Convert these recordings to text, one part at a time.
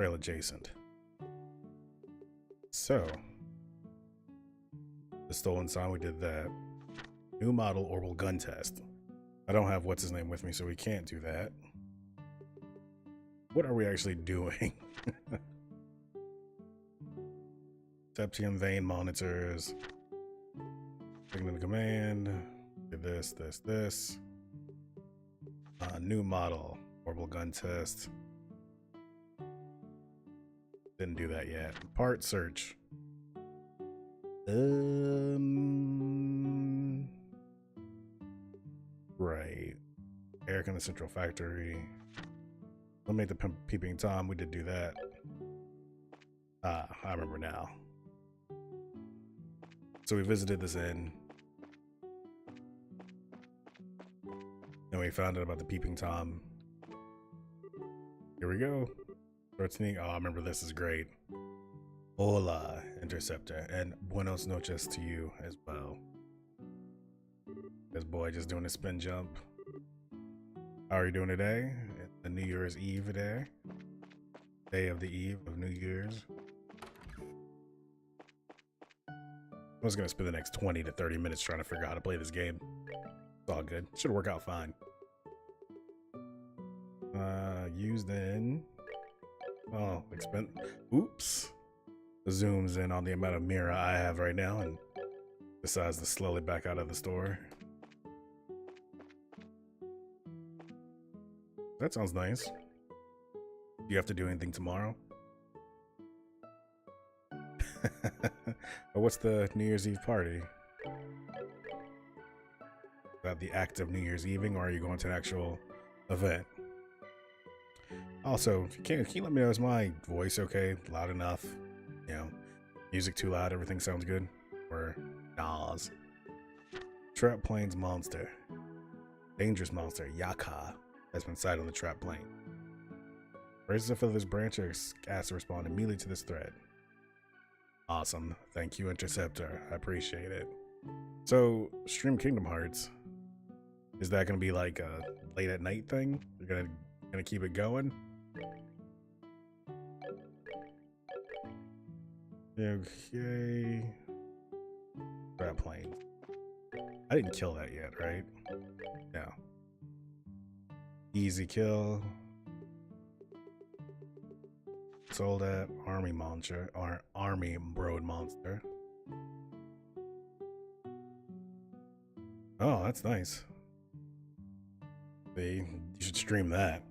trail adjacent. So, the stolen sign, we did that. New model orbital gun test. I don't have what's his name with me, so we can't do that. What are we actually doing? Septium vein monitors. Signal command. Did this. New model orbital gun test. Didn't do that yet. Part search. Right. Eric in the Central Factory. Eliminate the peeping Tom. We did do that. I remember now. So we visited this inn. And we found out about the peeping Tom. Here we go. Oh, I remember this is great. Hola, Interceptor, and buenos noches to you as well. This boy just doing a spin jump. How are you doing today? The New Year's Eve day. Day of the eve of New Year's. I was gonna spend the next 20 to 30 minutes trying to figure out how to play this game. It's all good. Should work out fine. Used in. Oh, oops. Zooms in on the amount of mirror I have right now and decides to slowly back out of the store. That sounds nice. Do you have to do anything tomorrow? What's the New Year's Eve party? Is that the act of New Year's Eving, or are you going to an actual event? Also, can you let me know, is my voice okay? Loud enough? You know, music too loud, everything sounds good? Or nas? Trap plane's monster. Dangerous monster, Yaka, has been sighted on the trap plane. Raises a feather's branch are asked to respond immediately to this threat. Awesome. Thank you, Interceptor. I appreciate it. So, stream Kingdom Hearts. Is that going to be like a late at night thing? You're gonna keep it going? Okay. Trap plane. I didn't kill that yet, right? No. Easy kill. Sold at army monster or army broad monster. Oh, that's nice. See, you should stream that.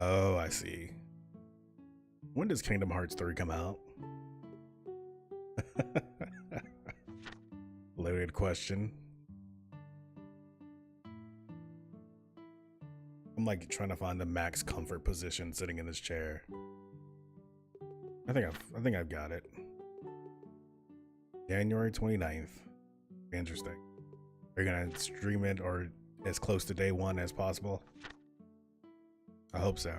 Oh, I see. When does Kingdom Hearts 3 come out? Loaded question. I'm like trying to find the max comfort position sitting in this chair. I think I've got it. January 29th. Interesting. Are you gonna stream it or as close to day one as possible? I hope so.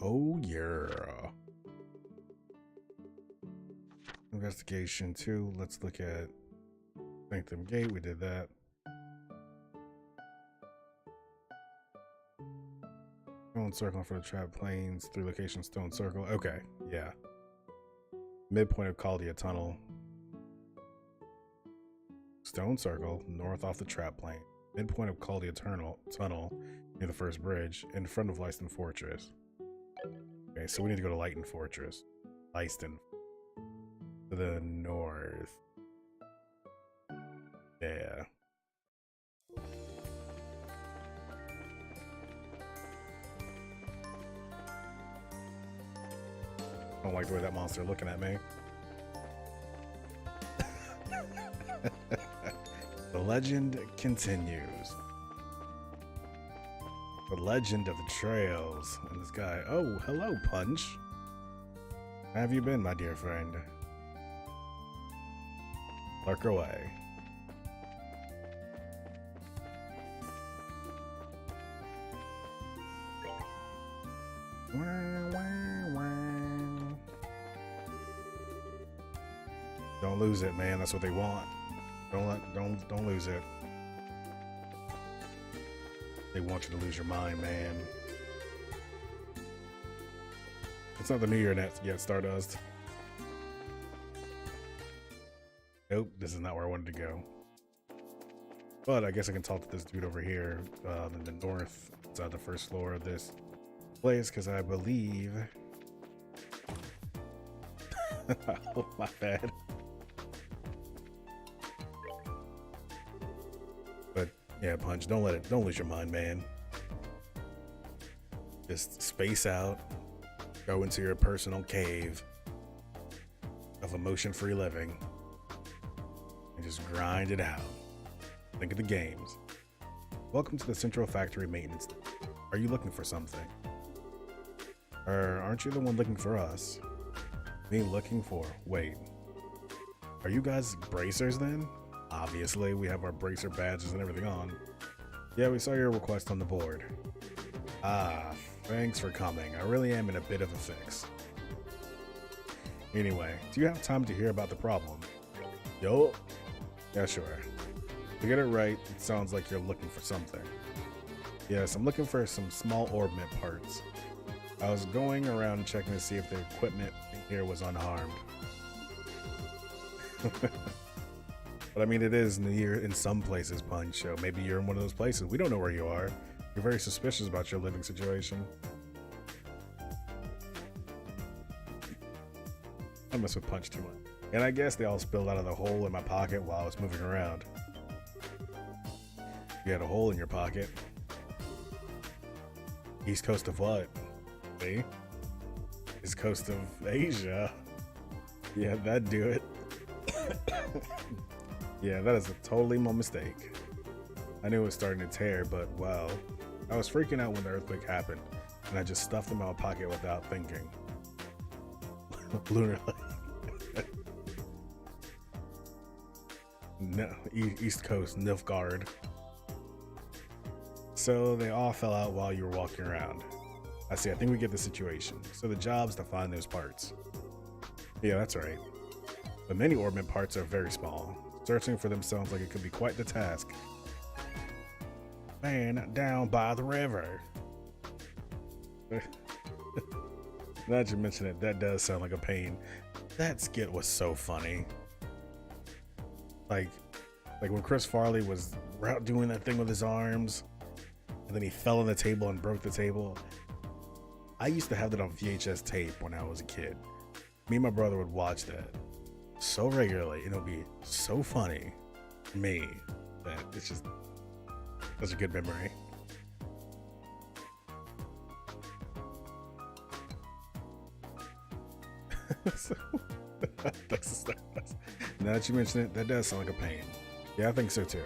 Oh yeah. Investigation 2. Let's look at Sanctum Gate. We did that. Stone Circle for the trap planes. 3 locations, Stone Circle. Okay, yeah. Midpoint of Caldia Tunnel. Stone Circle, north off the trap plane. Midpoint of Caldia Tunnel, near the first bridge, in front of Leiston Fortress. Okay, so we need to go to Leiston Fortress. Leiston. To the north. Yeah. I don't like the way that monster looking at me. The legend continues. The legend of the trails. And this guy. Oh, hello, Punch. How have you been, my dear friend? Lurk away. Don't lose it, man. That's what they want. Don't lose it. They want you to lose your mind, man. It's not the New Year yet, Stardust. Nope, this is not where I wanted to go. But I guess I can talk to this dude over here in the north, inside the first floor of this place, because I believe... Oh, my bad. But yeah, Punch, don't lose your mind, man. Just space out, go into your personal cave of emotion-free living, and just grind it out. Think of the games. Welcome to the Central Factory Maintenance. Are you looking for something? Or aren't you the one looking for us? Me looking for... Wait. Are you guys bracers then? Obviously, we have our bracer badges and everything on. Yeah, we saw your request on the board. Ah, thanks for coming. I really am in a bit of a fix. Anyway, do you have time to hear about the problem? Yo? Yeah, sure. To get it right, it sounds like you're looking for something. Yes, I'm looking for some small orbment parts. I was going around checking to see if the equipment in here was unharmed. But I mean, it is near in some places, Punch, so maybe you're in one of those places. We don't know where you are. You're very suspicious about your living situation. I mess with Punch too much. And I guess they all spilled out of the hole in my pocket while I was moving around. You had a hole in your pocket. East coast of what? See? East coast of Asia. Yeah, that'd do it. Yeah, that is a totally my mistake. I knew it was starting to tear, but wow. I was freaking out when the earthquake happened, and I just stuffed them in my pocket without thinking. Lunar Lake. No, East Coast, Nilfgaard. So they all fell out while you were walking around. I see, I think we get the situation. So the job's to find those parts. Yeah, that's right. But many orbment parts are very small. Searching for them sounds like it could be quite the task. Man, down by the river. Now that you mention it, that does sound like a pain. That skit was so funny. Like when Chris Farley was doing that thing with his arms, and then he fell on the table and broke the table. I used to have that on VHS tape when I was a kid. Me and my brother would watch that so regularly, and it would be so funny to me that it's just such a good memory. Now that you mention it, that does sound like a pain. Yeah, I think so too.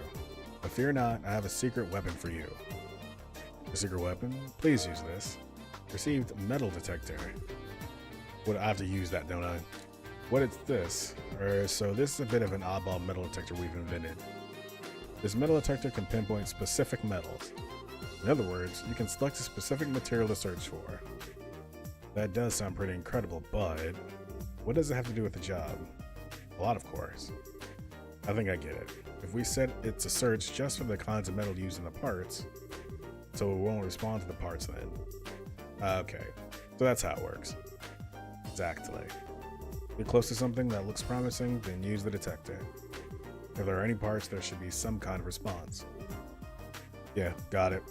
But fear not, I have a secret weapon for you. A secret weapon? Please use this. Received metal detector. What, I have to use that, don't I? What is this? So this is a bit of an oddball metal detector we've invented. This metal detector can pinpoint specific metals. In other words, you can select a specific material to search for. That does sound pretty incredible, but what does it have to do with the job? A lot, of course. I think I get it. If we set it to search just for the kinds of metal used in the parts, so it won't respond to the parts then. Okay, so that's how it works. Exactly. If you're close to something that looks promising, then use the detector. If there are any parts, there should be some kind of response. Yeah, got it.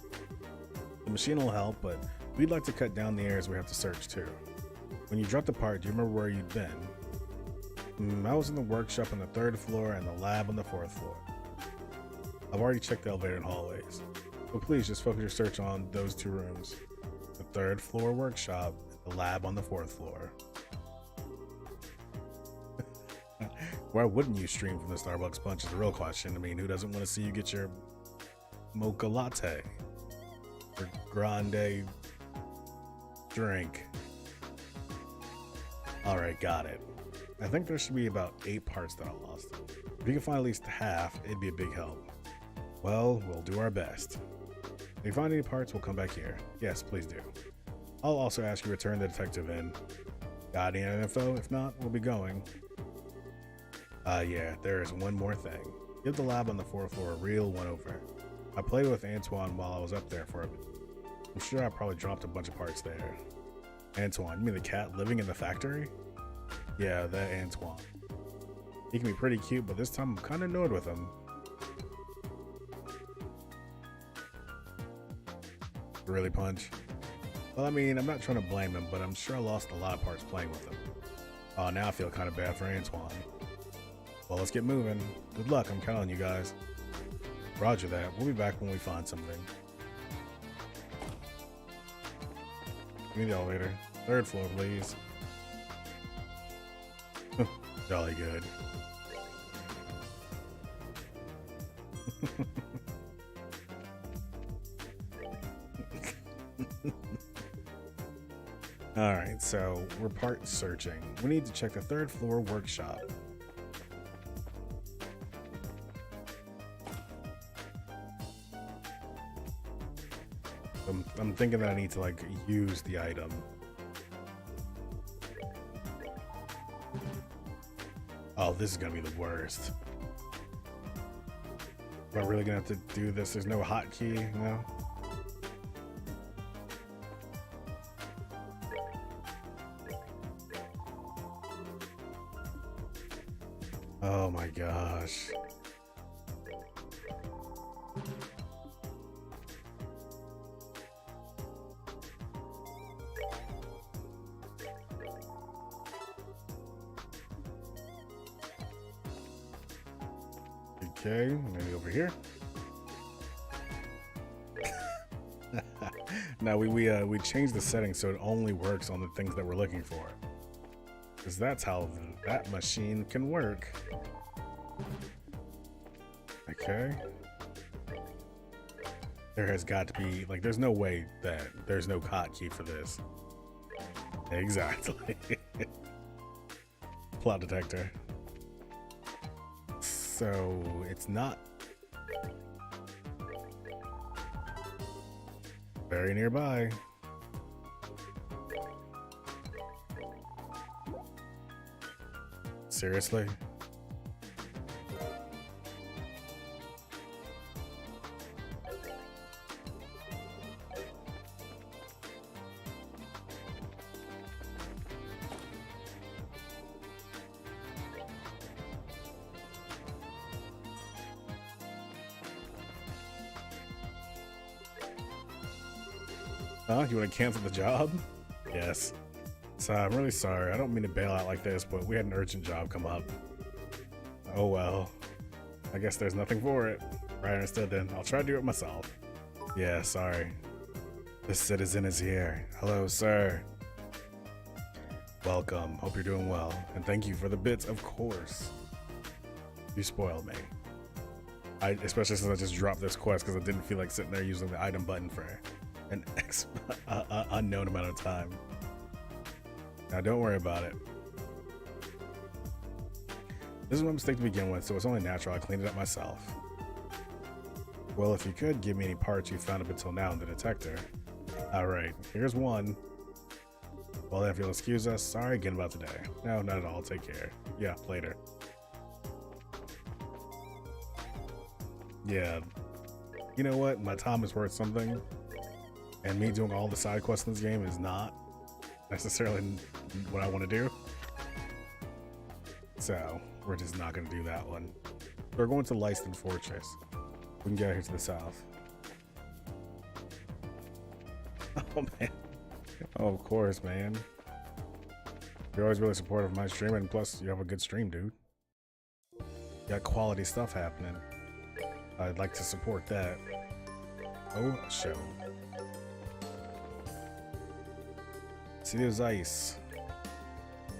The machine will help, but we'd like to cut down the areas we have to search too. When you dropped the part, do you remember where you'd been? I was in the workshop on the 3rd floor and the lab on the 4th floor. I've already checked the elevator and hallways, but please just focus your search on those 2 rooms. The 3rd floor workshop and the lab on the 4th floor. Why wouldn't you stream from the Starbucks Punch is the real question. I mean, who doesn't want to see you get your mocha latte or grande drink? Alright, got it. I think there should be about 8 parts that I lost. If you can find at least half, it'd be a big help. Well, we'll do our best. If you find any parts, we'll come back here. Yes, please do. I'll also ask you to return the detective in. Got any info? If not, we'll be going. Yeah, there is one more thing. Give the lab on the 4th floor a real one-over. I played with Antoine while I was up there for a bit. I'm sure I probably dropped a bunch of parts there. Antoine, you mean the cat living in the factory? Yeah, that Antoine. He can be pretty cute, but this time I'm kind of annoyed with him. Really, Punch? Well, I mean, I'm not trying to blame him, but I'm sure I lost a lot of parts playing with him. Oh, now I feel kind of bad for Antoine. Well, let's get moving. Good luck, I'm counting on you guys. Roger that. We'll be back when we find something. Give me the elevator. 3rd floor, please. Jolly good. Alright, so we're part searching. We need to check the 3rd floor workshop. I'm thinking that I need to like use the item. Oh, this is gonna be the worst. Am I really gonna have to do this? There's no hotkey, no? Oh my gosh. Okay, maybe over here. Now we changed the settings so it only works on the things that we're looking for. Because that's how that machine can work. Okay. There has got to be, like, there's no way that there's no hotkey for this. Exactly. Plot detector. So it's not very nearby. Seriously? Huh? You want to cancel the job? Yes. So I'm really sorry. I don't mean to bail out like this, but we had an urgent job come up. Oh well. I guess there's nothing for it. Right, understood then. I'll try to do it myself. Yeah, sorry. This citizen is here. Hello, sir. Welcome. Hope you're doing well. And thank you for the bits, of course. You spoiled me. Especially since I just dropped this quest because I didn't feel like sitting there using the item button for an unknown amount of time. Now don't worry about it. This is my mistake to begin with, so it's only natural I cleaned it up myself. Well, if you could give me any parts you found up until now in the detector. Alright, here's one. Well then, if you'll excuse us, sorry again about today. No, not at all, take care. Yeah, later. Yeah, you know what? My time is worth something. And me doing all the side quests in this game is not necessarily what I want to do. So, we're just not going to do that one. We're going to Lyston Fortress. We can get out here to the south. Oh, man. Oh, of course, man. You're always really supportive of my stream, and plus, you have a good stream, dude. You got quality stuff happening. I'd like to support that. Oh, show. See, there's ice.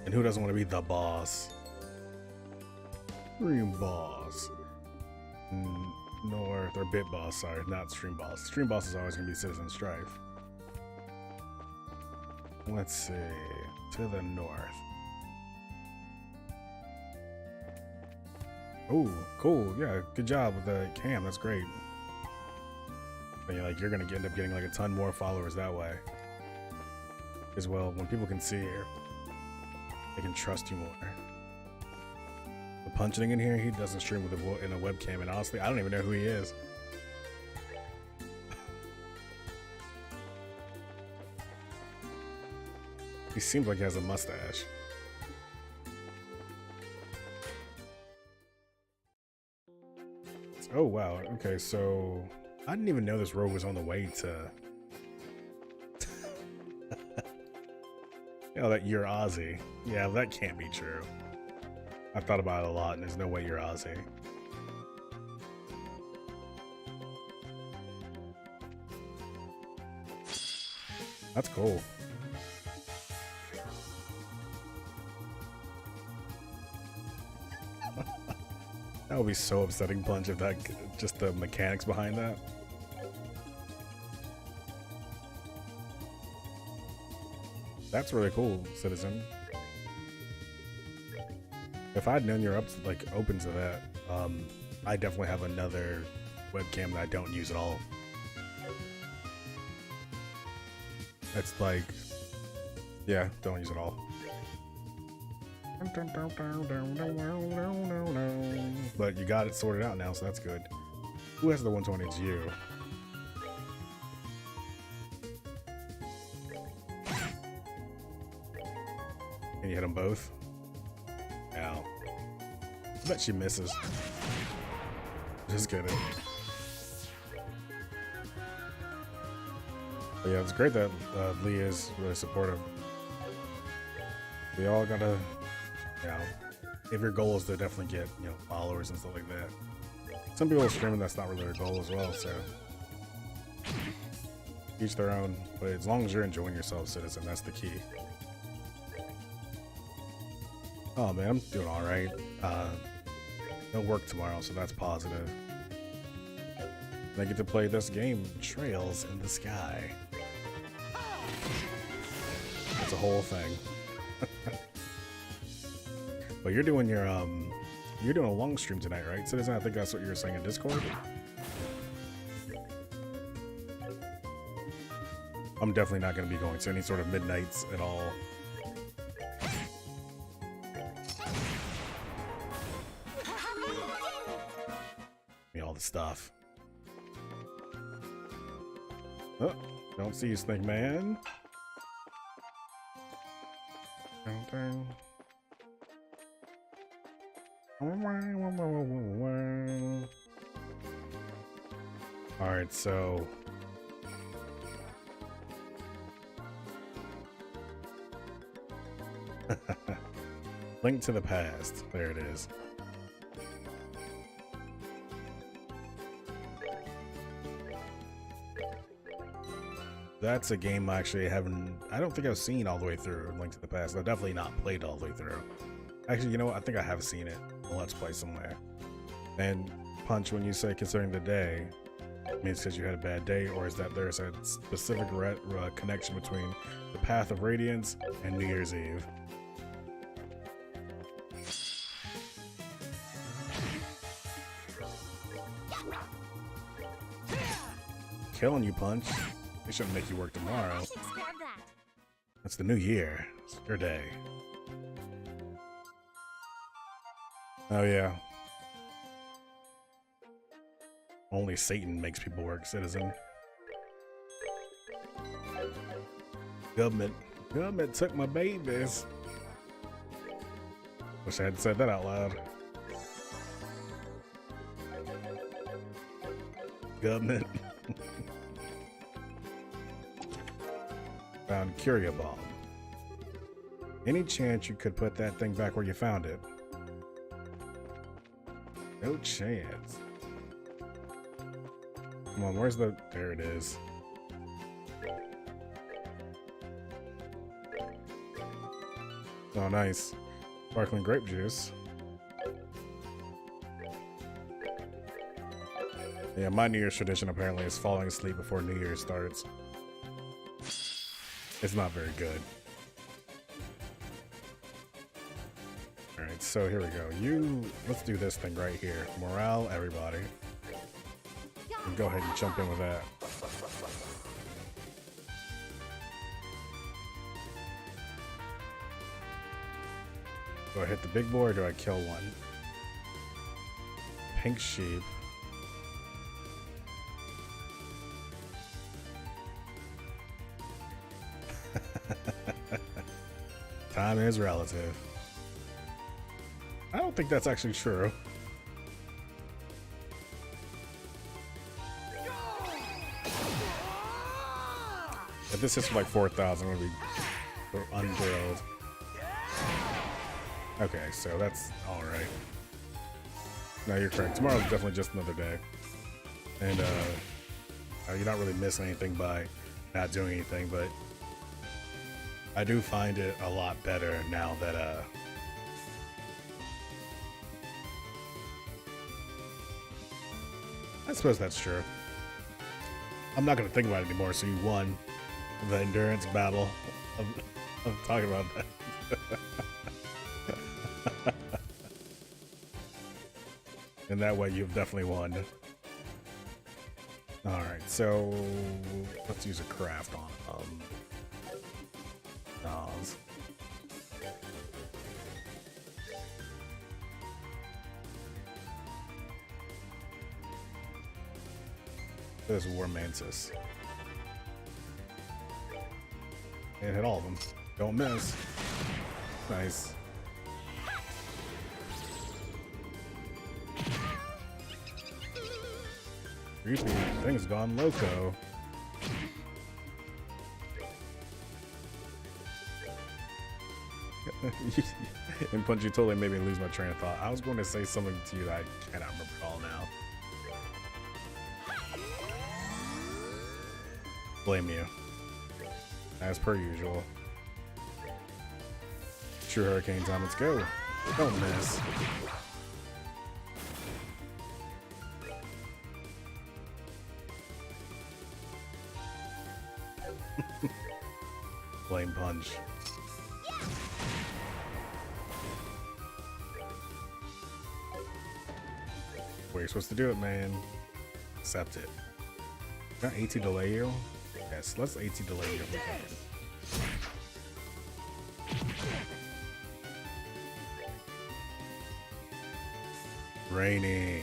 And who doesn't want to be the boss? Stream boss. North, or bit boss, sorry, not stream boss. Stream boss is always going to be Citizen Strife. Let's see. To the north. Oh, cool. Yeah, good job with the cam. That's great. You're going to end up getting like a ton more followers that way. As well, when people can see you, they can trust you more. The punching in here. He doesn't stream with in a webcam, and honestly, I don't even know who he is. He seems like he has a mustache. Oh wow, okay, so I didn't even know this road was on the way to you know, that you're Ozzy. Yeah, that can't be true. I've thought about it a lot, and there's no way you're Ozzy. That's cool. That would be so upsetting, Punch, if that just the mechanics behind that. That's really cool, Citizen. If I'd known you're open to that, I definitely have another webcam that I don't use at all. It's like, yeah, don't use it all. But you got it sorted out now, so that's good. Who has the 120? It's you. Can you hit them both? Ow. I bet she misses. Just kidding. But yeah, it's great that Lee is really supportive. We all gotta, you know, if your goal is to definitely get, you know, followers and stuff like that. Some people are streaming that's not really their goal as well, so each their own. But as long as you're enjoying yourself, Citizen, that's the key. Oh man, I'm doing all right. No work tomorrow, so that's positive. And I get to play this game, Trails in the Sky. It's a whole thing. But you're doing your you're doing a long stream tonight, right, Citizen? I think that's what you were saying in Discord. I'm definitely not going to be going to any sort of midnights at all. All the stuff. Oh, don't see you, Snake Man. Alright, so Link to the Past. There it is. That's a game I actually I don't think I've seen all the way through Link to the Past. I've definitely not played all the way through. Actually, you know what? I think I have seen it on Let's Play somewhere. And Punch, when you say considering the day, it means because you had a bad day, or is that there's a specific connection between the Path of Radiance and New Year's Eve? Killing you, Punch. They shouldn't make you work tomorrow. It's the new year. It's your day. Oh yeah. Only Satan makes people work, Citizen. Government took my babies. Wish I hadn't said that out loud. Government. Found Curia Bomb. Any chance you could put that thing back where you found it? No chance. Come on, where's the... There it is. Oh, nice. Sparkling grape juice. Yeah, my New Year's tradition apparently is falling asleep before New Year's starts. It's not very good. Alright, so here we go. Let's do this thing right here. Morale, everybody. And go ahead and jump in with that. Do I hit the big boy or do I kill one? pink sheep. Time is relative. I don't think that's actually true. If this is like 4,000, I'm gonna be unthrilled. Okay, so that's alright. No, you're correct. Tomorrow's definitely just another day. And you're not really missing anything by not doing anything, but I do find it a lot better now that I suppose that's true. I'm not gonna think about it anymore, so you won the endurance battle of talking about that. In that way, you've definitely won. Alright, so let's use a craft on Nas. There's War Mantis. And hit all of them. Don't miss. Nice. Creepy. Thing's gone loco. And Punch, you totally made me lose my train of thought. I was going to say something to you that I cannot remember all now. Blame you. As per usual. True hurricane time, let's go. Don't miss. Blame Punch. Where you're supposed to do it, man. Accept it. Got AT delay you? Yes, let's AT delay you if we can. Rainy.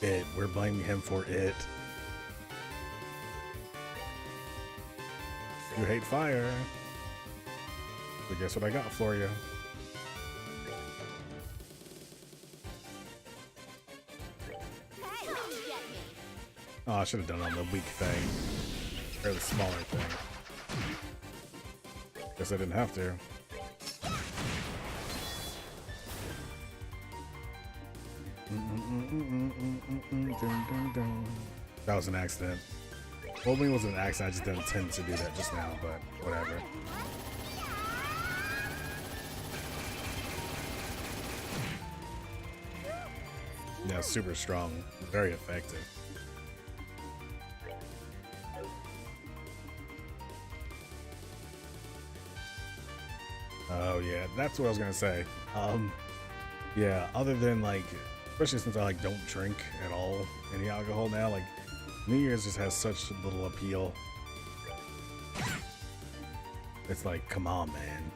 It. We're blaming him for it. You hate fire. But guess what I got for you? Oh, I should have done it on the weak thing. Or the smaller thing. Guess I didn't have to. That was an accident. Hoping it was an accident, I just didn't intend to do that just now, but whatever. Yeah, super strong. Very effective. Oh yeah, that's what I was gonna say. Yeah, other than like, especially since I like don't drink at all any alcohol now, like New Year's just has such little appeal. It's like, come on, man.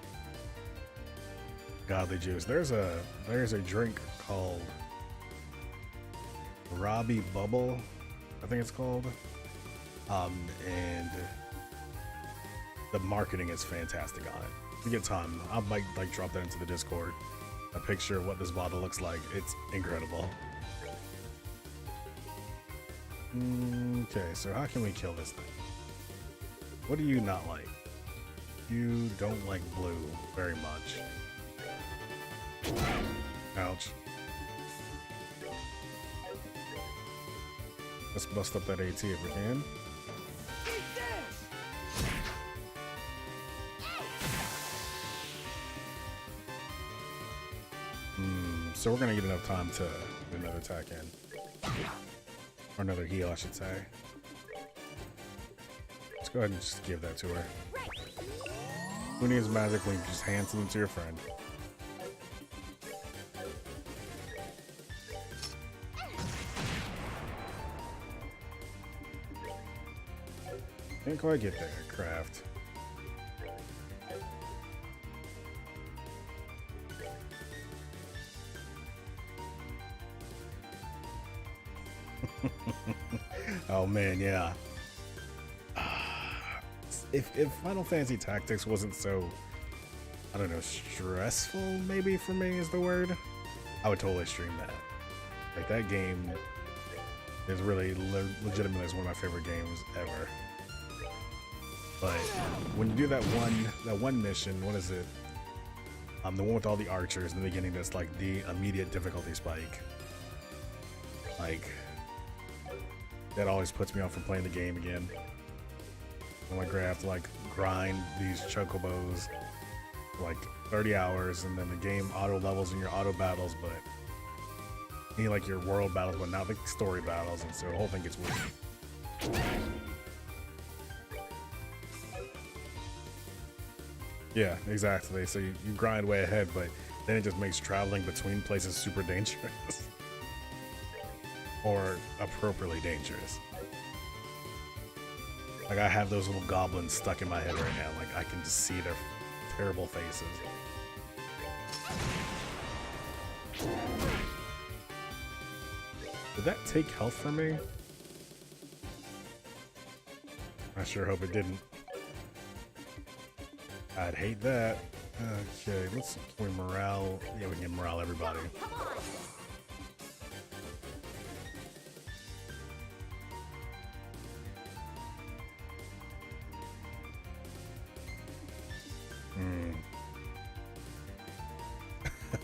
Godly juice. There's a drink called Robbie Bubble, I think it's called. And the marketing is fantastic on it. If you get time, I might like drop that into the Discord. A picture of what this bottle looks like. It's incredible. Okay, so how can we kill this thing? What do you not like? You don't like blue very much. Ouch. Let's bust up that AT if we can. So we're gonna get enough time to do another attack in. Or another heal, I should say. Let's go ahead and just give that to her. Who needs magic when you just hand something to your friend? Can't quite get there, craft. Oh man, yeah. If Final Fantasy Tactics wasn't so, I don't know, stressful maybe for me is the word, I would totally stream that. Like that game is really legitimately is one of my favorite games ever. But when you do that one mission, what is it? The one with all the archers in the beginning, that's like the immediate difficulty spike. Like that always puts me off from playing the game again. I'm like, I have to like grind these chocobos for like 30 hours, and then the game auto levels in your auto battles, but you need like your world battles, but not the story battles, and so the whole thing gets weird. Yeah, exactly. So you grind way ahead, but then it just makes traveling between places super dangerous. Or appropriately dangerous. Like I have those little goblins stuck in my head right now. Like I can just see their terrible faces. Did that take health from me? I sure hope it didn't. I'd hate that. Okay, let's deploy morale. Yeah, we can morale everybody.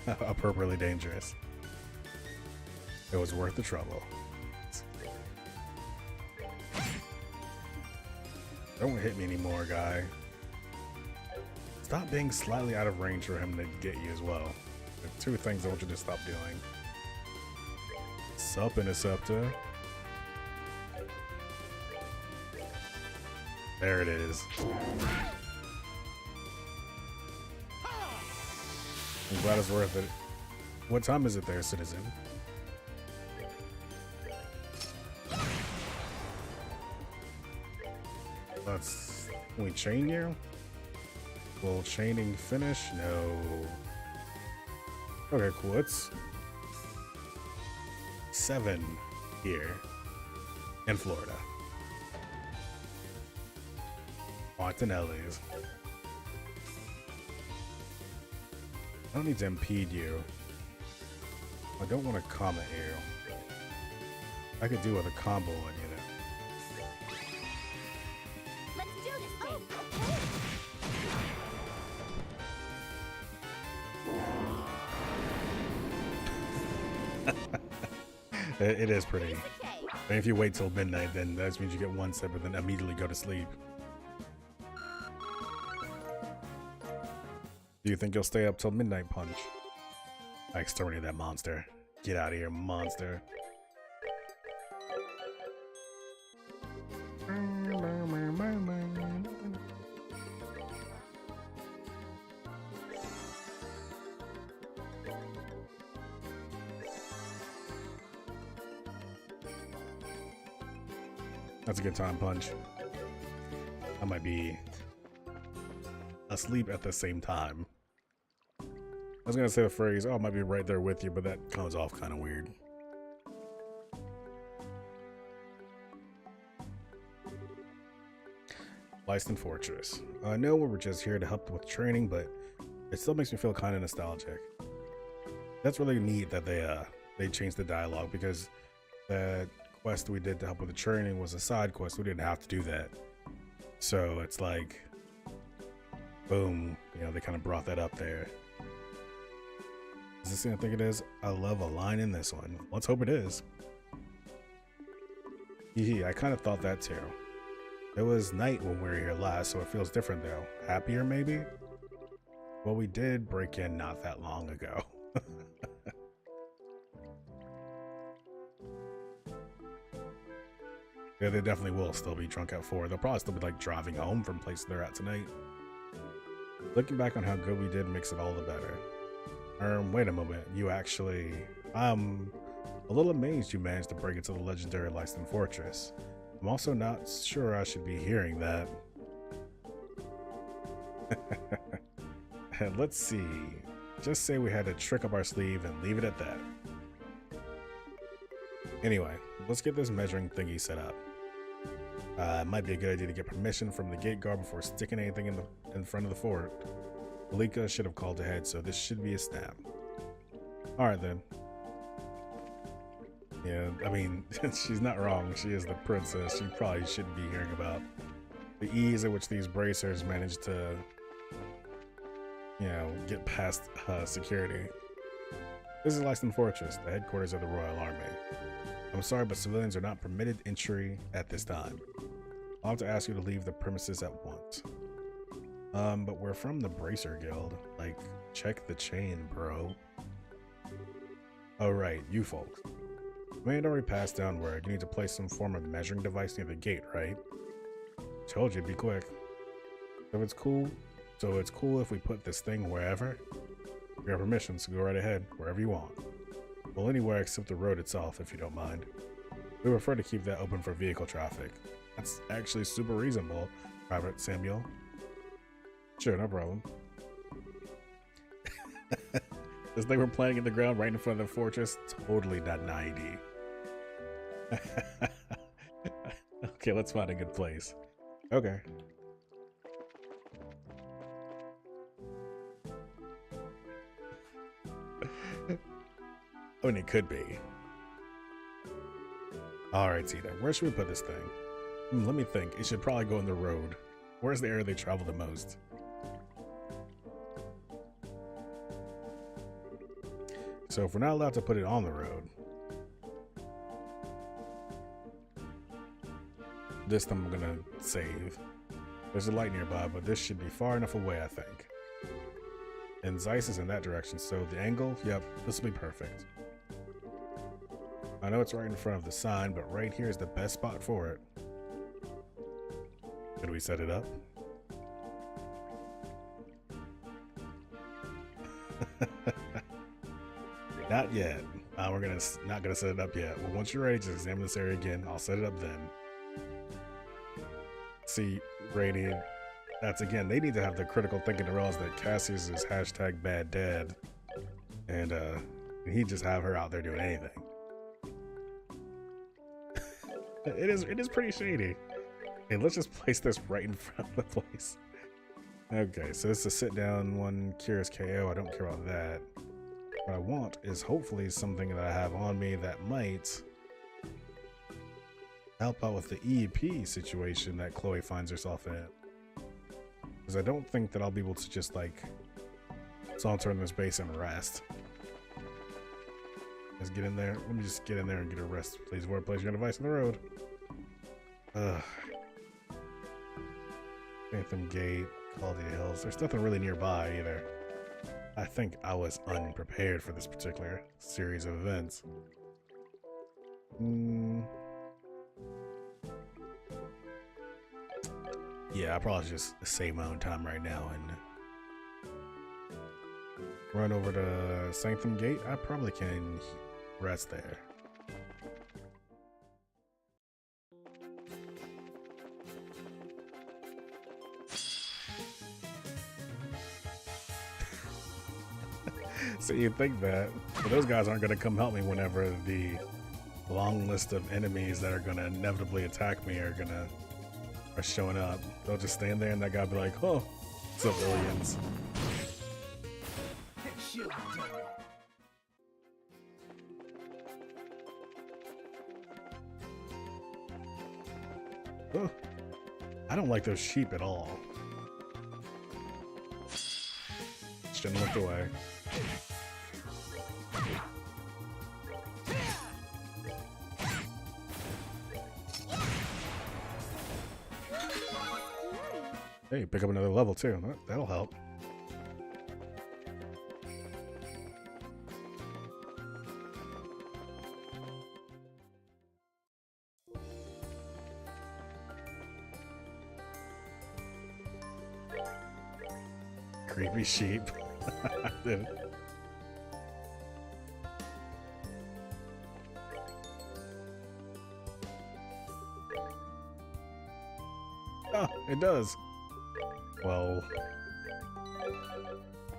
Appropriately dangerous. It was worth the trouble. Don't hit me anymore, guy. Stop being slightly out of range for him to get you as well. The two things I want you to stop doing. Sup, Interceptor. There it is. I'm glad it's worth it. What time is it there, citizen? Can we chain you? Will chaining finish? No. Okay, cool. It's 7 here in Florida. Martinelli's. I don't need to impede you. I don't want to comment you. I could do with a combo on you know. Let's do this thing. It is pretty. And if you wait till midnight, then that means you get one sip and then immediately go to sleep. Do you think you'll stay up till midnight, Punch? I exterminate that monster. Get out of here, monster. That's a good time, Punch. I might be asleep at the same time. I was gonna say the phrase, oh, I might be right there with you, but that comes off kind of weird. Leiston Fortress. I know we were just here to help with training, but it still makes me feel kind of nostalgic. That's really neat that they changed the dialogue, because that quest we did to help with the training was a side quest. We didn't have to do that. So it's like, boom, you know, they kind of brought that up there. Is this thing I think it is? I love a line in this one. Let's hope it is. I kind of thought that too. It was night when we were here last, so it feels different though. Happier maybe? Well, we did break in not that long ago. Yeah, they definitely will still be drunk at 4. They'll probably still be like driving home from places they're at tonight. Looking back on how good we did makes it all the better. Wait a moment. You actually... I'm a little amazed you managed to break into the legendary Leiston Fortress. I'm also not sure I should be hearing that. And let's see. Just say we had a trick up our sleeve and leave it at that. Anyway, let's get this measuring thingy set up. It might be a good idea to get permission from the gate guard before sticking anything in front of the fort. Malika should have called ahead, so this should be a snap. Alright then. Yeah, I mean, she's not wrong. She is the princess. She probably shouldn't be hearing about the ease at which these bracers managed to, you know, get past security. This is Lyston Fortress, the headquarters of the Royal Army. I'm sorry, but civilians are not permitted entry at this time. I'll have to ask you to leave the premises at once. But we're from the Bracer Guild. Like, check the chain, bro. Oh right, you folks. We had already passed down word. You need to place some form of measuring device near the gate, right? Told you, be quick. So it's cool if we put this thing wherever? We have permission, so go right ahead, wherever you want. Well, anywhere except the road itself, if you don't mind. We prefer to keep that open for vehicle traffic. That's actually super reasonable, Private Samuel. Sure, no problem. This thing we're playing in the ground right in front of the fortress, totally not 90. Okay, let's find a good place. Okay. I mean, it could be. Alright, Tita, where should we put this thing? Let me think. It should probably go in the road. Where's the area they travel the most? So if we're not allowed to put it on the road, this time I'm gonna save. There's a light nearby, but this should be far enough away, I think. And Zeiss is in that direction, so the angle, yep, this will be perfect. I know it's right in front of the sign, but right here is the best spot for it. Could we set it up? Not yet. We're not gonna set it up yet. Well, once you're ready, just examine this area again. I'll set it up then. See, Radiant. That's again. They need to have the critical thinking to realize that Cassius is #BadDad, and he just have her out there doing anything. It is pretty shady. Okay, let's just place this right in front of the place. Okay, so this is a sit down one. Curious KO. I don't care about that. What I want is hopefully something that I have on me that might help out with the EEP situation that Chloe finds herself in. Because I don't think that I'll be able to just like saunter in this base and rest. Let's get in there. Let me just get in there and get a rest. Please avoid placing your device on the road. Ugh. Anthem Gate, Quality Hills. There's nothing really nearby either. I think I was unprepared for this particular series of events. Yeah, I probably just save my own time right now and run over to Sanctum Gate. I probably can rest there. So you'd think that, but those guys aren't going to come help me whenever the long list of enemies that are going to inevitably attack me are showing up. They'll just stand there and that guy be like, oh, civilians. Oh, I don't like those sheep at all. Shouldn't have looked away. Hey, pick up another level too. That'll help. Creepy sheep. Oh, it does. Well,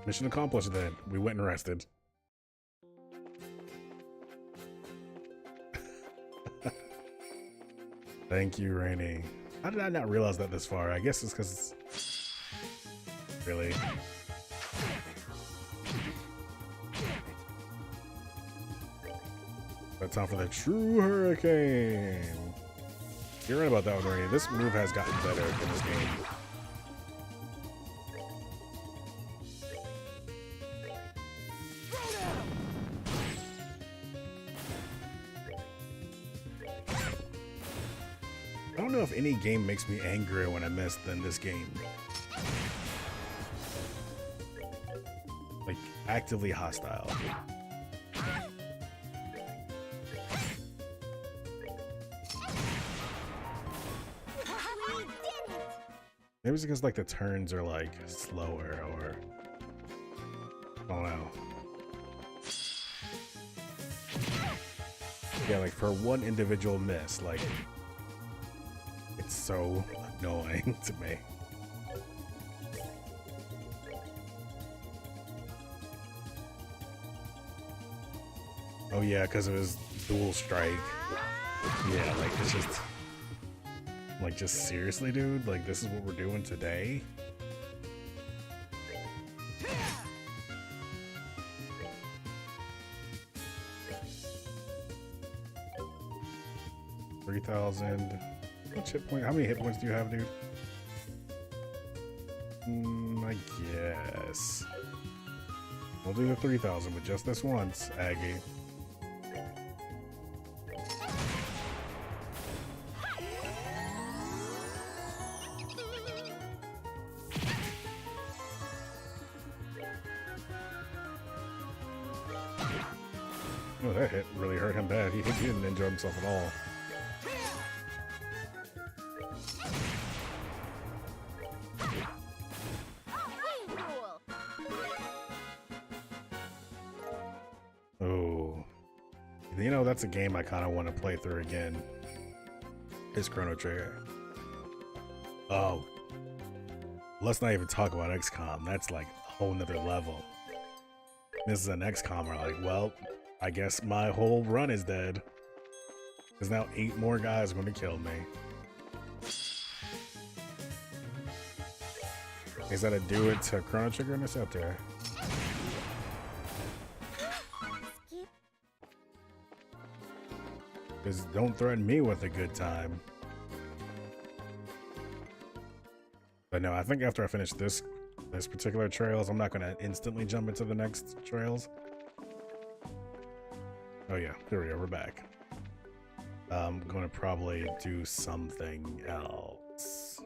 mission accomplished then. We went and rested. Thank you, Rainy. How did I not realize that this far? I guess it's because really. But time for the true hurricane. You're right about that one, Rainy. This move has gotten better in this game. I don't know if any game makes me angrier when I miss than this game. Like, actively hostile. Maybe it's because like the turns are like slower or I don't know. Yeah, like for one individual miss, like it's so annoying to me. Oh yeah, because it was dual strike. Yeah, like it's just like just seriously, dude, like this is what we're doing today. $3,000. Which hit point? How many hit points do you have, dude? I guess we'll do the 3,000, but just this once, Aggie. Oh, that hit really hurt him bad. He didn't enjoy himself at all. Oh, you know, that's a game I kind of want to play through again. Is Chrono Trigger. Oh, let's not even talk about XCOM. That's like a whole nother level. This is an XCOM. We're like, well, I guess my whole run is dead. There's now 8 more guys going to kill me. Is that a do it to Chrono Trigger Interceptor? Because don't threaten me with a good time. But no, I think after I finish this particular trails, I'm not going to instantly jump into the next trails. Oh yeah, here we go, we're back. I'm going to probably do something else.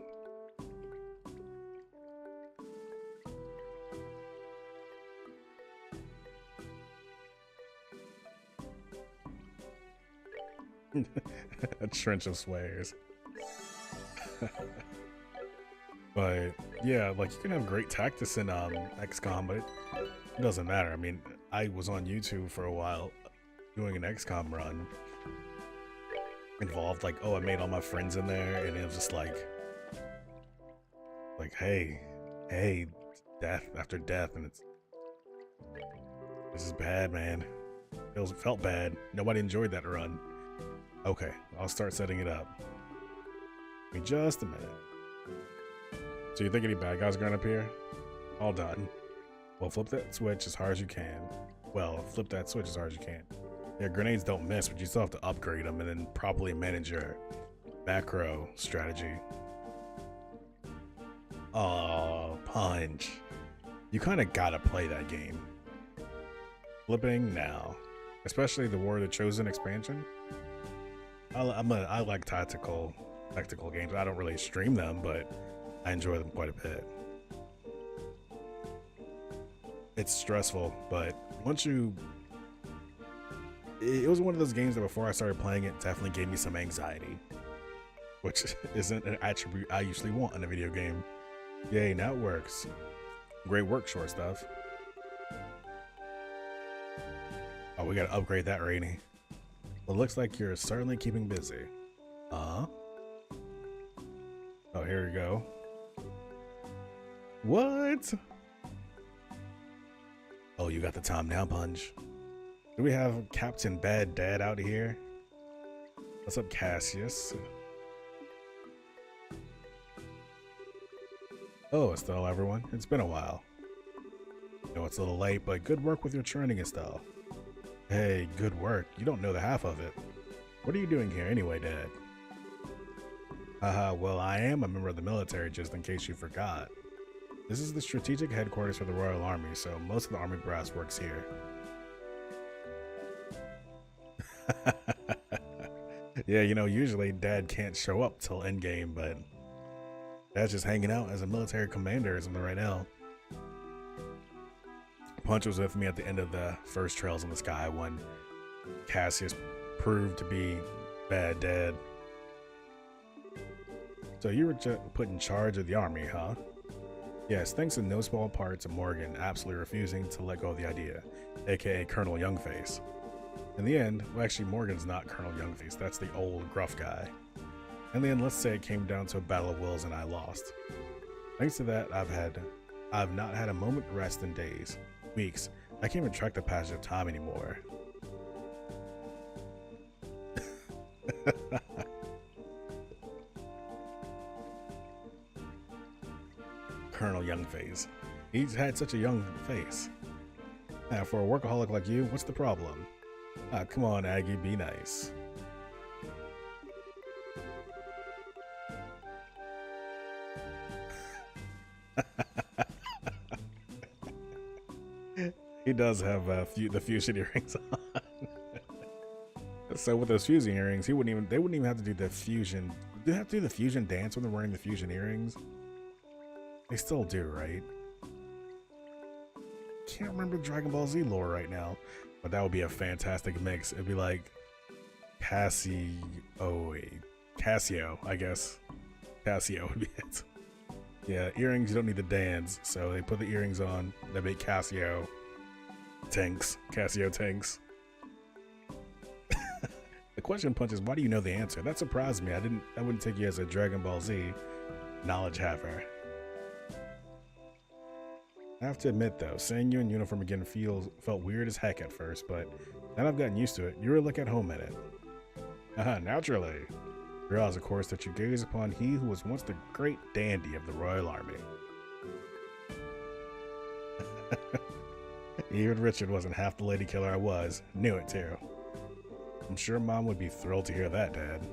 A trench of swears. But yeah, like you can have great tactics in XCOM, but it doesn't matter. I mean, I was on YouTube for a while doing an XCOM run. Involved like, oh, I made all my friends in there, and it was just like hey, death after death, and this is bad, man. Felt bad. Nobody enjoyed that run. Okay, I'll start setting it up. Give me just a minute. So you think any bad guys are gonna appear? All done. Well, flip that switch as hard as you can. Well, flip that switch as hard as you can. Yeah, grenades don't miss, but you still have to upgrade them and then properly manage your macro strategy. Oh, Punch. You kind of gotta play that game. Flipping now. Especially the War of the Chosen expansion. I like tactical games. I don't really stream them, but I enjoy them quite a bit. It's stressful, but once you... It was one of those games that before I started playing it definitely gave me some anxiety, which isn't an attribute I usually want in a video game. Yay, now it works. Great work, Short Stuff. Oh, we gotta upgrade that, Rainy. Well, it looks like you're certainly keeping busy. Oh, here we go. What? Oh, you got the time now, Punch. Do we have Captain Bad Dad out here? What's up, Cassius? Oh, Estelle, everyone. It's been a while. I know it's a little late, but good work with your training, Estelle. Hey, good work. You don't know the half of it. What are you doing here anyway, Dad? Haha, well, I am a member of the military, just in case you forgot. This is the strategic headquarters for the Royal Army, so most of the army brass works here. Yeah, you know, usually Dad can't show up till endgame, but Dad's just hanging out as a military commander or something right now. Punch was with me at the end of the first Trails in the Sky when Cassius proved to be bad dad. So you were put in charge of the army, huh? Yes, thanks in no small part to Morgan absolutely refusing to let go of the idea, aka Colonel Youngface. In the end, well, actually Morgan's not Colonel Youngface, that's the old gruff guy. In the end, let's say it came down to a battle of wills and I lost. Thanks to that, I've not had a moment of rest in days, weeks. I can't even track the passage of time anymore. Colonel Youngface. He's had such a young face. Now, for a workaholic like you, what's the problem? Ah, come on, Aggie, be nice. He does have the fusion earrings on. So with those fusion earrings, they wouldn't even have to do the fusion. Do they have to do the fusion dance when they're wearing the fusion earrings? They still do, right? Can't remember Dragon Ball Z lore right now, but that would be a fantastic mix. It'd be like Casio, I guess. Casio would be it. Yeah, earrings, you don't need the dance, so they put the earrings on, they make Casio tanks. The question, Punch, is why do you know the answer? That surprised me. I wouldn't take you as a Dragon Ball Z knowledge haver. I have to admit though, seeing you in uniform again felt weird as heck at first, but now I've gotten used to it. You really look at home in it. Naturally. Realize, of course, that you gaze upon he who was once the great dandy of the Royal Army. Even Richard wasn't half the lady killer I was. Knew it too. I'm sure Mom would be thrilled to hear that, Dad.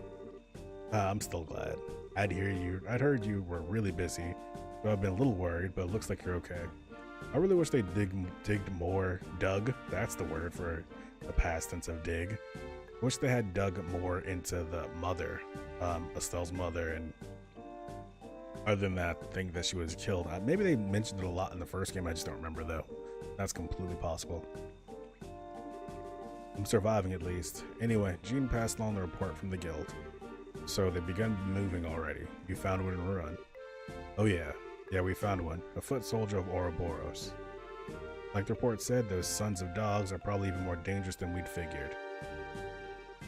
I'm still glad. I'd heard you were really busy, so I've been a little worried, but it looks like you're okay. I really wish they digged more. Dug, that's the word for the past tense of dig. Wish they had dug more into the mother, Estelle's mother, and other than that, think that she was killed. Maybe they mentioned it a lot in the first game, I just don't remember though. That's completely possible. I'm surviving at least. Anyway, Jean passed along the report from the guild. So they begun moving already. You found one in ruin. Oh yeah. Yeah, we found one. A foot soldier of Ouroboros. Like the report said, those sons of dogs are probably even more dangerous than we'd figured.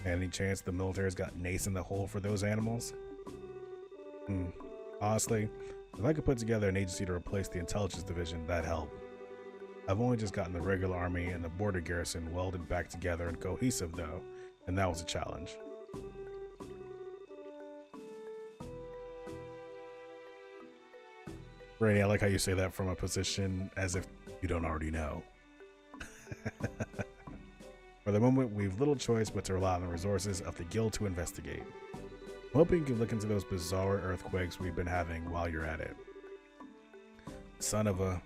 Any chance the military's got an ace in the hole for those animals? Honestly, if I could put together an agency to replace the intelligence division, that'd help. I've only just gotten the regular army and the border garrison welded back together and cohesive though, and that was a challenge. Rainy, I like how you say that from a position as if you don't already know. For the moment, we've little choice but to rely on the resources of the guild to investigate. I'm hoping you can look into those bizarre earthquakes we've been having while you're at it. Son of a...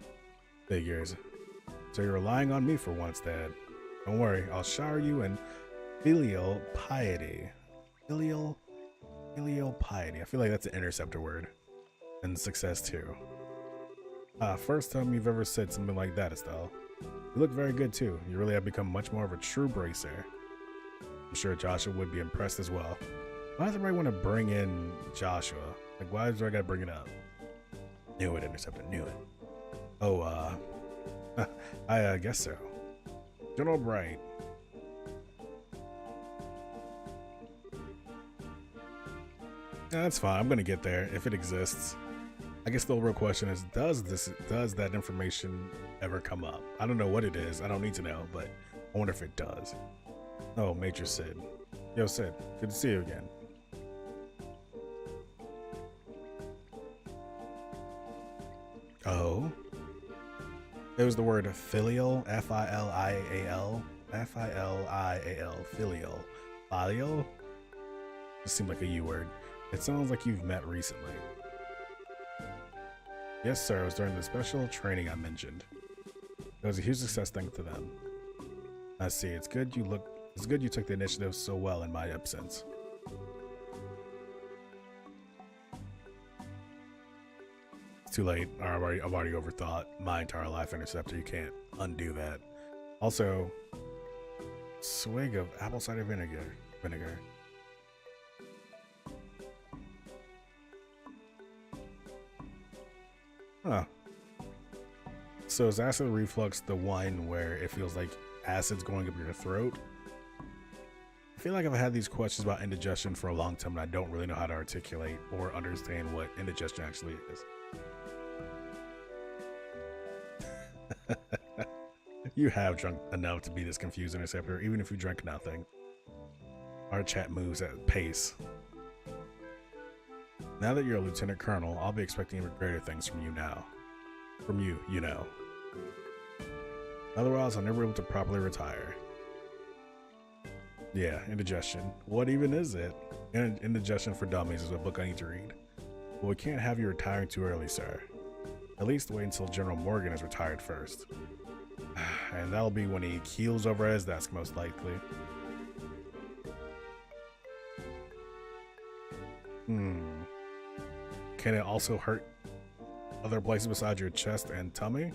figures. So you're relying on me for once, Dad. Don't worry, I'll shower you in filial piety. Filial piety. I feel like that's an interceptor word. And success too. First time you've ever said something like that, Estelle. You look very good too. You really have become much more of a true bracer. I'm sure Joshua would be impressed as well. Why does everybody want to bring in Joshua? Like, why do I gotta bring it up? Knew it, Interceptor, knew it. Oh, I guess so. General Bright. Yeah, that's fine. I'm gonna get there if it exists. I guess the real question is, does that information ever come up? I don't know what it is. I don't need to know, but I wonder if it does. Oh, Major Sid. Yo, Sid. Good to see you again. Oh. It was the word filial, F-I-L-I-A-L, F-I-L-I-A-L, filial. Filial? This seemed like a U word. It sounds like you've met recently. Yes, sir. It was during the special training I mentioned. It was a huge success thanks to them. I see. It's good you took the initiative so well in my absence. It's too late. I've already overthought my entire life, Interceptor. You can't undo that. Also, swig of apple cider vinegar. Huh. So is acid reflux the one where it feels like acid's going up your throat? I feel like I've had these questions about indigestion for a long time and I don't really know how to articulate or understand what indigestion actually is. You have drunk enough to be this confused, Interceptor, even if you drank nothing. Our chat moves at pace. Now that you're a Lieutenant Colonel, I'll be expecting even greater things from you now. From you, you know. Otherwise, I'll never be able to properly retire. Yeah, indigestion. What even is it? Indigestion for Dummies is a book I need to read. Well, we can't have you retiring too early, sir. At least wait until General Morgan is retired first. And that'll be when he keels over at his desk, most likely. Can it also hurt other places besides your chest and tummy?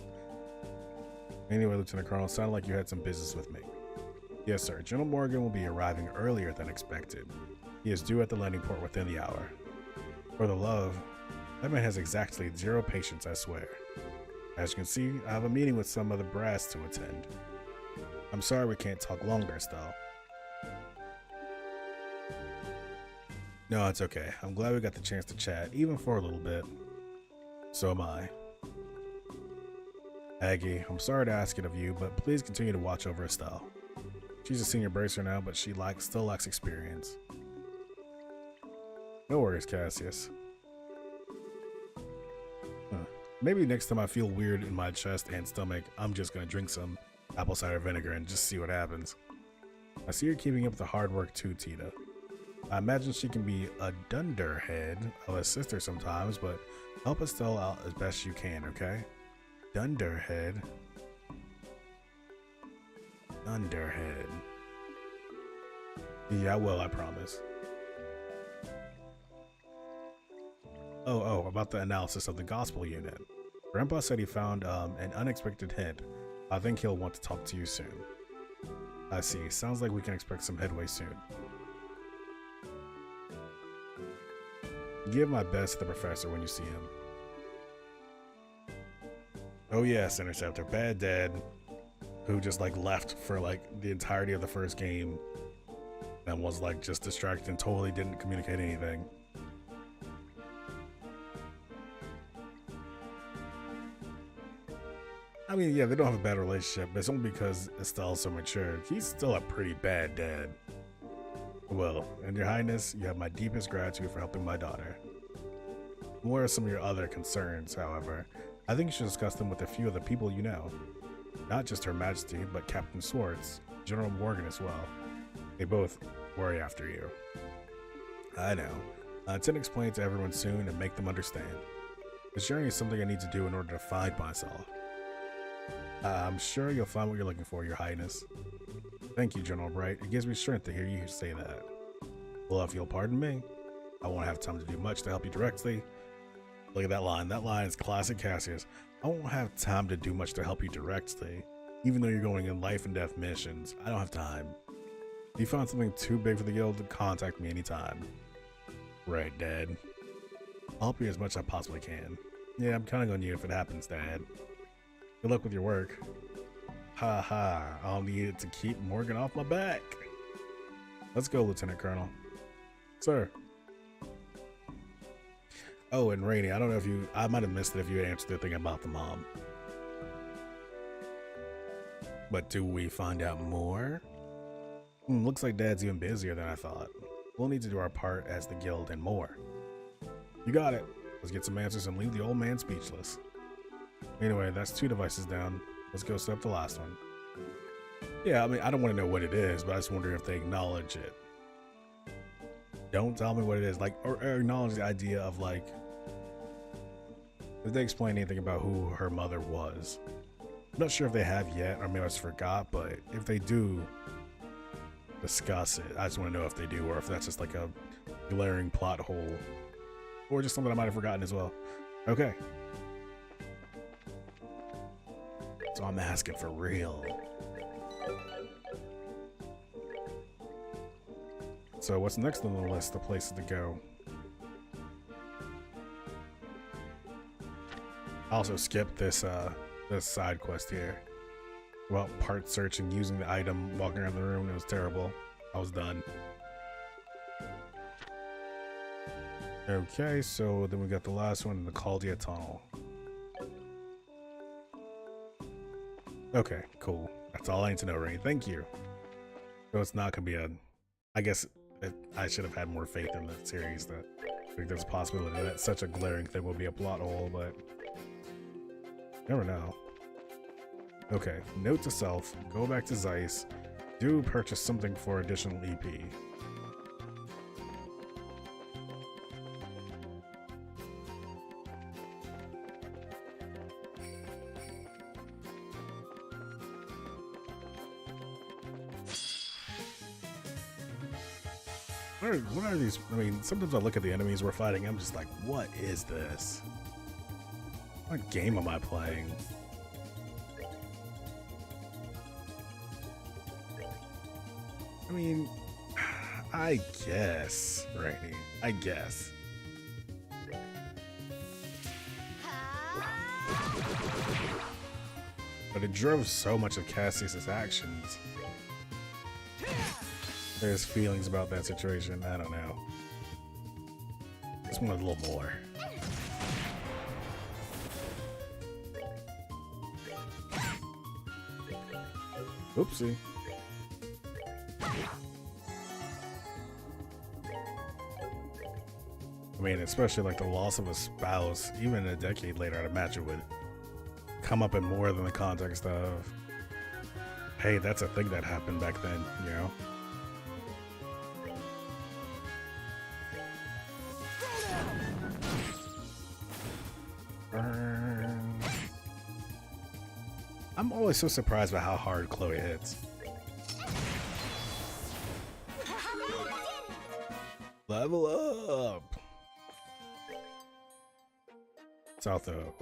Anyway, Lieutenant Colonel, it sounded like you had some business with me. Yes, sir. General Morgan will be arriving earlier than expected. He is due at the landing port within the hour. For the love, that man has exactly 0 patience, I swear. As you can see, I have a meeting with some of the brass to attend. I'm sorry we can't talk longer, Estelle. No, it's okay. I'm glad we got the chance to chat, even for a little bit. So am I. Aggie, I'm sorry to ask it of you, but please continue to watch over Estelle. She's a senior bracer now, but she still lacks experience. No worries, Cassius. Maybe next time I feel weird in my chest and stomach, I'm just gonna drink some apple cider vinegar and just see what happens. I see you're keeping up the hard work too, Tita. I imagine she can be a dunderhead of a sister sometimes, but help Estelle out as best you can, okay? Dunderhead. Dunderhead. Yeah, I will, I promise. Oh, about the analysis of the gospel unit. Grandpa said he found an unexpected hint. I think he'll want to talk to you soon. I see. Sounds like we can expect some headway soon. Give my best to the professor when you see him. Oh yes, Interceptor. Bad Dad, who just left for the entirety of the first game and was just distracted and totally didn't communicate anything. I mean, yeah, they don't have a bad relationship, but it's only because Estelle's so mature. He's still a pretty bad dad. Well, and Your Highness, you have my deepest gratitude for helping my daughter. What are some of your other concerns, however? I think you should discuss them with a few of the people you know. Not just Her Majesty, but Captain Swartz, General Morgan as well. They both worry after you. I know. I intend to explain it to everyone soon and make them understand. This journey is something I need to do in order to find myself. I'm sure you'll find what you're looking for, Your Highness. Thank you, General Bright. It gives me strength to hear you say that. Well, if you'll pardon me, I won't have time to do much to help you directly. Look at that line. That line is classic Cassius. I won't have time to do much to help you directly. Even though you're going in life and death missions, I don't have time. If you find something too big for the guild, contact me anytime. Right, Dad. I'll help you as much as I possibly can. Yeah, I'm counting on you if it happens, Dad. Good luck with your work. Ha ha, I'll need it to keep Morgan off my back. Let's go, Lieutenant Colonel. Sir. Oh, and Rainy, I don't know if I might have missed it if you had answered the thing about the mom. But do we find out more? Looks like Dad's even busier than I thought. We'll need to do our part as the guild and more. You got it. Let's get some answers and leave the old man speechless. Anyway, that's 2 devices down. Let's go set up the last one. Yeah, I mean, I don't want to know what it is, but I just wonder if they acknowledge it. Don't tell me what it is, like, or acknowledge the idea of, like, did they explain anything about who her mother was? I'm not sure if they have yet, or maybe I just forgot, but if they do discuss it, I just want to know if they do, or if that's just like a glaring plot hole, or just something I might have forgotten as well. Okay. So I'm asking for real. So what's next on the list of places to go? I also skipped this side quest here. Well, part searching using the item, walking around the room. It was terrible. I was done. Okay, so then we got the last one, the Caldia Tunnel. Okay, cool. That's all I need to know, Rain. Thank you. So it's not gonna be a. I guess I should have had more faith in the series. That I think there's a possibility that such a glaring thing will be a plot hole, but never know. Okay, note to self, go back to Zeiss, do purchase something for additional EP. What are these? I mean, sometimes I look at the enemies we're fighting, I'm just like, what is this? What game am I playing? I mean, I guess, Rainy. I guess. But it drove so much of Cassius's actions. There's feelings about that situation. I don't know. Just want a little more. Oopsie. I mean, especially like the loss of a spouse, even a decade later, I'd imagine would come up in more than the context of, hey, that's a thing that happened back then, you know? Burn. I'm always so surprised by how hard Chloe hits. Level up! Southo.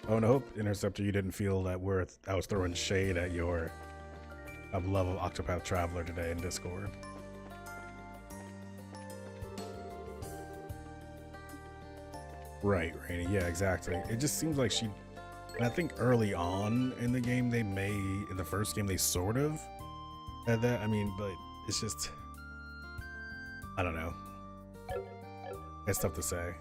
Oh, and I hope, Interceptor, you didn't feel that I was throwing shade at your love of Octopath Traveler today in Discord. Right, Rainy. Yeah, exactly. It just seems like she... And I think early on in the game, in the first game, they sort of had that. I mean, but it's just... I don't know. It's tough to say.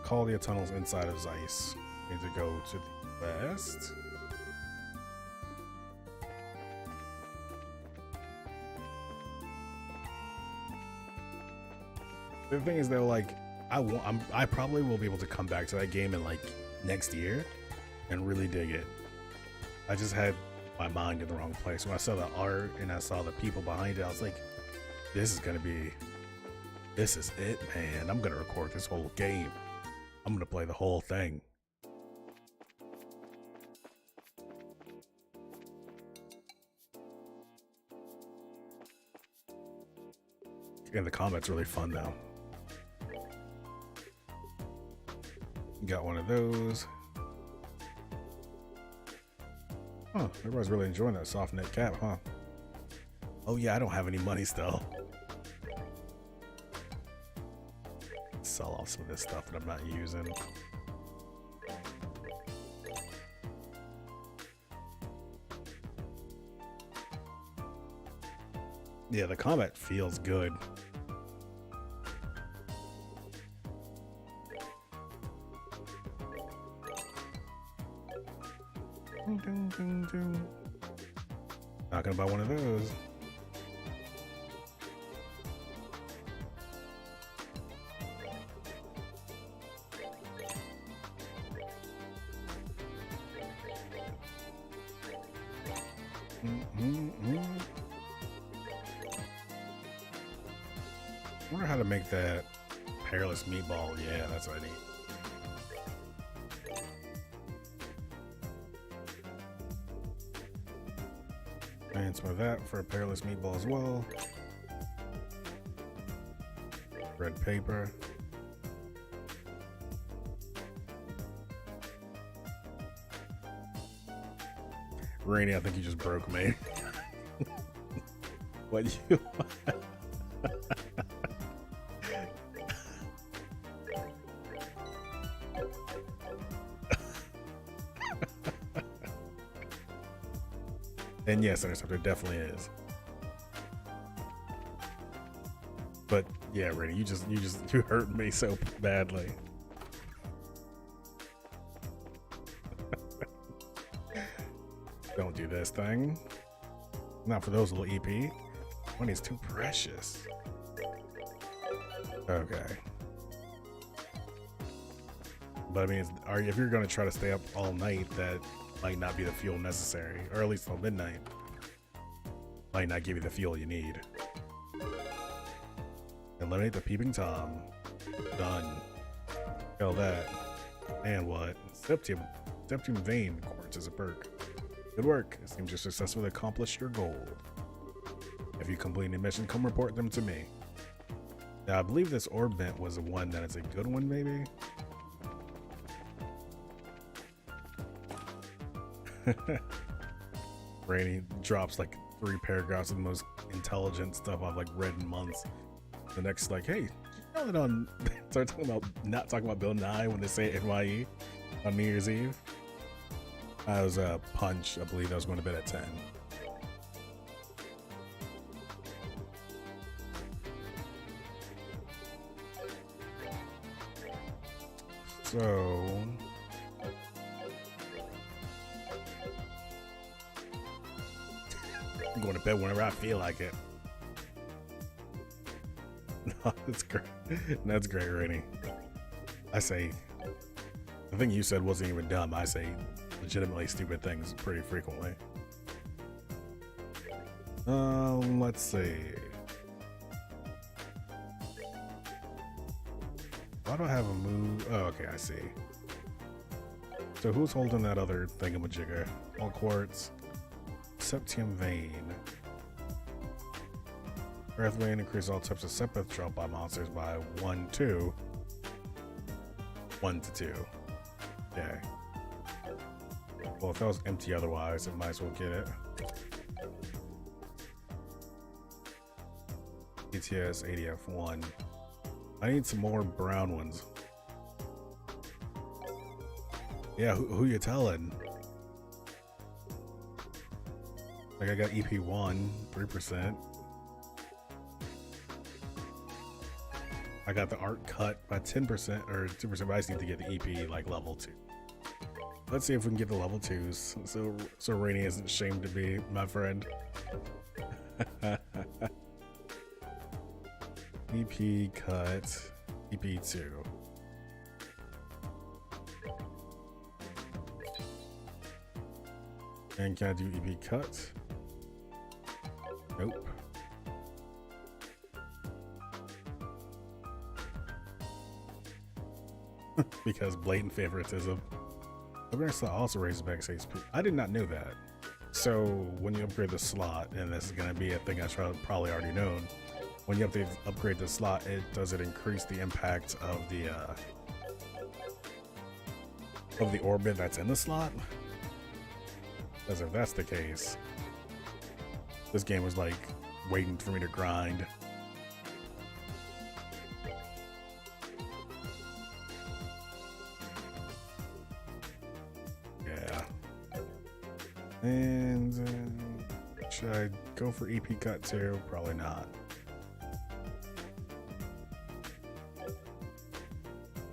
Caldia Tunnel's inside of Zeiss. Need to go to the west. The thing is though, like, I probably will be able to come back to that game in like next year and really dig it. I just had my mind in the wrong place. When I saw the art and I saw the people behind it, I was like, this is it, man. I'm gonna record this whole game. I'm gonna play the whole thing. And the combat's really fun though. Got one of those. Huh, everybody's really enjoying that soft knit cap, huh? Oh yeah, I don't have any money still. Sell off some of this stuff that I'm not using. Yeah, the combat feels good. Ding, ding, ding. talking about one of those. I wonder how to make that hairless meatball. Yeah, that's what I need. And some of that for a pearless meatball as well. Red paper. Rainy, I think you just broke me. What you And yes, there definitely is. But yeah, Rainy, you hurt me so badly. Don't do this thing. Not for those little EP. Money's too precious. Okay. But I mean, if you're going to try to stay up all night, that might not be the fuel necessary, or at least till midnight. Might not give you the fuel you need. Eliminate the peeping Tom. Done. Kill that. And what? Septium vein quartz is a perk. Good work. It seems you successfully accomplished your goal. If you complete any mission, come report them to me. Now, I believe this orb vent was the one that is a good one, maybe? Rainy drops like 3 paragraphs of the most intelligent stuff I've like read in months. The next, like, hey, you know that on start talking about not talking about Bill Nye when they say NYE on New Year's Eve. I was a punch. I believe I was going to bed at 10. So I'm going to bed whenever I feel like it. No, that's great. That's great, Rainy. I say, the thing you said wasn't even dumb. I say legitimately stupid things pretty frequently. Let's see. Why do I have a move? Oh, okay, I see. So who's holding that other thingamajigger? All quartz. Septium vein. Earth vein increases all types of sepith dropped by monsters by 1 to 1 to 2. Okay. Well, if that was empty otherwise, it might as well get it. ETS ADF1. I need some more brown ones. Yeah, who you telling? Like I got EP1, 3%. I got the art cut by 10% or 2%, but I just need to get the EP like level 2. Let's see if we can get the level 2s. So Rainy isn't ashamed to be my friend. EP cut, EP2. And can I do EP cut? Nope. Because blatant favoritism. Upgrade slot also raises max HP. I did not know that. So when you upgrade the slot, and this is going to be a thing I should probably already known, when you upgrade the slot, does it increase the impact of the orbit that's in the slot? Because if that's the case, this game was like waiting for me to grind. Yeah. And should I go for EP cut too? Probably not.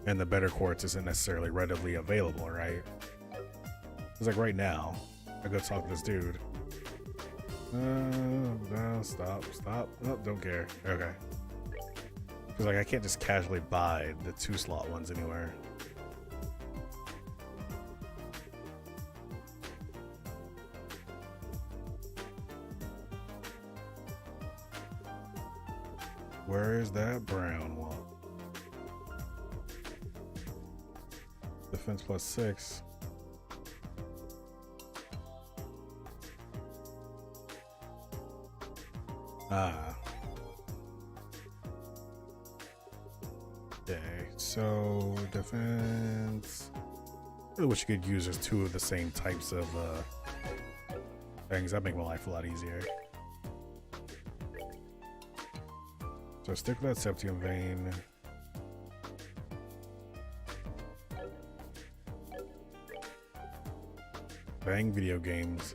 And the better quartz isn't necessarily readily available, right? It's like right now, I go talk to this dude. No, stop. Oh, don't care. Okay. Because like I can't just casually buy the 2-slot ones anywhere. Where is that brown one? Defense +6. Ah. Okay, so defense. I really wish you could use just 2 of the same types of things. That'd make my life a lot easier. So stick with that Septium Vein. Bang video games.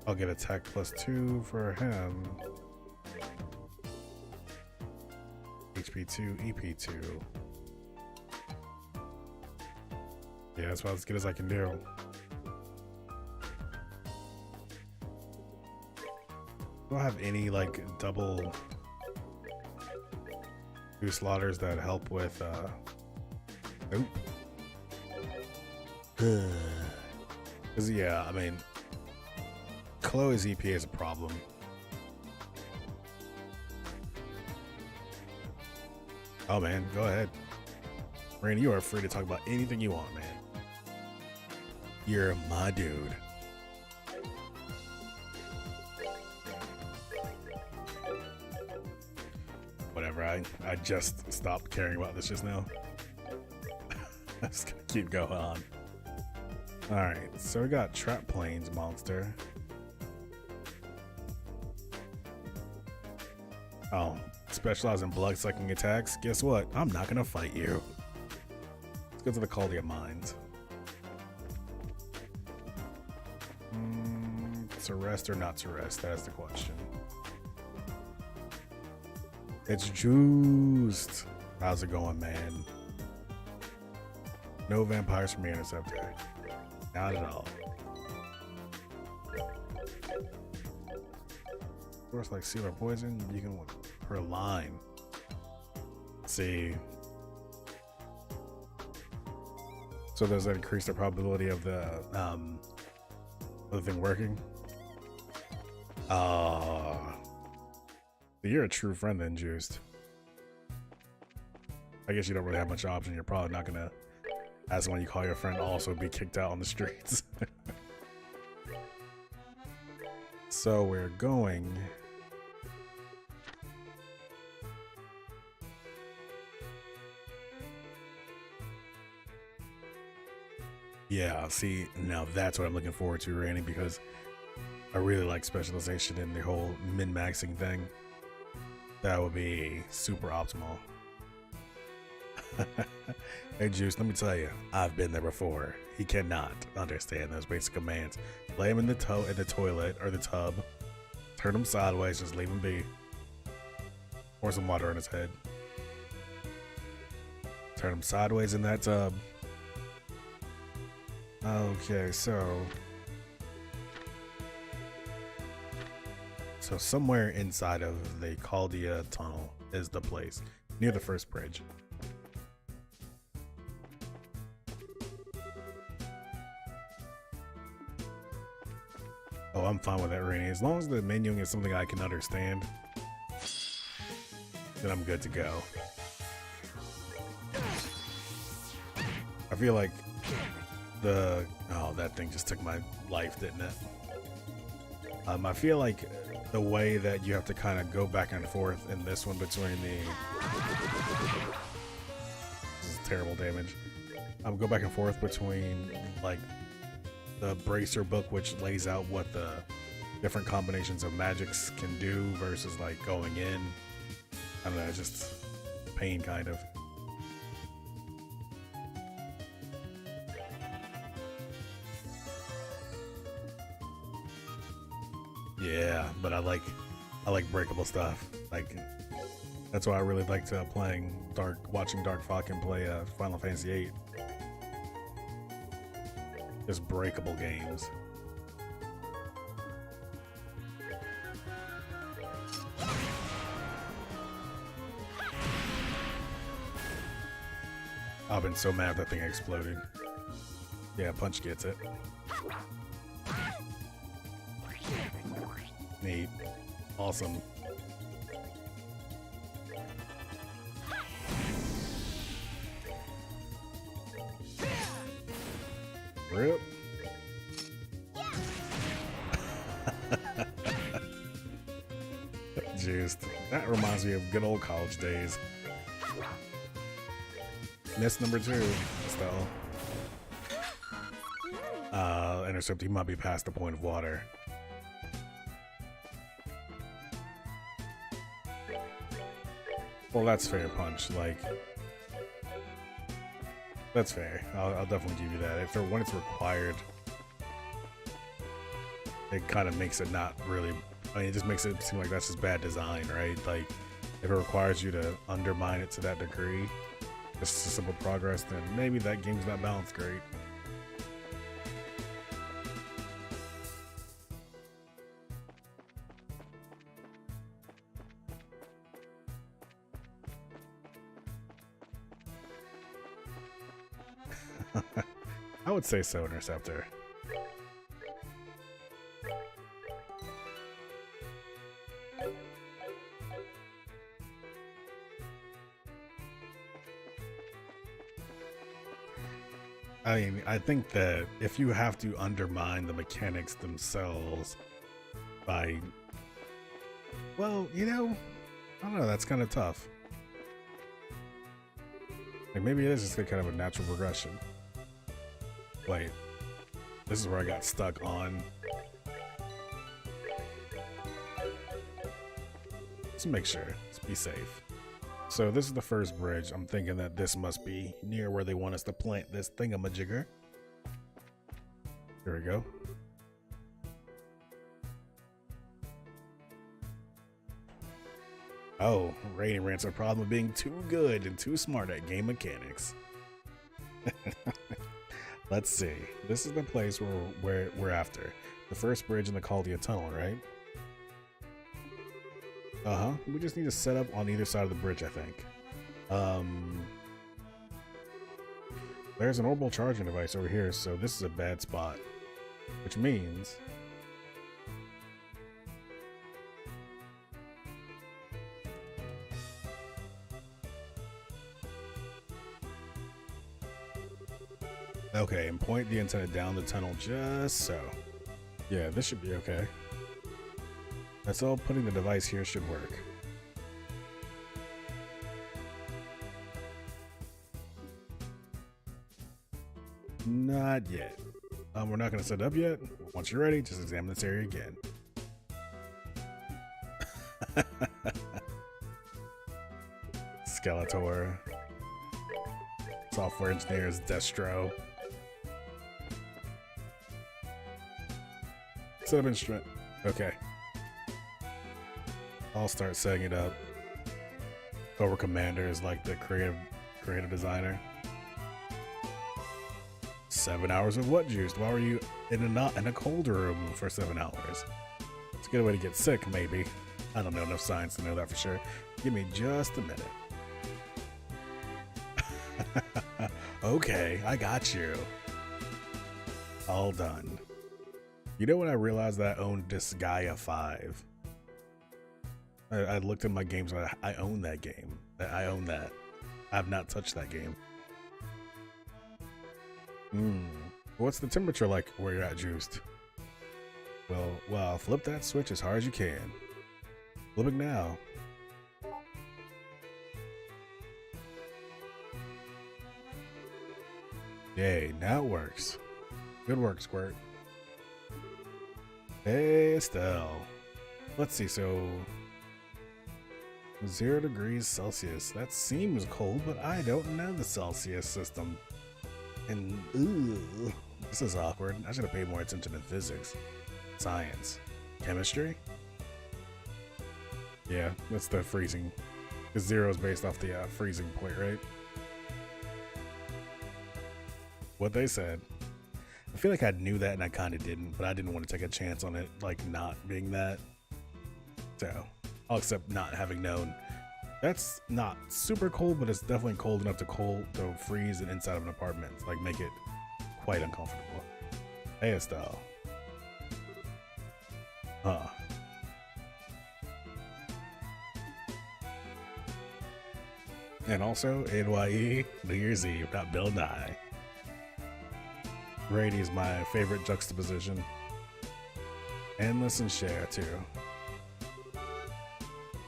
I'll get attack +2 for him. HP2, EP2. Yeah, that's about as good as I can do. Do I have any like double 2 slaughters that help with nope. Cause yeah, I mean Chloe's EP is a problem. Oh man, go ahead. Randy, you are free to talk about anything you want, man. You're my dude. Whatever, I just stopped caring about this just now. I'm just gonna keep going on. Alright, so we got Trap Plains monster. Oh, specialize in blood sucking attacks. Guess what? I'm not gonna fight you. Let's go to the Caldia Mines. To rest or not to rest? That is the question. It's juiced. How's it going, man? No vampires from the Interceptor. Not at all. Of course, like seal or poison, you can per line. Let's see. So does that increase the probability of the thing working? You're a true friend then, Juiced. I guess you don't really have much option. You're probably not gonna, as when you call your friend, also be kicked out on the streets. So we're going. Yeah, see, now that's what I'm looking forward to, Randy, because I really like specialization in the whole min-maxing thing. That would be super optimal. Hey Juice, let me tell you, I've been there before. He cannot understand those basic commands. Lay him in the toilet or the tub. Turn him sideways, just leave him be. Pour some water on his head. Turn him sideways in that tub. Okay, so somewhere inside of the Caldia tunnel is the place, near the first bridge. Oh, I'm fine with that, Rainy. As long as the menuing is something I can understand, then I'm good to go. I feel like oh, that thing just took my life, didn't it? I feel like the way that you have to kind of go back and forth in this one between the... This is terrible damage. Go back and forth between, like, the Bracer book, which lays out what the different combinations of magics can do versus, like, going in. I don't know, just pain, kind of. Yeah, but I like breakable stuff. Like, that's why I really liked watching Dark Falcon play Final Fantasy VIII. Just breakable games. I've been so mad that thing exploded. Yeah, punch gets it. Neat. Awesome. Rip. Juiced. That reminds me of good old college days. Miss number 2, Estelle. Intercept, he might be past the point of water. Well, that's fair, Punch. Like, that's fair. I'll definitely give you that. When it's required, it kind of makes it not really. I mean, it just makes it seem like that's just bad design, right? Like, if it requires you to undermine it to that degree, just a simple progress, then maybe that game's not balanced great. I would say so, Interceptor. I mean, I think that if you have to undermine the mechanics themselves by, well, you know, I don't know, that's kind of tough. Like, maybe it is just kind of a natural progression. Wait, this is where I got stuck on. Let's make sure, let's be safe. So this is the first bridge. I'm thinking that this must be near where they want us to plant this thingamajigger. There we go. Oh, Radiant Rant's a problem of being too good and too smart at game mechanics. Let's see. This is the place where we're after. The first bridge in the Caldia Tunnel, right? Uh-huh. We just need to set up on either side of the bridge, I think. There's an orbital charging device over here, so this is a bad spot. Which means... Okay, and point the antenna down the tunnel just so. Yeah, this should be okay. That's all. Putting the device here should work. Not yet. We're not going to set it up yet. Once you're ready, just examine this area again. Skeletor. Software engineers, Destro. Set up instrument. Okay. I'll start setting it up. Cobra Commander is like the creative designer. 7 hours of what juice? Why were you in a cold room for 7 hours? It's a good way to get sick, maybe. I don't know enough science to know that for sure. Give me just a minute. Okay, I got you. All done. You know when I realized that I owned Disgaea 5? I looked at my games and I own that game. I own that. I have not touched that game. What's the temperature like where you're at, Juiced? Well, flip that switch as hard as you can. Flip it now. Yay, now it works. Good work, Squirt. Hey, Estelle. Let's see, so... 0 degrees Celsius. That seems cold, but I don't know the Celsius system. And, ooh, this is awkward. I should have paid more attention to physics. Science. Chemistry? Yeah, that's the freezing. Because 0 is based off the freezing point, right? What they said. I feel like I knew that and I kind of didn't, but I didn't want to take a chance on it, like, not being that. So, I'll accept not having known. That's not super cold, but it's definitely cold enough to freeze an inside of an apartment, like make it quite uncomfortable. Hey, Estelle. Huh. And also, NYE, New Year's Eve, not Bill Nye. Brady is my favorite juxtaposition. Endless and Cher, too.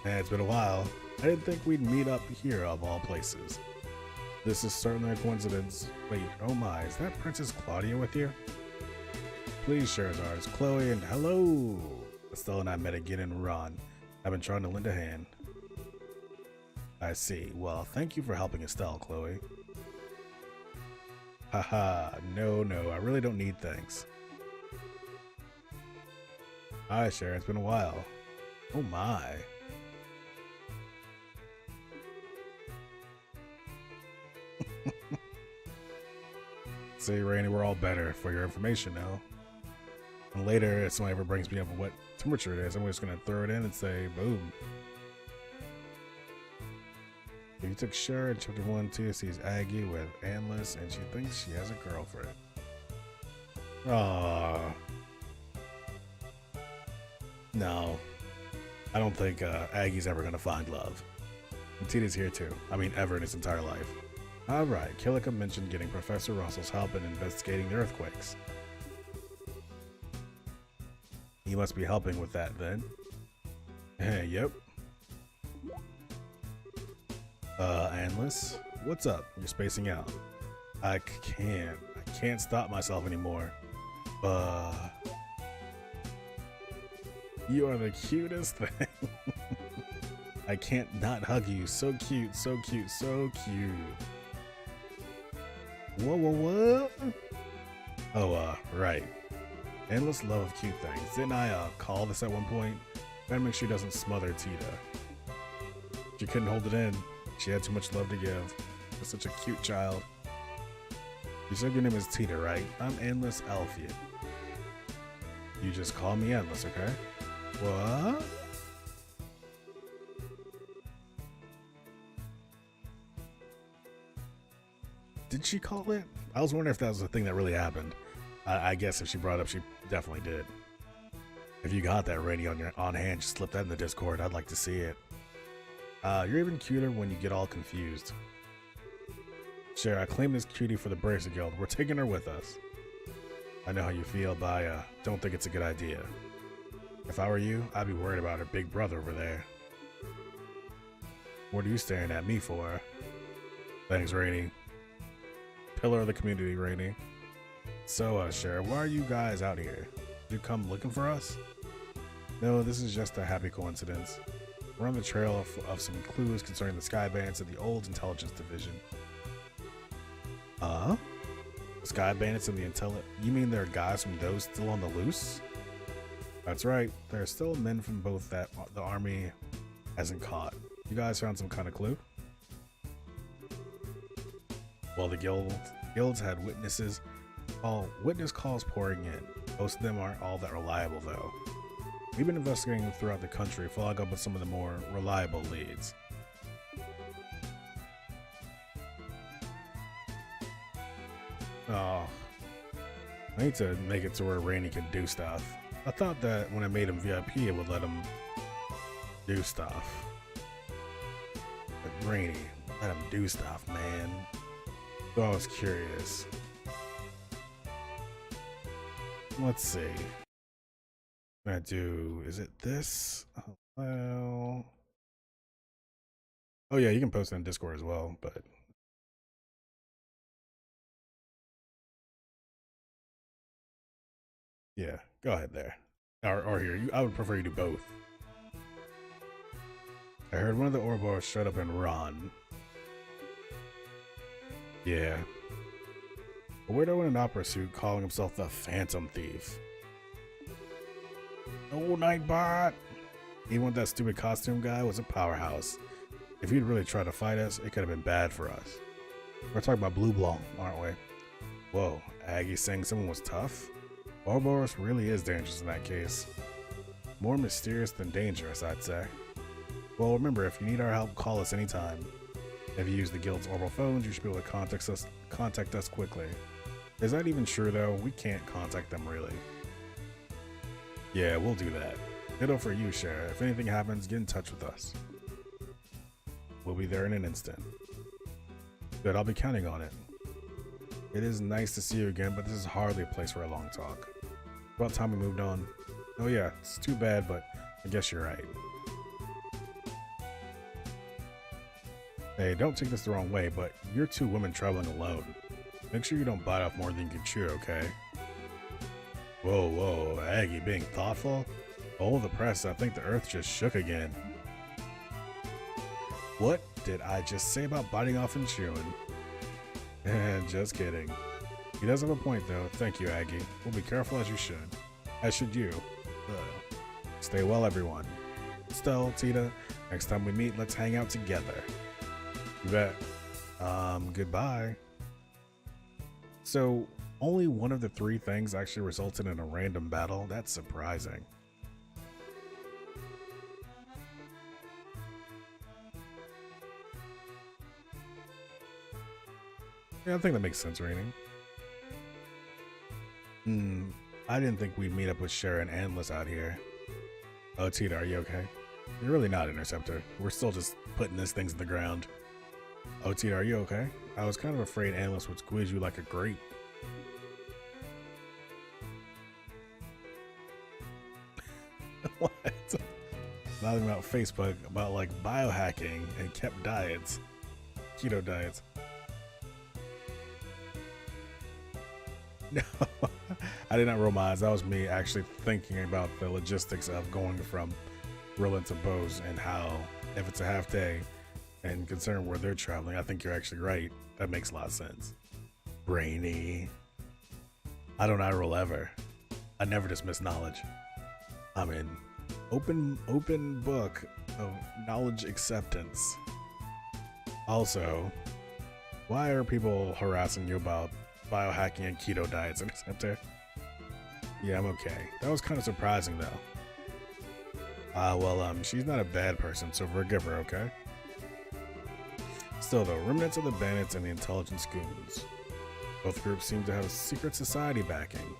And it's been a while. I didn't think we'd meet up here, of all places. This is certainly a coincidence. Wait, oh my, is that Princess Claudia with you? Please, Sherazard, it's Chloe, and hello! Estelle and I met again in Ron. I've been trying to lend a hand. I see. Well, thank you for helping Estelle, Chloe. Haha, no, I really don't need thanks. Hi, Cher, it's been a while. Oh my. See, Rainy, we're all better for your information now. And later, if somebody ever brings me up what temperature it is, I'm just gonna throw it in and say, boom. If you took Cher in chapter 1, 2, sees Aggie with Endless, and she thinks she has a girlfriend. Aww. No. I don't think Aggie's ever gonna find love. And Tita's here too. I mean, ever in his entire life. Alright, Killica mentioned getting Professor Russell's help in investigating the earthquakes. He must be helping with that then. Hey, yep. Endless? What's up? You're spacing out. I can't stop myself anymore. You are the cutest thing. I can't not hug you. So cute, so cute, so cute. What? Oh, right. Endless love of cute things. Didn't I call this at one point? Gotta make sure he doesn't smother Tita. She couldn't hold it in. She had too much love to give. She's such a cute child. You said your name is Tita, right? I'm Endless Elfian. You just call me Endless, okay? What? Did she call it? I was wondering if that was the thing that really happened. I guess if she brought it up, she definitely did. If you got that ready on hand, just slip that in the Discord. I'd like to see it. You're even cuter when you get all confused. Sure, I claim this cutie for the Bracer Guild. We're taking her with us. I know how you feel, but I don't think it's a good idea. If I were you, I'd be worried about her big brother over there. What are you staring at me for? Thanks, Rainy. Pillar of the community, Rainy. So, Cher, why are you guys out here? Did you come looking for us? No, this is just a happy coincidence. We're on the trail of some clues concerning the Sky Bandits and the old Intelligence Division. The Sky Bandits and the You mean there are guys from those still on the loose? That's right. There are still men from both that the army hasn't caught. You guys found some kind of clue? Well, the guilds had witness calls pouring in. Most of them aren't all that reliable, though. We've been investigating throughout the country, following up with some of the more reliable leads. Oh, I need to make it to where Rainy can do stuff. I thought that when I made him VIP, it would let him do stuff. But Rainy, let him do stuff, man. So I was curious. Let's see. I'm gonna do, is it this? Oh, well. Oh yeah, you can post it in Discord as well, but. Yeah, go ahead there. Or here, I would prefer you do both. I heard one of the Ouroboros showed up in Ron. Yeah. A weirdo in an opera suit calling himself the Phantom Thief. Oh, Nightbot! Even with that stupid costume guy was a powerhouse. If he'd really tried to fight us, it could have been bad for us. We're talking about Blue Blanc, aren't we? Whoa, Aggie saying someone was tough? Ouroboros really is dangerous in that case. More mysterious than dangerous, I'd say. Well, remember, if you need our help, call us anytime. If you use the guild's orbital phones, you should be able to contact us quickly. Is that even true though? We can't contact them really. Yeah, we'll do that. Ditto for you, Shara. If anything happens, get in touch with us. We'll be there in an instant. Good, I'll be counting on it. It is nice to see you again, but this is hardly a place for a long talk. About time we moved on. Oh yeah, it's too bad, but I guess you're right. Hey, don't take this the wrong way, but you're two women traveling alone. Make sure you don't bite off more than you can chew, okay? Whoa, whoa, Aggie being thoughtful? Oh, the press, I think the earth just shook again. What did I just say about biting off and chewing? Just kidding. He does have a point though. Thank you, Aggie. We'll be careful as you should. As should you. Stay well, everyone. Stell, Tita, next time we meet, let's hang out together. You bet. Goodbye. So, only one of the three things actually resulted in a random battle? That's surprising. Yeah, I think that makes sense, Rainy. I didn't think we'd meet up with Sharon and Endless out here. Oh, Tita, are you okay? You're really not, Interceptor. We're still just putting these things in the ground. Oh, Tita, are you okay? I was kind of afraid Endless would squeeze you like a grape. What? Not about Facebook, about like biohacking and kept diets. Keto diets. No, I did not roll my eyes. That was me actually thinking about the logistics of going from Rillen to Bose and how, if it's a half day, and considering where they're traveling, I think you're actually right. That makes a lot of sense. Brainy. I don't eye roll ever. I never dismiss knowledge. I'm in open book of knowledge acceptance. Also, why are people harassing you about biohacking and keto diets, Interceptor? Yeah, I'm okay. That was kind of surprising though. Well, she's not a bad person, so forgive her, okay? Still though, remnants of the bandits and the intelligence goons. Both groups seem to have a secret society backing.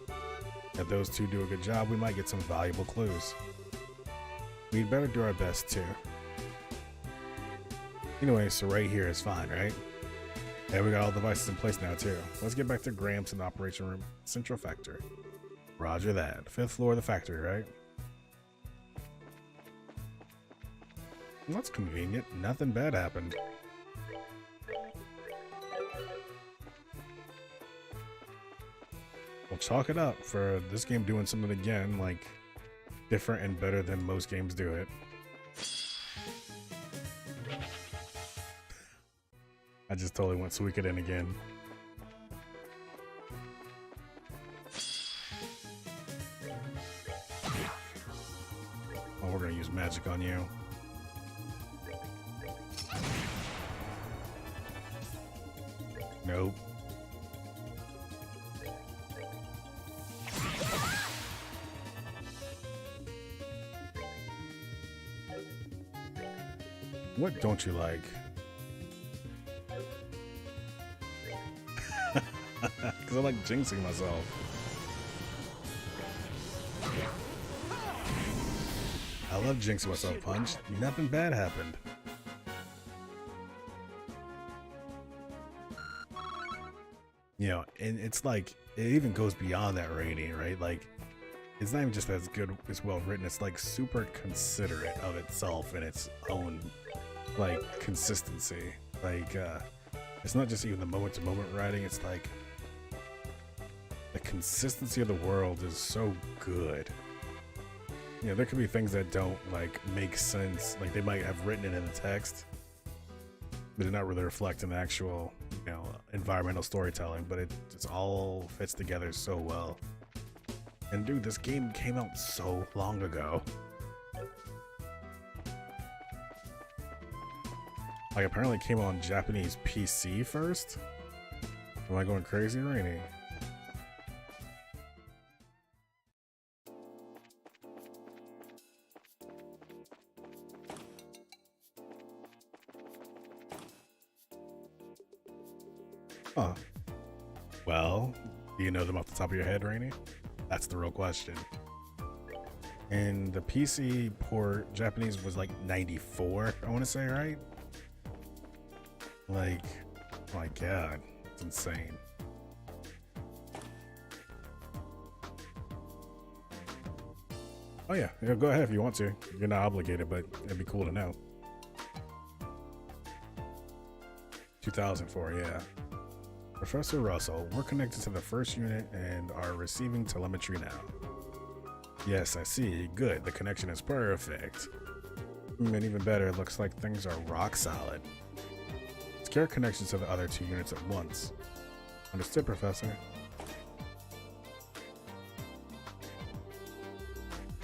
If those two do a good job, we might get some valuable clues. We'd better do our best too. Anyway, so right here is fine, right? Yeah, we got all the devices in place now too. Let's get back to Gramps in the operation room, Central Factory. Roger that. 5th floor of the factory, right? Well, that's convenient. Nothing bad happened. We'll chalk it up for this game doing something again, like different and better than most games do it. I just totally went Suikoden again. Oh, we're gonna use magic on you. Nope. What don't you like? Because I like jinxing myself. I love jinxing myself, Punch. Nothing bad happened. You know, and it's like, it even goes beyond that rating, right? Like, it's not even just as good, as well written, it's like super considerate of itself and its own, like, consistency. Like, it's not just even the moment-to-moment writing, it's like, the consistency of the world is so good. You know, there could be things that don't, like, make sense. Like, they might have written it in the text, but they're not really reflecting the actual, you know, environmental storytelling, but it just all fits together so well. And dude, this game came out so long ago. Like, apparently it came on Japanese PC first? Am I going crazy, Rainy? Huh. Well, do you know them off the top of your head, Rainy? That's the real question. And the PC port Japanese was like 94, I want to say, right? Like, oh my god, it's insane. Oh yeah, go ahead if you want to. You're not obligated, but it'd be cool to know. 2004, yeah. Professor Russell, we're connected to the first unit and are receiving telemetry now. Yes, I see. Good. The connection is perfect. And even better, it looks like things are rock solid. Secure connections to the other two units at once. Understood, Professor.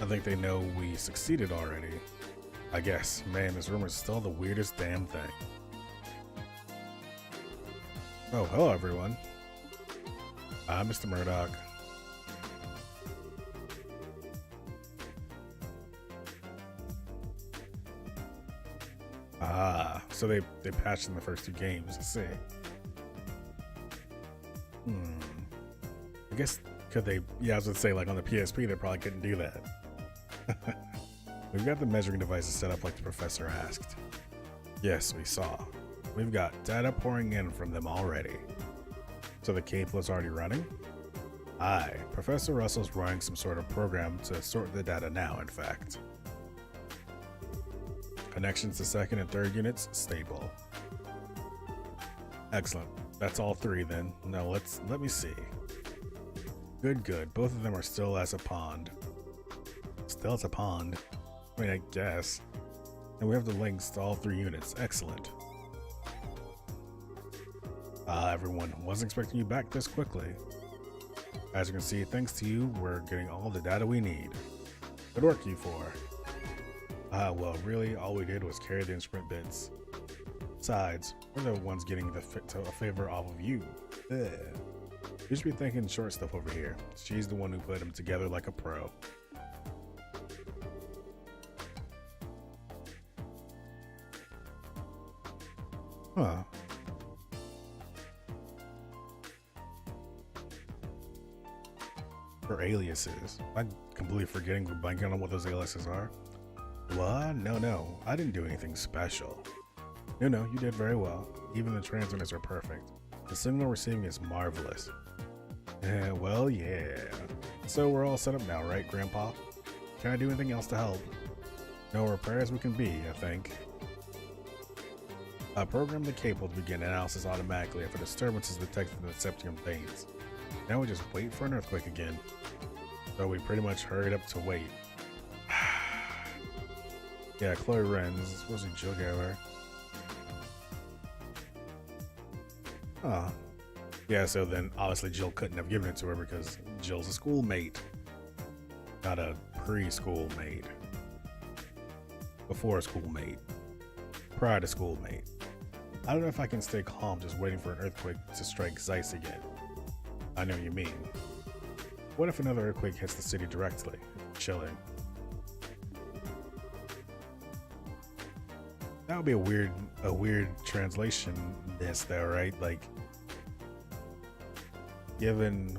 I think they know we succeeded already. I guess. Man, this room is still the weirdest damn thing. Oh, hello everyone. I'm Mr. Murdoch. Ah, so they patched in the first two games, I see. I guess, could they, yeah, I was gonna say, like on the PSP, they probably couldn't do that. We've got the measuring devices set up like the professor asked. Yes, we saw. We've got data pouring in from them already. So the cable is already running? Aye, Professor Russell's running some sort of program to sort the data now, in fact. Connections to second and third units, stable. Excellent. That's all three then. Now let me see. Good. Both of them are still as a pond. Still as a pond? I mean, I guess. And we have the links to all three units. Excellent. Everyone, wasn't expecting you back this quickly. As you can see, thanks to you, we're getting all the data we need. Good work, you four. Well, really, all we did was carry the instrument bits. Besides, we're the ones getting a favor off of you. Ugh. You should be thinking short stuff over here. She's the one who put them together like a pro. Huh. For aliases. I'm completely forgetting we're blanking on what those aliases are. What? No. I didn't do anything special. No, you did very well. Even the transmitters are perfect. The signal receiving is marvelous. Well, yeah. So we're all set up now, right, Grandpa? Can I do anything else to help? No repair as we can be, I think. Program the cable to begin analysis automatically if a disturbance is detected in the septium veins. Now we just wait for an earthquake again. So we pretty much hurried up to wait. Yeah, Chloe Wren, this is supposed to be Jill Geller. Yeah, so then obviously Jill couldn't have given it to her because Jill's a schoolmate. Not a preschool mate. Before a schoolmate. Prior to schoolmate. I don't know if I can stay calm just waiting for an earthquake to strike Zeiss again. I know what you mean. What if another earthquake hits the city directly? Chilling. That would be a weird translation this though, right? Like given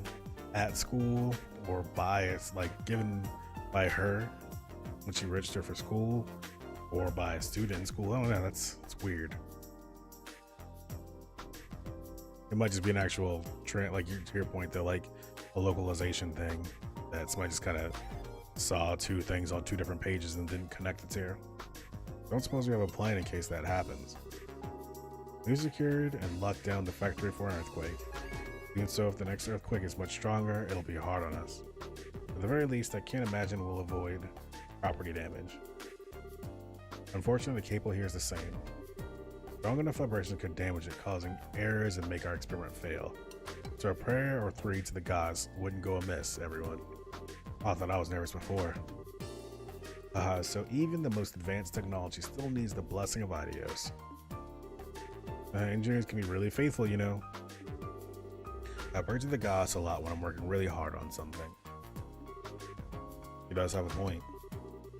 at school or by it's like given by her when she registered for school or by a student in school. I don't know, that's weird. It might just be an actual like to your point though, like a localization thing that somebody just kind of saw two things on two different pages and didn't connect the two. Don't suppose we have a plan in case that happens. We secured and locked down the factory for an earthquake. Even so, if the next earthquake is much stronger, it'll be hard on us. At the very least, I can't imagine we'll avoid property damage. Unfortunately, the cable here is the same. Strong enough vibration could damage it, causing errors and make our experiment fail. So a prayer or three to the gods wouldn't go amiss, everyone. I thought I was nervous before. So even the most advanced technology still needs the blessing of Aidios. Engineers can be really faithful, you know. I pray to the gods a lot when I'm working really hard on something. He does have a point.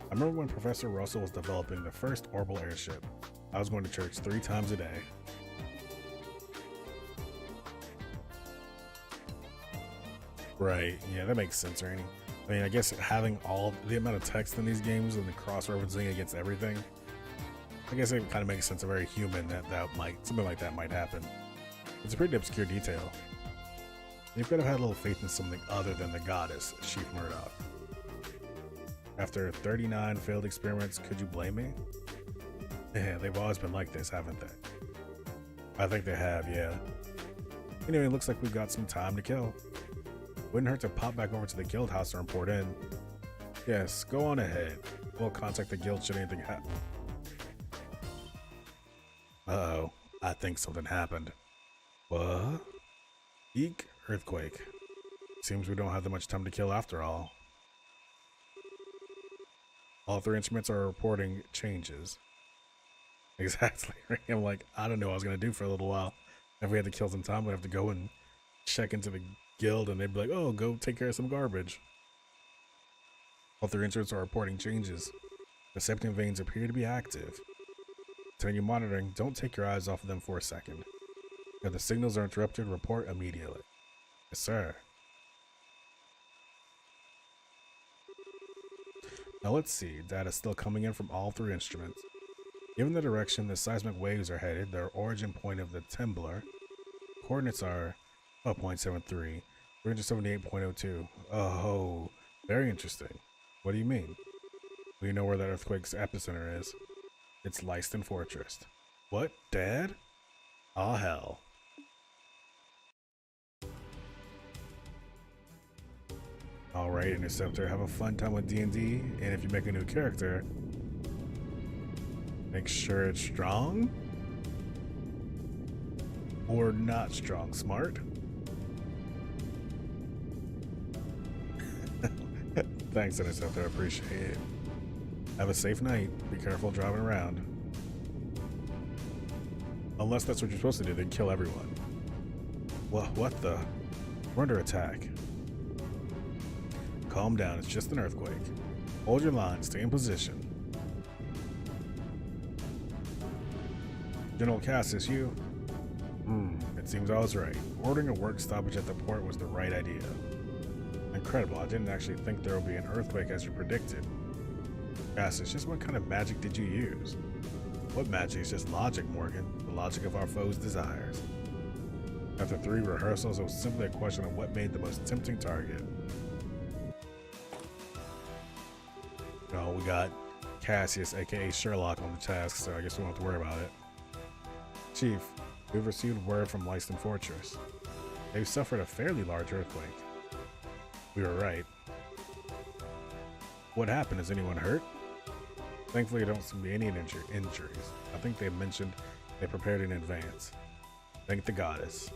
I remember when Professor Russell was developing the first orbital airship. I was going to church 3 times a day. Right. Yeah, that makes sense, Randy. I mean, I guess having all the amount of text in these games and the cross-referencing against everything, I guess it kind of makes sense. A very human that might something like that might happen. It's a pretty obscure detail. You've got to have a little faith in something other than the goddess, Chief Murdoch. After 39 failed experiments, could you blame me? Yeah, they've always been like this, haven't they? I think they have, yeah. Anyway, it looks like we've got some time to kill. Wouldn't hurt to pop back over to the guild house to report in. Yes, go on ahead. We'll contact the guild should anything happen. Uh-oh, I think something happened. What? Eek, earthquake. Seems we don't have that much time to kill after all. All 3 instruments are reporting changes. Exactly. I'm like, I don't know what I was going to do for a little while. If we had to kill some time, we'd have to go and check into the guild and they'd be like, oh, go take care of some garbage. All 3 instruments are reporting changes. The septum veins appear to be active. Turn your monitoring, don't take your eyes off of them for a second. If the signals are interrupted, report immediately. Yes, sir. Now let's see, data still coming in from all 3 instruments. Given the direction the seismic waves are headed, their origin point of the Temblor, coordinates are 0.73, 378.02. Oh, very interesting. What do you mean? We know where that earthquake's epicenter is. It's Lyston Fortress. What, Dad? Aw, hell. Alright, Interceptor, have a fun time with D&D, and if you make a new character, make sure it's strong? Or not strong, smart? Thanks, Interceptor, I appreciate it. Have a safe night. Be careful driving around. Unless that's what you're supposed to do, then kill everyone. What the? We're under attack. Calm down, it's just an earthquake. Hold your line, stay in position. General Cassius, you? It seems I was right. Ordering a work stoppage at the port was the right idea. Incredible, I didn't actually think there would be an earthquake as you predicted. Cassius, just what kind of magic did you use? What magic? It's just logic, Morgan. The logic of our foes' desires. After 3 rehearsals, it was simply a question of what made the most tempting target. No, we got Cassius, aka Sherlock, on the task, so I guess we don't have to worry about it. Chief, we've received word from Lyston Fortress. They've suffered a fairly large earthquake. We were right. What happened? Is anyone hurt? Thankfully, there don't seem to be any injuries. I think they mentioned they prepared in advance. Thank the goddess.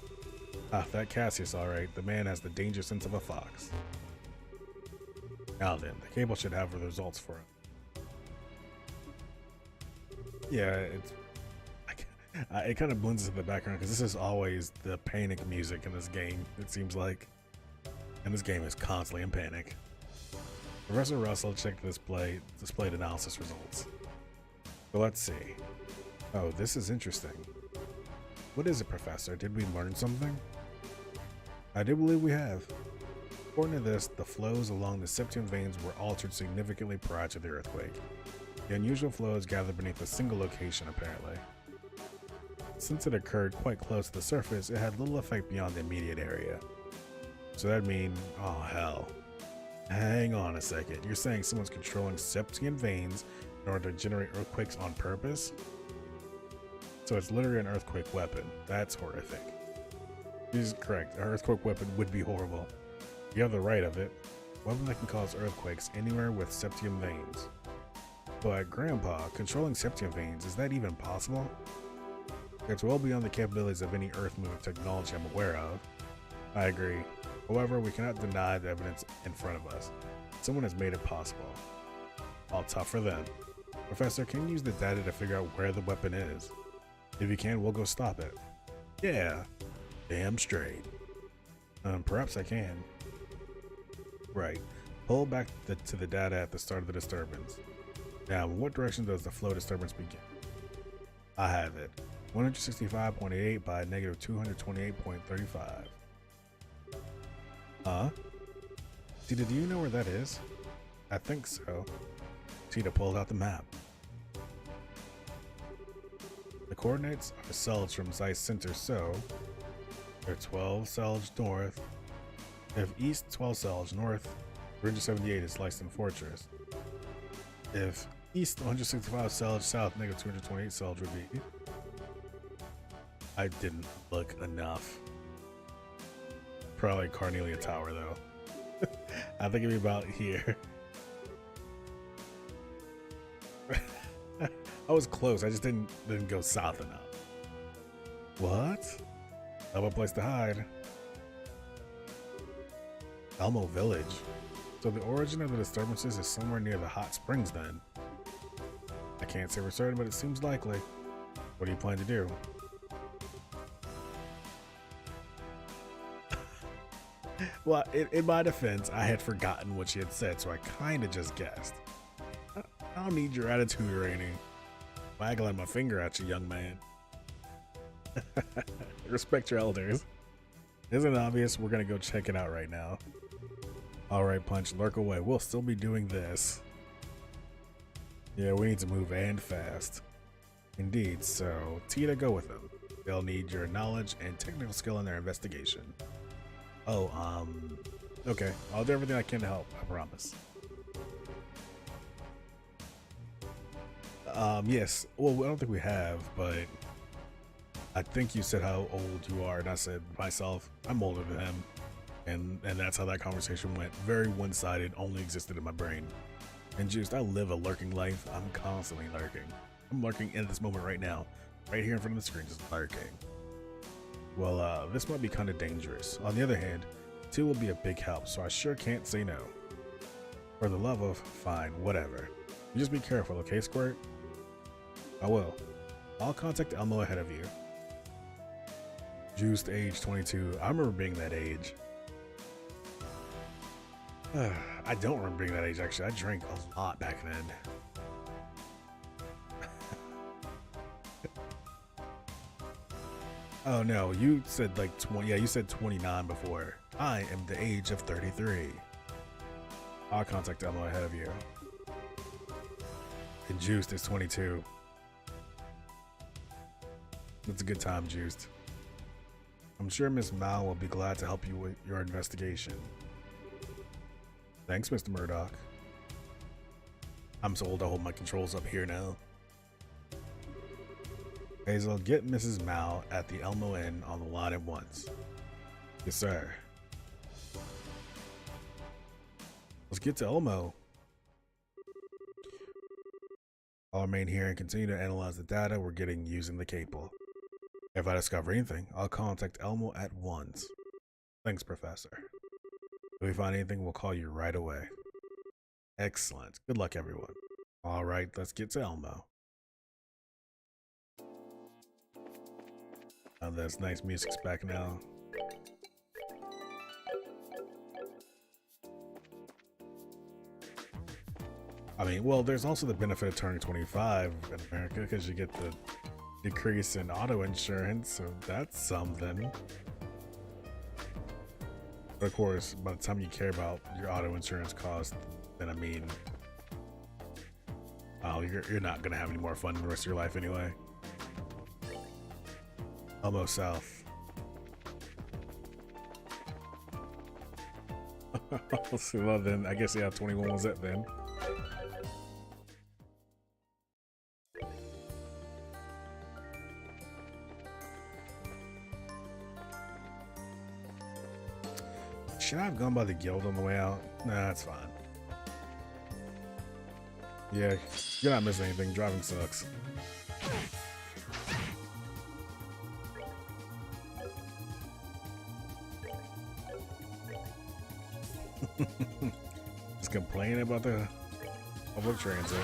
Ah, that Cassius, alright. The man has the danger sense of a fox. Now then, the cable should have the results for him. Yeah, it kind of blends into the background because this is always the panic music in this game, it seems like. And this game is constantly in panic. Professor Russell checked the displayed analysis results. So let's see. Oh, this is interesting. What is it, Professor? Did we learn something? I do believe we have. According to this, the flows along the septum veins were altered significantly prior to the earthquake. The unusual flows gathered beneath a single location, apparently. Since it occurred quite close to the surface, it had little effect beyond the immediate area. So that'd mean, oh hell. Hang on a second, you're saying someone's controlling septian veins in order to generate earthquakes on purpose? So it's literally an earthquake weapon. That's horrific. This is correct, an earthquake weapon would be horrible. You have the right of it. A weapon that can cause earthquakes anywhere with septium veins. But Grandpa, controlling septium veins, is that even possible? It's well beyond the capabilities of any earth-moving technology I'm aware of. I agree. However, we cannot deny the evidence in front of us. Someone has made it possible. All tough for them. Professor, can you use the data to figure out where the weapon is? If you can, we'll go stop it. Yeah. Damn straight. Perhaps I can. Right. Pull back to the data at the start of the disturbance. Now, in what direction does the flow disturbance begin? I have it. 165.88 by negative 228.35. Huh? Tita, do you know where that is? I think so. Tita pulled out the map. The coordinates are Selge from Zeiss Center, so they're 12 Selge north. If east 12 Selge, north 378 is Lyston Fortress. If east 165 Selge, south negative 228 Selge would be. I didn't look enough. Probably Carnelia Tower though. I think it'd be about here. I was close. I just didn't go south enough. What? Have a place to hide. Elmo Village. So the origin of the disturbances is somewhere near the hot springs then. I can't say for certain, but it seems likely. What do you plan to do? Well, in my defense, I had forgotten what she had said, so I kind of just guessed. I don't need your attitude or anything. Waggling my finger at you, young man. Respect your elders. Isn't it obvious? We're gonna go check it out right now. Alright, Punch, lurk away. We'll still be doing this. Yeah, we need to move and fast. Indeed, so Tita, go with them. They'll need your knowledge and technical skill in their investigation. Oh, okay. I'll do everything I can to help, I promise. Yes. Well, I don't think we have, but I think you said how old you are, and I said myself, I'm older than him. And that's how that conversation went. Very one-sided, only existed in my brain. And Juiced, I live a lurking life. I'm constantly lurking. I'm lurking in this moment right now. Right here in front of the screen, just lurking. Well, this might be kind of dangerous. On the other hand, 2 will be a big help, so I sure can't say no. For the love of, fine, whatever. You just be careful, okay, Squirt? I will. I'll contact Elmo ahead of you. Juiced, age 22. I remember being that age. I don't remember being that age, actually. I drank a lot back then. Oh no, you said like 20. Yeah, you said 29 before. I am the age of 33. I'll contact Elmo ahead of you. And Juiced is 22. It's a good time, Juiced. I'm sure Miss Mal will be glad to help you with your investigation. Thanks, Mr. Murdoch. I'm so old I hold my controls up here now. Hazel, get Mrs. Mal at the Elmo Inn on the lot at once. Yes, sir. Let's get to Elmo. I'll remain here and continue to analyze the data we're getting using the cable. If I discover anything, I'll contact Elmo at once. Thanks, Professor. If we find anything, we'll call you right away. Excellent. Good luck, everyone. All right, let's get to Elmo. Oh, that's nice. Music's back now. I mean, well, there's also the benefit of turning 25 in America because you get the decrease in auto insurance, so that's something. But of course, by the time you care about your auto insurance cost, then I mean, oh, you're not gonna have any more fun in the rest of your life anyway. Elmo South. Well then, I guess yeah, 21 was it then. Should I have gone by the guild on the way out? Nah, that's fine. Yeah, you're not missing anything. Driving sucks. Just complaining about the public transit.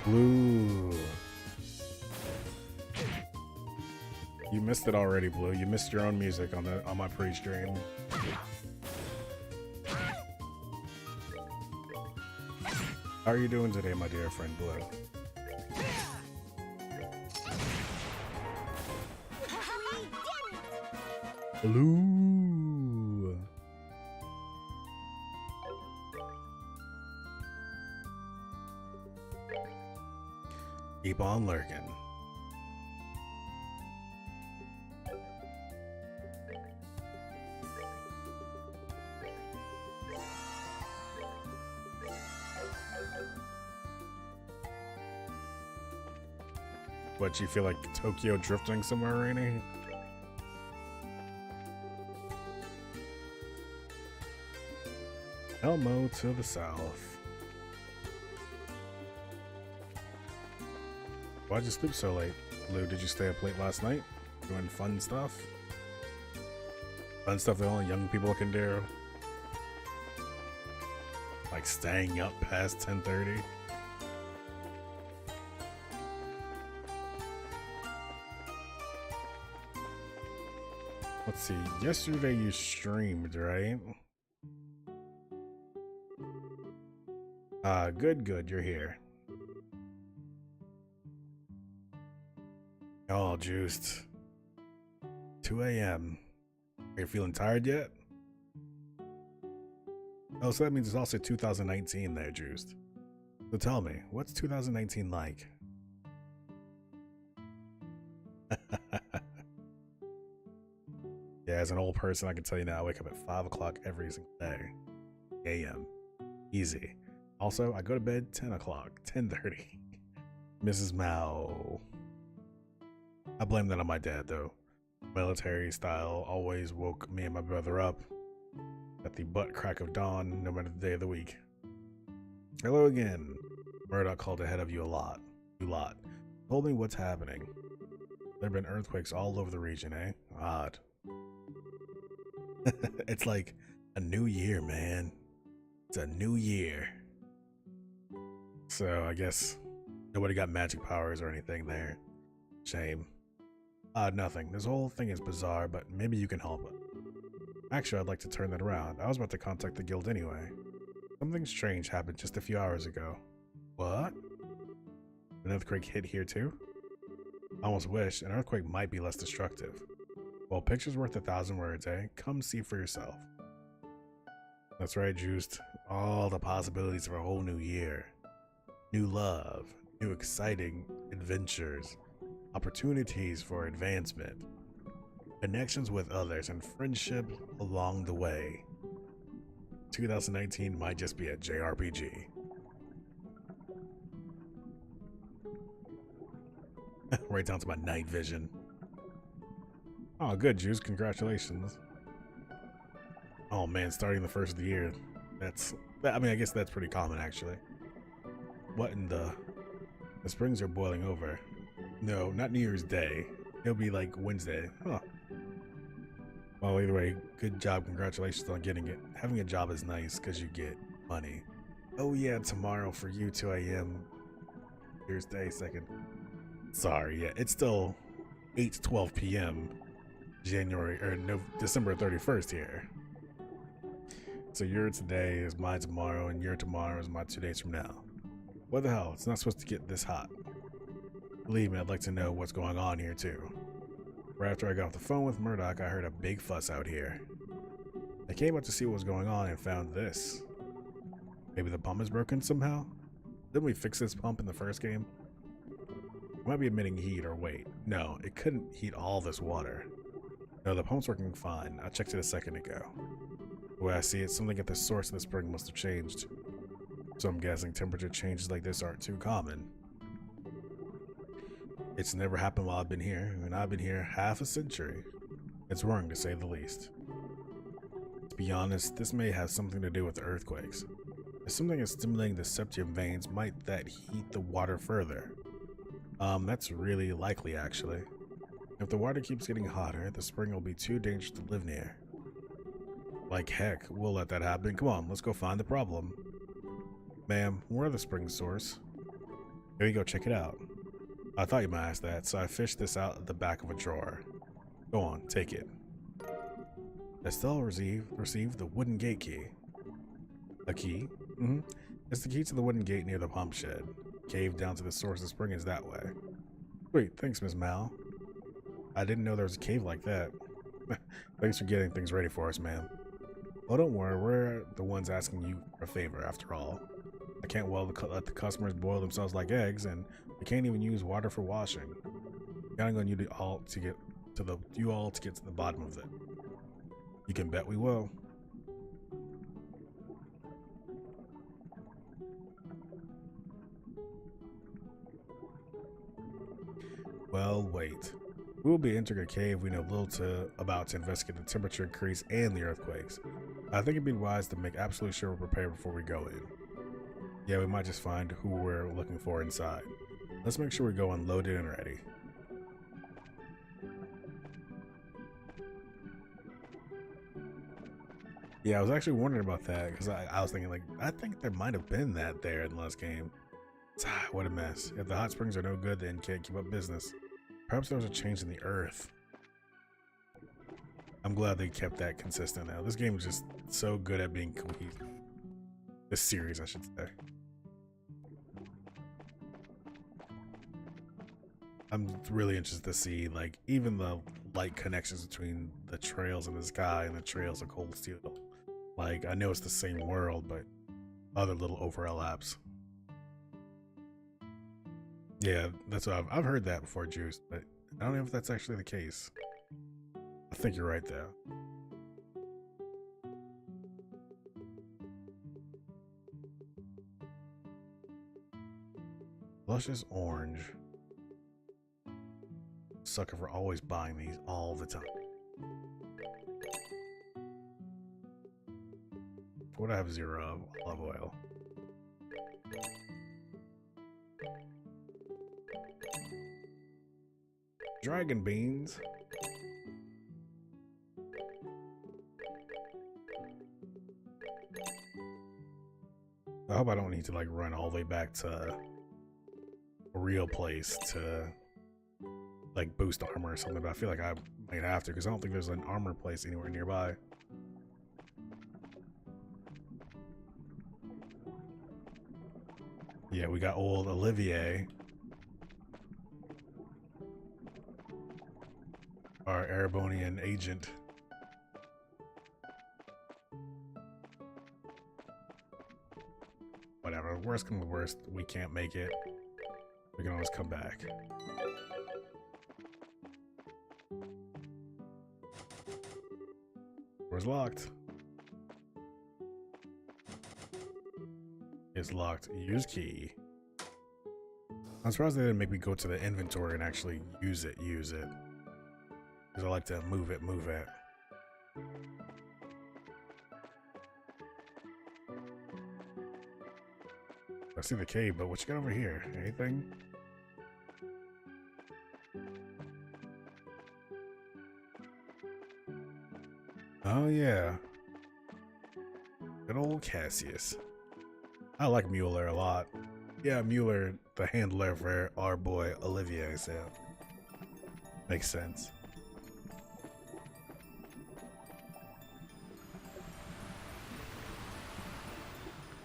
Blue. You missed it already, Blue. You missed your own music on my pre-stream. How are you doing today, my dear friend Blue? Blue. Keep on lurking. What, you feel like Tokyo drifting somewhere, Rainy? Elmo to the south. Why'd you sleep so late? Lou, did you stay up late last night? Doing fun stuff? Fun stuff that only young people can do? Like staying up past 10:30? Let's see, yesterday you streamed, right? Good, you're here. Oh, juiced. 2 a.m. Are you feeling tired yet? Oh, so that means it's also 2019 there, juiced. So tell me, what's 2019 like? Yeah, as an old person, I can tell you now, I wake up at 5 o'clock every single day. a.m. Easy. Also, I go to bed 10 o'clock, 10:30. Mrs. Mao. I blame that on my dad, though. Military style always woke me and my brother up at the butt crack of dawn, no matter the day of the week. Hello again. Murdoch called ahead of you a lot. Told me what's happening. There have been earthquakes all over the region, eh? Odd. It's like a new year, man. It's a new year. So I guess nobody got magic powers or anything there. Shame. Nothing. This whole thing is bizarre, but maybe you can help it. Actually, I'd like to turn that around. I was about to contact the guild anyway. Something strange happened just a few hours ago. What? An earthquake hit here too? I almost wish an earthquake might be less destructive. Well, picture's worth 1,000 words, eh? Come see for yourself. That's right, Juiced. All the possibilities for a whole new year. New love, new exciting adventures, opportunities for advancement, connections with others, and friendship along the way. 2019 might just be a JRPG. Right down to my night vision. Oh, good, Juice. Congratulations. Oh man, starting the first of the year. I guess that's pretty common, actually. What in the springs are boiling over. No, not New Year's Day. It'll be like Wednesday. Huh. Well, either way, good job. Congratulations on getting it. Having a job is nice because you get money. Oh yeah, tomorrow for you, 2 a.m. New Year's Day, second. Sorry, yeah, it's still 8 to 12 p.m. December 31st here. So your today is my tomorrow, and your tomorrow is my 2 days from now. What the hell? It's not supposed to get this hot. Believe me, I'd like to know what's going on here too. Right after I got off the phone with Murdoch, I heard a big fuss out here. I came out to see what was going on and found this. Maybe the pump is broken somehow? Didn't we fix this pump in the first game? It might be emitting heat, or wait. No, it couldn't heat all this water. No, the pump's working fine. I checked it a second ago. The way I see it, something at the source of the spring must have changed. So I'm guessing temperature changes like this aren't too common. It's never happened while I've been here, and I've been here half a century. It's worrying to say the least. To be honest, this may have something to do with the earthquakes. If something is stimulating the septum veins, might that heat the water further? That's really likely, actually. If the water keeps getting hotter, the spring will be too dangerous to live near. Like heck, we'll let that happen. Come on, let's go find the problem. Ma'am, we're the spring source. Here you go, check it out. I thought you might ask that, so I fished this out of the back of a drawer. Go on, take it. Estelle received the wooden gate key. A key? It's the key to the wooden gate near the pump shed. Cave down to the source of the spring is that way. Sweet, thanks, Miss Mal. I didn't know there was a cave like that. Thanks for getting things ready for us, ma'am. Oh, don't worry, we're the ones asking you for a favor, after all. I can't let the customers boil themselves like eggs, and we can't even use water for washing. Counting on you all to get to the bottom of it. You can bet we will. Well, wait. We will be entering a cave we know little about to investigate the temperature increase and the earthquakes. I think it'd be wise to make absolutely sure we're prepared before we go in. Yeah, we might just find who we're looking for inside. Let's make sure we go unloaded and ready. Yeah, I was actually wondering about that because I was thinking, like, I think there might have been that there in the last game. What a mess. If the hot springs are no good, then can't keep up business. Perhaps there was a change in the earth. I'm glad they kept that consistent now. This game is just so good at being cohesive. This series, I should say. I'm really interested to see, like, even the light connections between the trails in the sky and the trails of Cold Steel. Like, I know it's the same world, but other little overlaps. Yeah, that's what I've heard that before, Juice, but I don't know if that's actually the case. I think you're right, though. Luscious orange. Sucker for always buying these all the time. What do I have 0 of? Olive oil. Dragon beans. I hope I don't need to like run all the way back to a real place to like boost armor or something, but I feel like I might have to because I don't think there's an armor place anywhere nearby. Yeah, we got old Olivier, our Erebonian agent. Whatever, worst come to worst, we can't make it. We can always come back. Door's locked. It's locked. Use key. I'm surprised they didn't make me go to the inventory and actually use it. Because I like to move it. I see the cave, but what you got over here? Anything? Oh yeah. Good old Cassius. I like Mueller a lot. Yeah, Mueller, the handler for our boy Olivier, so makes sense.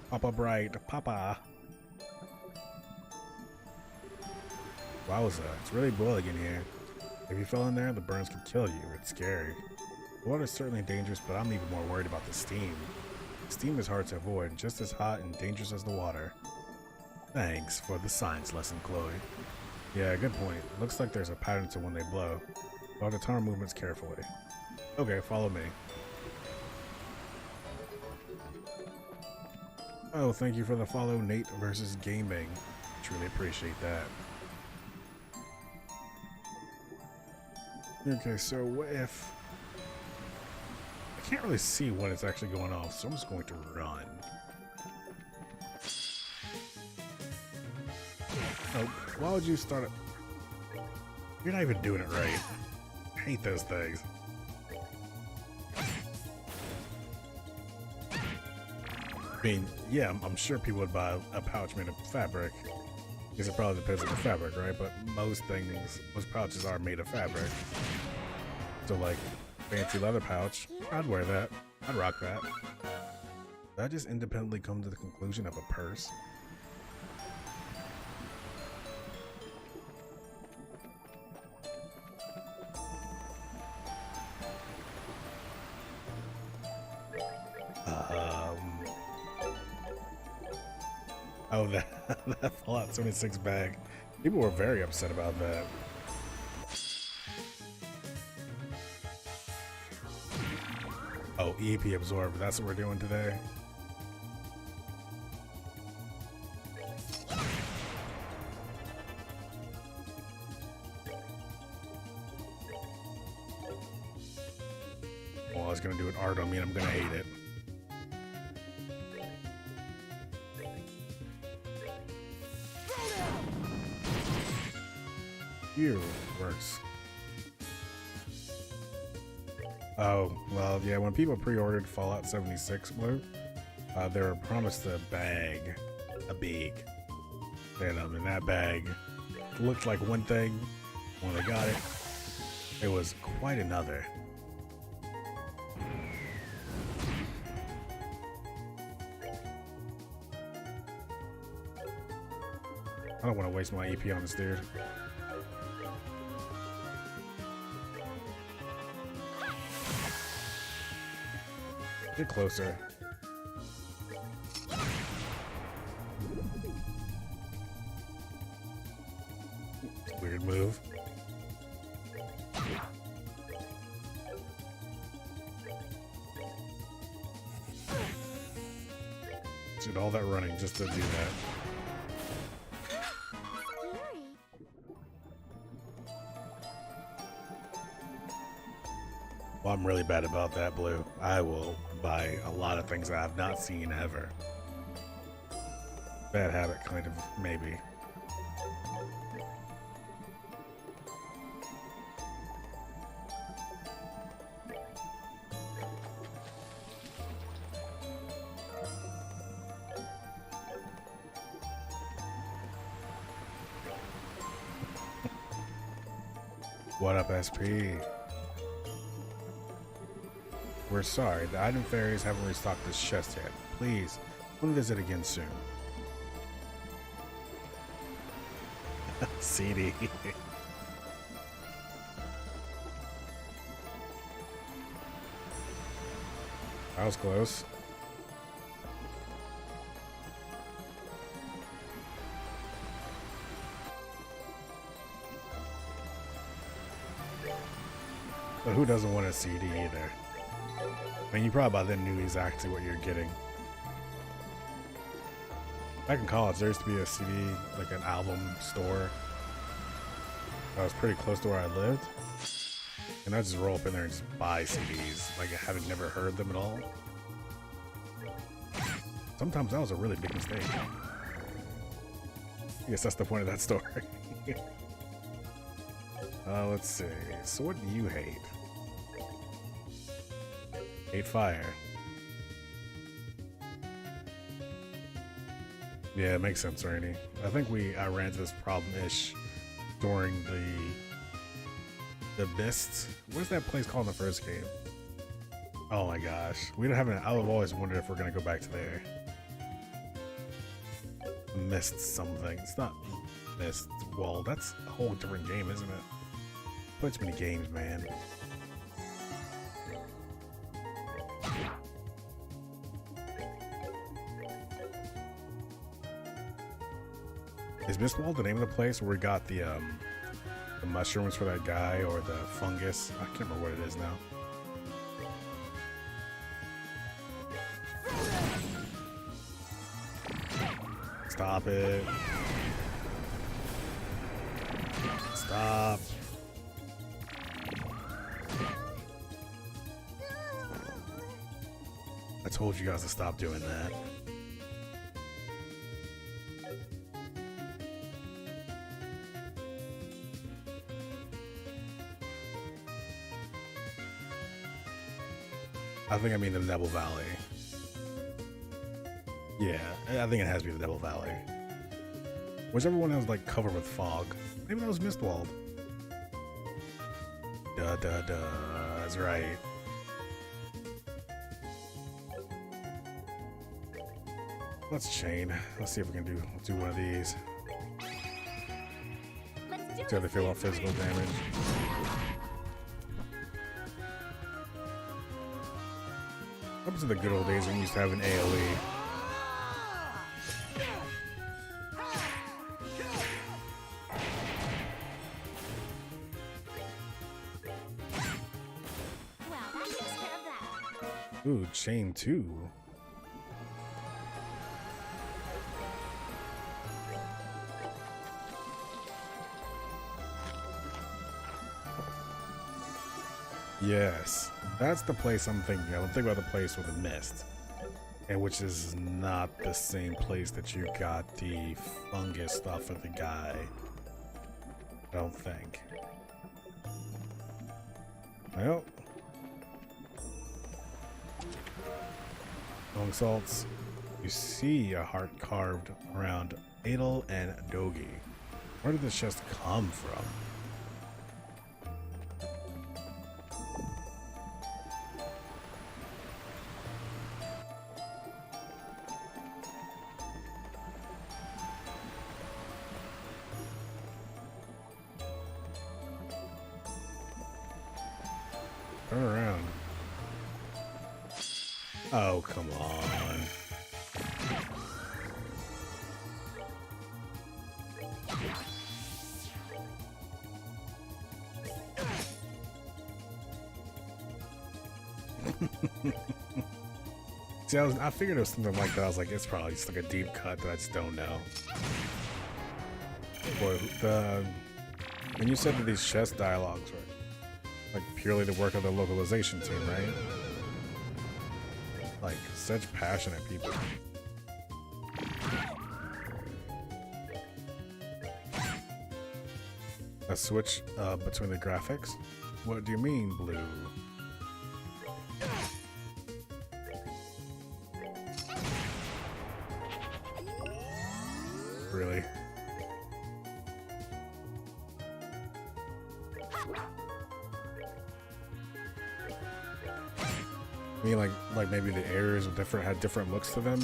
Papa Bright, Papa. Wowza, it's really boiling in here. If you fell in there, the burns could kill you. It's scary. The water's certainly dangerous, but I'm even more worried about the steam. Steam is hard to avoid, just as hot and dangerous as the water. Thanks for the science lesson, Chloe. Yeah, good point. Looks like there's a pattern to when they blow. I'll have to time our movements carefully. Okay, follow me. Oh, thank you for the follow, Nate versus Gaming. Truly appreciate that. Okay, so what if... I can't really see when it's actually going off, so I'm just going to run. Oh, why would you start it? You're not even doing it right. I hate those things. I mean, yeah, I'm sure people would buy a pouch made of fabric. Because it probably depends on the fabric, right? But most pouches are made of fabric. So like, fancy leather pouch, I'd wear that. I'd rock that. Did I just independently come to the conclusion of a purse? Oh, that Fallout 76 bag. People were very upset about that. Oh, EP absorb. That's what we're doing today. Well, I was gonna do an art on me and I'm gonna hate it. Here works. Oh, well, yeah, when people pre-ordered Fallout 76 Blue, they were promised a bag. And that bag looked like one thing. When they got it, it was quite another. I don't want to waste my EP on this dude. Get closer. Weird move. Did all that running just to do that. Scary. Well, I'm really bad about that, Blue. I will buy a lot of things I have not seen ever. Bad habit, kind of, maybe. What up, SP? We're sorry, the item fairies haven't restocked this chest yet. Please, come visit again soon. CD. That was close. But who doesn't want a CD either? I mean, you probably by then knew exactly what you're getting. Back in college, there used to be a CD, like an album store. That was pretty close to where I lived. And I just roll up in there and just buy CDs, like I haven't never heard them at all. Sometimes that was a really big mistake. I guess that's the point of that story. Let's see. So what do you hate? Hate fire. Yeah, it makes sense, Rainy. I think I ran into this problem-ish during the Mist. What's that place called in the first game? Oh my gosh. We don't have an. I've always wondered if we're gonna go back to there. Mist something. It's not Mist. Well, that's a whole different game, isn't it? Play too many games, man. Is Mistwall the name of the place where we got the mushrooms for that guy, or the fungus? I can't remember what it is now. Stop it. Stop. I told you guys to stop doing that. I think I mean the Nebel Valley. Yeah, I think it has to be the Nebel Valley. Whichever one that was like covered with fog. Maybe that was Mistwald. Duh, that's right. Let's chain. Let's see if we can do one of these. Let's do See how they this feel thing. about physical damage. What happens in the good old days when you used to have an AoE? Well, that takes care of that. Ooh, chain 2. Yes, that's the place I'm thinking of. I'm thinking about the place with the mist, and which is not the same place that you got the fungus stuff of the guy. I don't think. Well, long salts. You see a heart carved around Adel and Dogi. Where did this chest come from? Turn around. Oh, come on. See, I figured it was something like that. I was like, it's probably just like a deep cut that I just don't know. Boy, when you said that these chess dialogues were like purely the work of the localization team, right? Like such passionate people. A switch between the graphics? What do you mean, blue? Really? I mean, like maybe the areas were different, had different looks to them.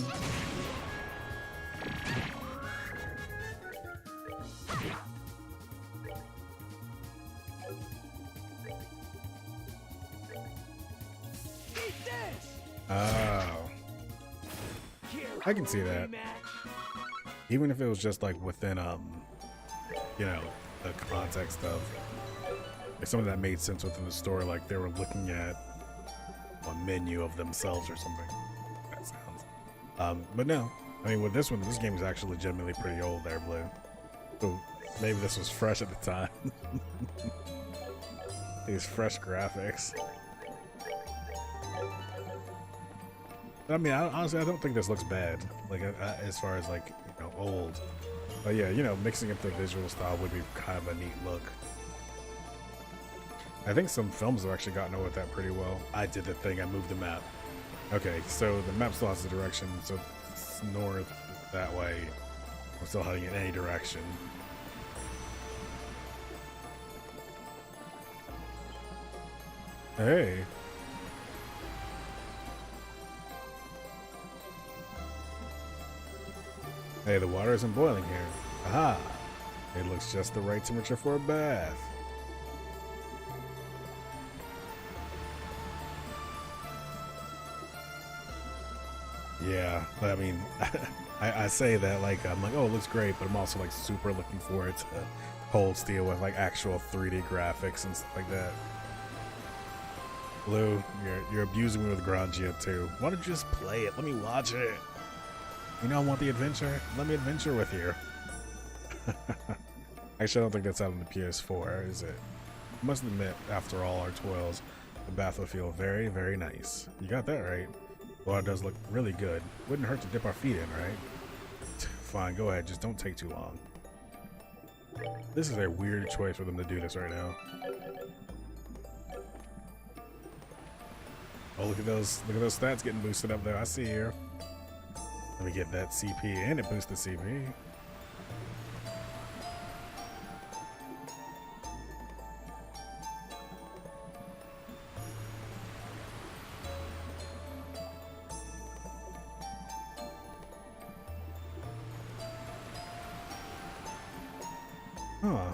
Oh, I can see that. Even if it was just like within you know, the context of like something that made sense within the story, like they were looking at a menu of themselves or something. That sounds. But no, I mean with this one, this game is actually legitimately pretty old there, Blue. So maybe this was fresh at the time. These fresh graphics. I mean, honestly, I don't think this looks bad. Like as far as like, you know, old. But yeah, you know, mixing up the visual style would be kind of a neat look. I think some films have actually gotten away with that pretty well. I did the thing, I moved the map. Okay, so the map still has a direction, so it's north that way. I'm still heading in any direction. Hey. Hey, the water isn't boiling here. Aha! It looks just the right temperature for a bath. Yeah, but I mean, I say that like, I'm like, oh, it looks great, but I'm also like super looking forward to Cold Steel with like actual 3D graphics and stuff like that. Blue, you're abusing me with Grangia too. Why don't you just play it? Let me watch it. You know I want the adventure? Let me adventure with you. Actually, I don't think that's out on the PS4, is it? I must admit, after all our toils, the bath will feel very, very nice. You got that right. Well, it does look really good. Wouldn't hurt to dip our feet in, right? Fine, go ahead. Just don't take too long. This is a weird choice for them to do this right now. Oh, look at those stats getting boosted up there. I see here. Let me get that CP, and it boosts the CP. Huh.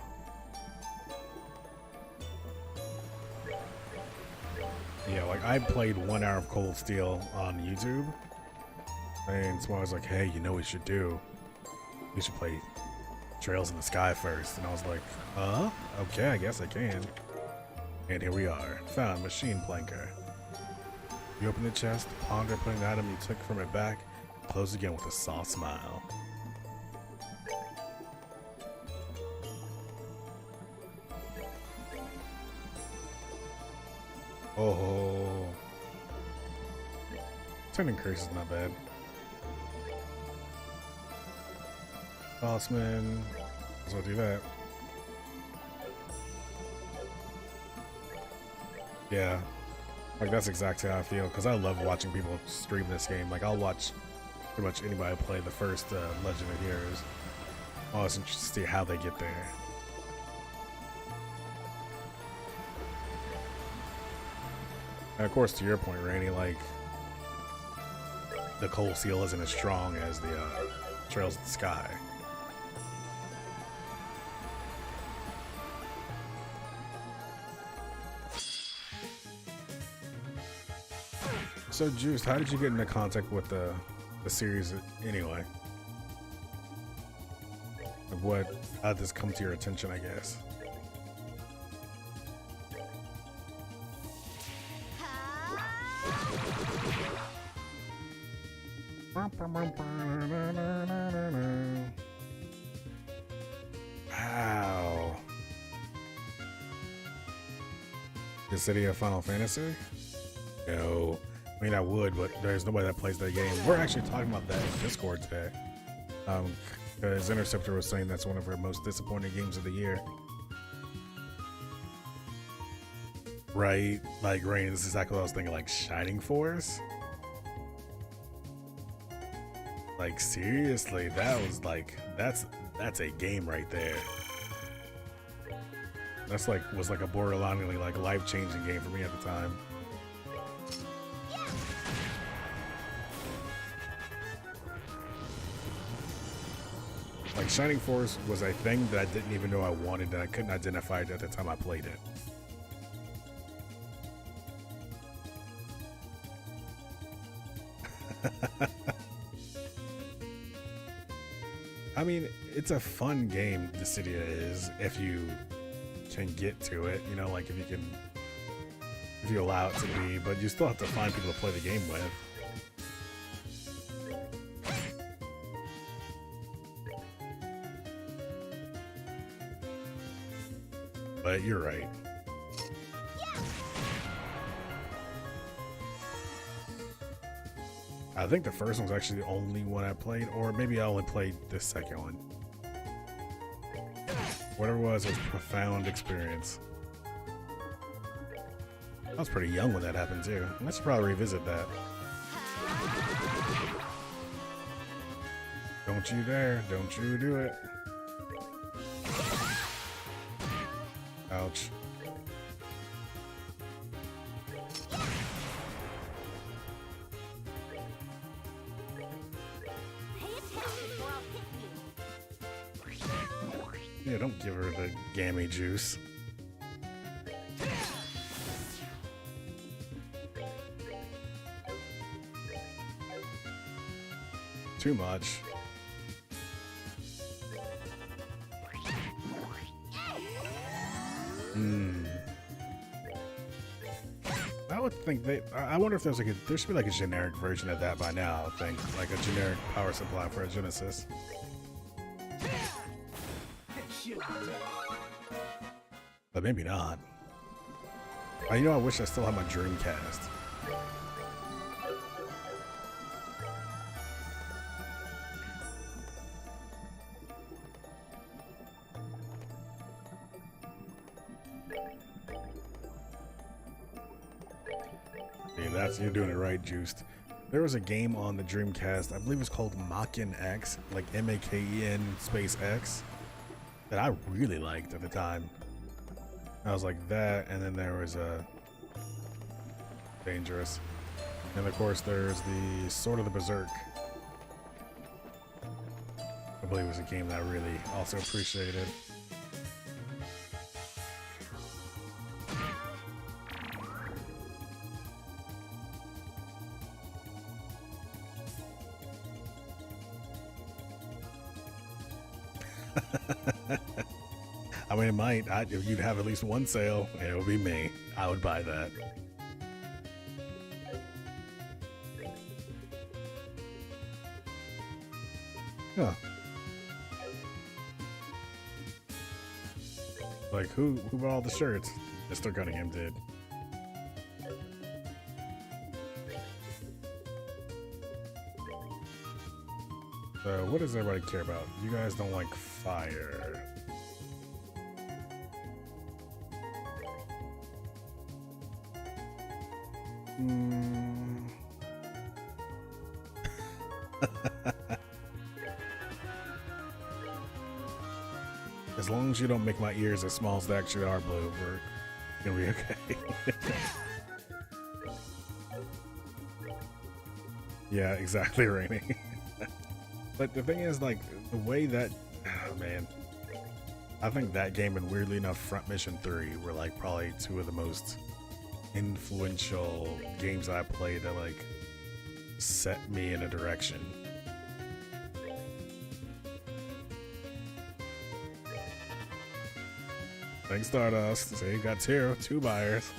Yeah, like I played 1 hour of Cold Steel on YouTube, and someone was like, "Hey, you know what we should do? We should play Trails in the Sky first." And I was like, okay, I guess I can. And here we are. Found machine planker. You open the chest, ponder putting the item you took from it back, close again with a soft smile. Oh. Turning curse is not bad. Bossman. Let's go do that. Yeah. Like, that's exactly how I feel, because I love watching people stream this game. Like, I'll watch pretty much anybody play the first Legend of Heroes. Oh, it's interesting to see how they get there. And of course, to your point, Rainy, like, the Cold Steel isn't as strong as the Trails of the Sky. So, Juice, how did you get into contact with the series anyway? Like, how did this come to your attention, I guess? Wow. The city of Final Fantasy? No. I mean, I would, but there's nobody that plays that game. We're actually talking about that in Discord today. Because Interceptor was saying that's one of her most disappointing games of the year. Right? Like, Rain, this is exactly what I was thinking, like Shining Force? Like, seriously, that was like, that's a game right there. That's like, was like a borderline, like life-changing game for me at the time. Like, Shining Force was a thing that I didn't even know I wanted, and I couldn't identify it at the time I played it. I mean, it's a fun game, Dissidia is, if you can get to it, you know, like if you allow it to be, but you still have to find people to play the game with. But you're right. I think the first one's actually the only one I played, or maybe I only played the second one. Whatever it was a profound experience. I was pretty young when that happened too. I should probably revisit that. Don't you dare. Don't you do it. Ouch. Yeah, don't give her the gammy juice. Too much. I would think I wonder if there's there should be like a generic version of that by now, I think. Like a generic power supply for a Genesis. But maybe not. You know, I wish I still had my Dreamcast. You're doing it right, Juiced. There was a game on the Dreamcast, I believe it's called Makken X, like M-A-K-E-N space X, that I really liked at the time. I was like that, and then there was a Dangerous. And of course there's the Sword of the Berserk. I believe it was a game that I really also appreciated. I mean, it might. If you'd have at least one sale, it would be me. I would buy that. Huh. Like, who bought all the shirts? Mr. Cunningham did. So, what does everybody care about? You guys don't like fire. As long as you don't make my ears as small as they actually are blue, we're gonna be okay. Yeah, exactly, Rainy. But the thing is, like, the way that, oh man, I think that game and weirdly enough Front Mission 3 were like probably two of the most influential games I played that like set me in a direction. Thanks, Stardust. So you got two buyers.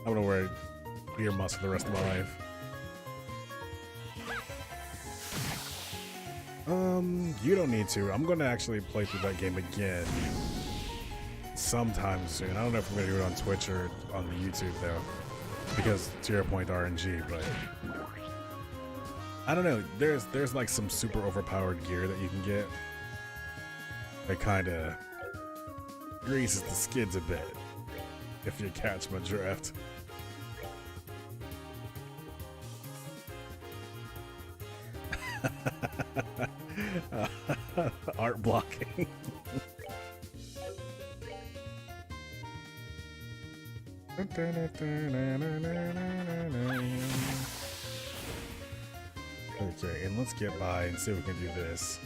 I'm gonna wear earmuffs for the rest of my life. You don't need to. I'm gonna actually play through that game again sometime soon. I don't know if I'm gonna do it on Twitch or on the YouTube though, because to your point, RNG. But I don't know. There's like some super overpowered gear that you can get that kind of greases the skids a bit if you catch my drift. Art blocking. Okay, and let's get by and see if we can do this.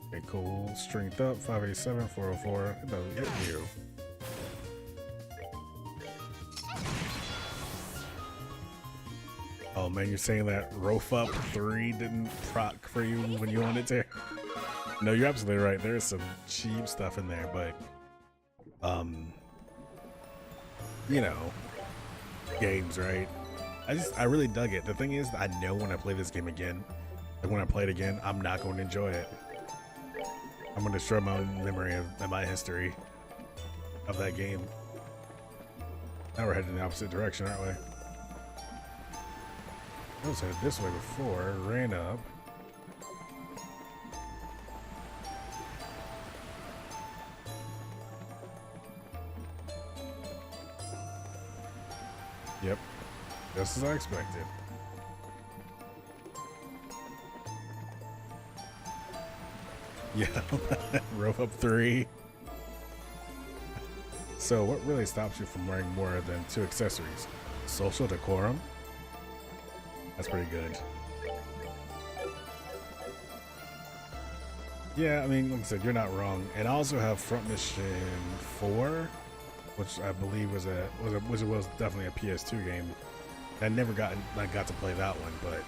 Okay, cool. Strength up, 587, 404. It doesn't hit you. Oh man, you're saying that Rof Up 3 didn't proc for you when you wanted to? No, you're absolutely right. There's some cheap stuff in there, but you know, games, right? I really dug it. The thing is, I know when I play this game again, like when I play it again, I'm not going to enjoy it. I'm going to destroy my own memory of my history of that game. Now we're heading in the opposite direction, aren't we? I was headed this way before, ran up. Yep, just as I expected. Yeah, Rof Up 3. So what really stops you from wearing more than 2 accessories? Social decorum? That's pretty good. Yeah, I mean, like I said, you're not wrong. And I also have Front Mission 4, which I believe was definitely a PS2 game. I never got to play that one, but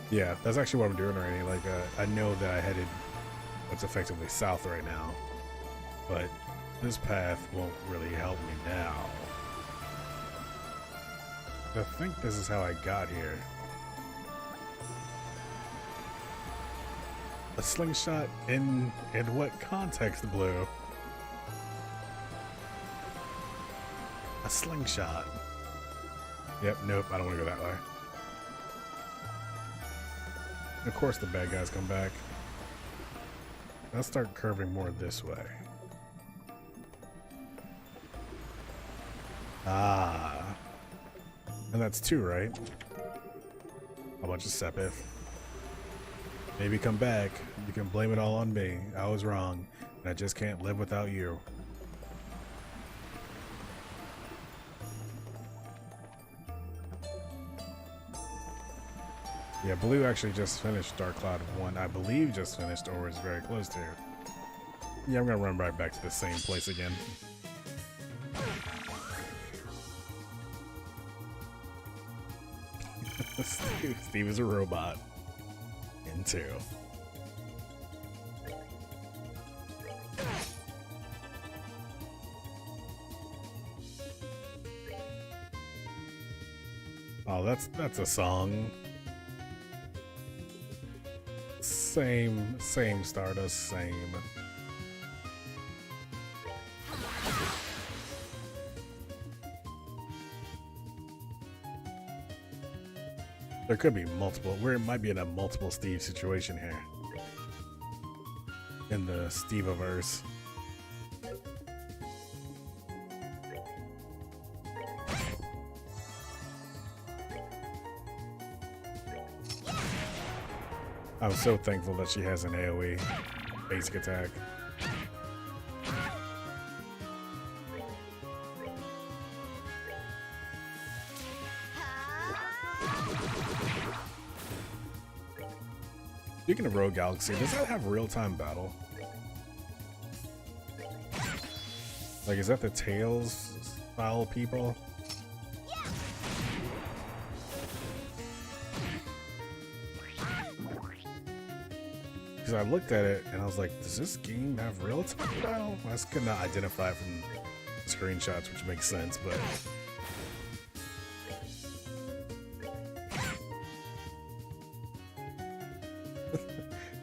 yeah, that's actually what I'm doing already. Like, I know that I headed what's effectively south right now, but this path won't really help me now. I think this is how I got here. A slingshot in what context, Blue? A slingshot. Yep, nope, I don't want to go that way. Of course the bad guys come back. Let's start curving more this way. Ah. And that's 2, right? A bunch of Sepith. Maybe come back. You can blame it all on me. I was wrong. And I just can't live without you. Yeah, Blue actually just finished Dark Cloud 1. I believe just finished or is very close to it. Yeah, I'm gonna run right back to the same place again. Steve is a robot. In 2. Oh, that's a song. Same Stardust, same. There could be multiple. We might be in a multiple Steve situation here. In the Steve-averse. I'm so thankful that she has an AoE basic attack. Speaking of Rogue Galaxy, does that have real-time battle? Like, is that the Tails style people? Because I looked at it and I was like, does this game have real-time battle? I just could not identify from the screenshots, which makes sense, but...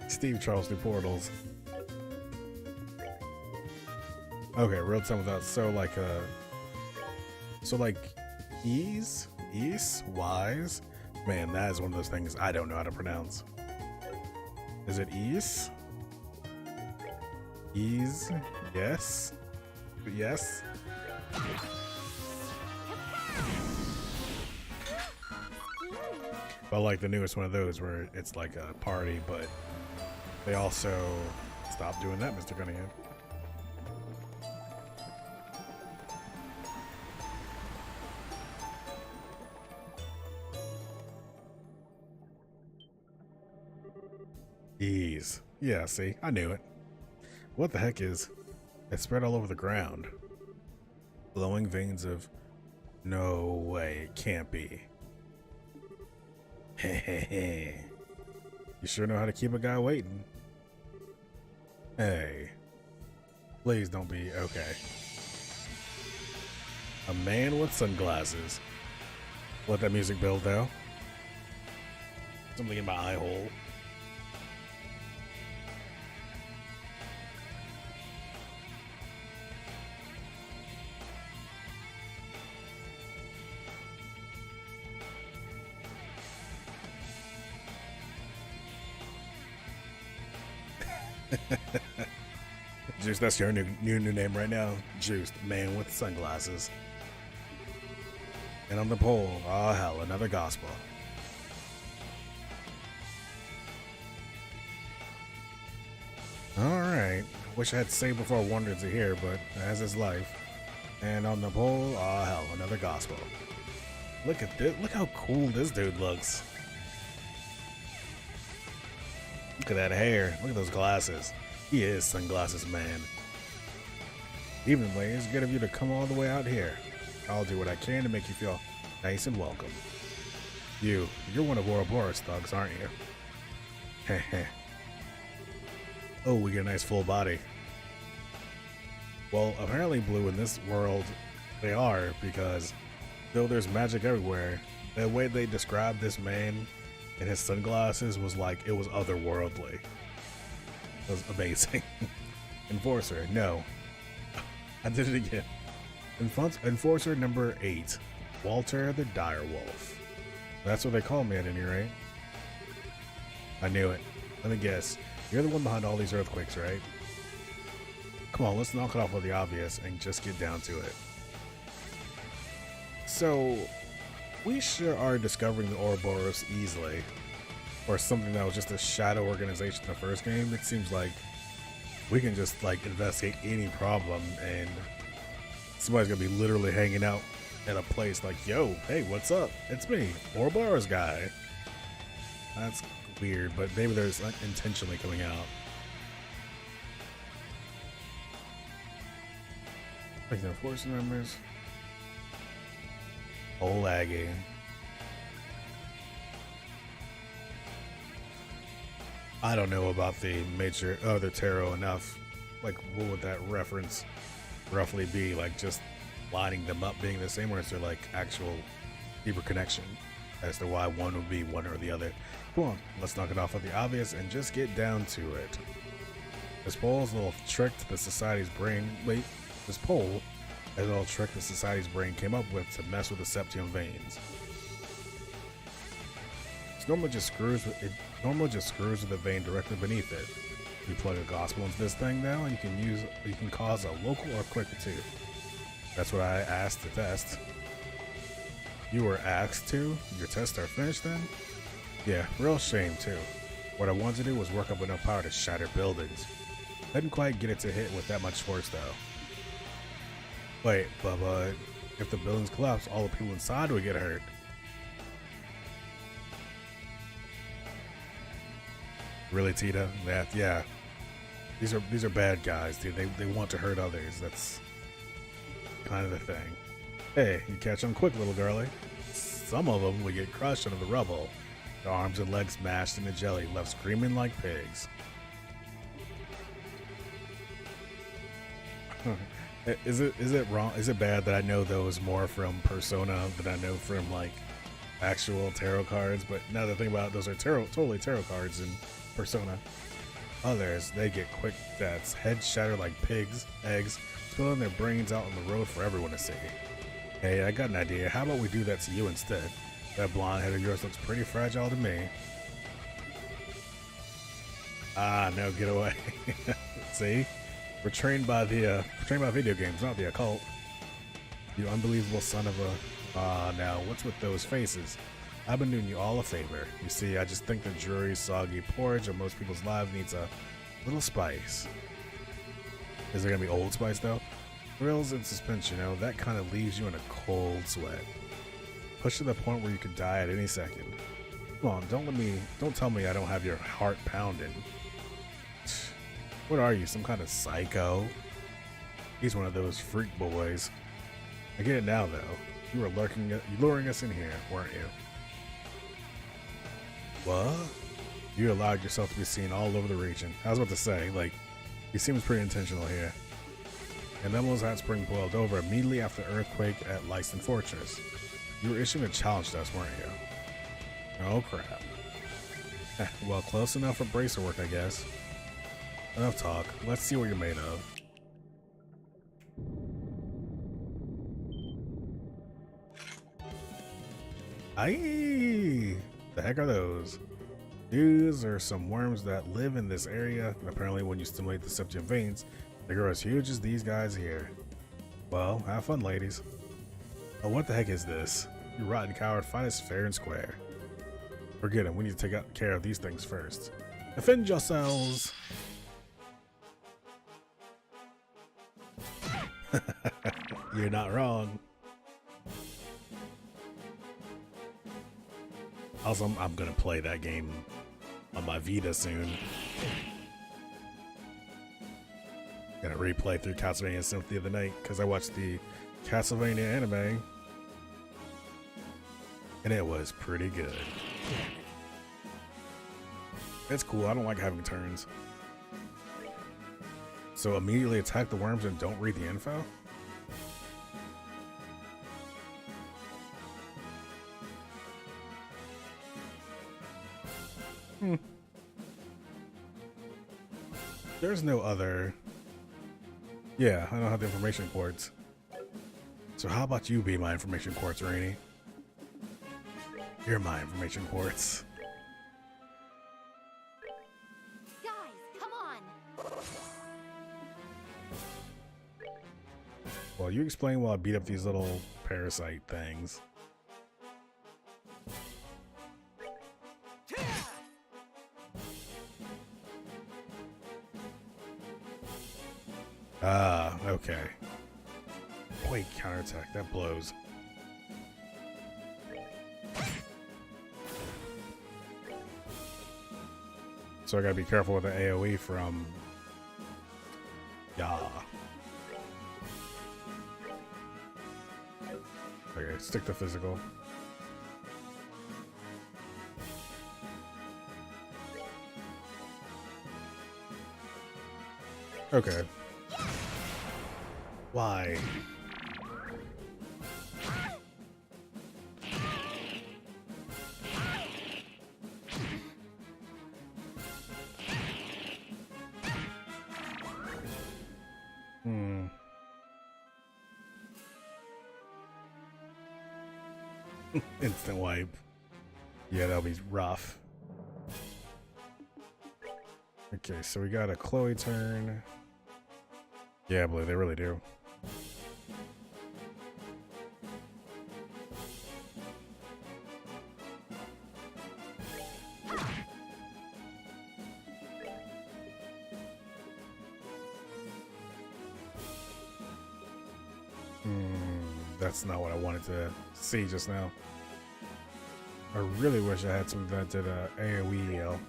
Steve Charles through portals. Okay, real-time without, so like ease, wise. Man, that is one of those things I don't know how to pronounce. Is it ease? Ease? Yes? Yes? But like the newest one of those where it's like a party, but they also stop doing that, Mr. Cunningham. Ease. Yeah, see, I knew it. What the heck is it spread all over the ground? Glowing veins of no way, it can't be. Hehehe. You sure know how to keep a guy waiting. Hey. Please don't be okay. A man with sunglasses. Let that music build though. Something in my eye hole. Juice, that's your new name right now. Juice, the man with sunglasses. And on the pole, oh hell, another gospel. Alright. Wish I had Saberfall Wonders to hear, but as his life. And on the pole, oh hell, another gospel. Look at this. Look how cool this dude looks. Look at that hair. Look at those glasses. He is Sunglasses Man. Evenly, it's good of you to come all the way out here. I'll do what I can to make you feel nice and welcome. You're one of Ouroboros thugs, aren't you? Heh. Oh, we get a nice full body. Well, apparently Blue in this world, they are, because though there's magic everywhere, the way they described this man and his sunglasses was like it was otherworldly. It was amazing. Enforcer, no. I did it again. Enforcer number 8. Walter the Direwolf. That's what they call me at any rate. I knew it. Let me guess. You're the one behind all these earthquakes, right? Come on, let's knock it off with the obvious and just get down to it. So, we sure are discovering the Ouroboros easily. Or something that was just a shadow organization in the first game. It seems like we can just like investigate any problem and somebody's gonna be literally hanging out at a place like, yo, hey, what's up? It's me, Ouroboros guy. That's weird, but maybe there's intentionally coming out. Like the force members. Oh, laggy. I don't know about the major other tarot enough. Like, what would that reference roughly be? Like, just lining them up being the same, or is there like actual deeper connection as to why one would be one or the other? Come on, let's knock it off with the obvious and just get down to it. This poll is a little trick to the society's brain. Wait, this poll is a little trick the society's brain came up with to mess with the septium veins. It normally just screws with the vein directly beneath it. You plug a gospel into this thing now, and you can cause a local earthquake too. That's what I asked to test. You were asked to? Your tests are finished then? Yeah, real shame too. What I wanted to do was work up enough power to shatter buildings. Didn't quite get it to hit with that much force though. Wait, but if the buildings collapse, all the people inside would get hurt. Really, Tita? Yeah. These are bad guys, dude. They want to hurt others. That's kind of the thing. Hey, you catch them quick, little girlie. Some of them would get crushed under the rubble, their arms and legs mashed into jelly, left screaming like pigs. Is it wrong? Is it bad that I know those more from Persona than I know from like actual tarot cards? But now that I think about it, those are totally tarot cards in Persona. Others, they get quick deaths, heads shattered like pigs' eggs, spilling their brains out on the road for everyone to see. Hey, I got an idea. How about we do that to you instead? That blonde head of yours looks pretty fragile to me. Ah, no, get away. See? We're trained by video games, not the occult. You unbelievable son of a... now, what's with those faces? I've been doing you all a favor. You see, I just think the dreary, soggy porridge of most people's lives needs a little spice. Is there gonna be Old Spice though? Thrills and suspense, you know, that kind of leaves you in a cold sweat. Push to the point where you could die at any second. Come on, don't tell me I don't have your heart pounding. What are you, some kind of psycho? He's one of those freak boys. I get it now though. You were luring us in here, weren't you? What? You allowed yourself to be seen all over the region. I was about to say, like, he seems pretty intentional here. And Nemo's hot spring boiled over immediately after the earthquake at Lyston Fortress. You were issuing a challenge to us, weren't you? Oh crap. Well, close enough for bracer work, I guess. Enough talk. Let's see what you're made of. Aye! The heck are those? These are some worms that live in this area. Apparently when you stimulate the septium veins, they grow as huge as these guys here. Well, have fun, ladies. Oh, what the heck is this? You rotten coward, fight us fair and square. Forget it, we need to take care of these things first. Defend yourselves! You're not wrong. Also, I'm gonna play that game on my Vita soon. Gonna replay through Castlevania Symphony of the Night because I watched the Castlevania anime and it was pretty good. It's cool. I don't like having turns. So immediately attack the worms and don't read the info? There's no other... Yeah, I don't have the information quartz. So how about you be my information quartz, Rainy? You're my information quartz. Guys, come on! Well, you explain while I beat up these little parasite things. Ah, okay. Wait, counterattack. That blows. So I gotta be careful with the AoE from... Yeah. Okay, stick to physical. Okay. Why? Instant wipe. Yeah, that'll be rough. Okay, so we got a Chloe turn. Yeah, Blue, they really do. That's not what I wanted to see just now. I really wish I had something that did a AoE heal.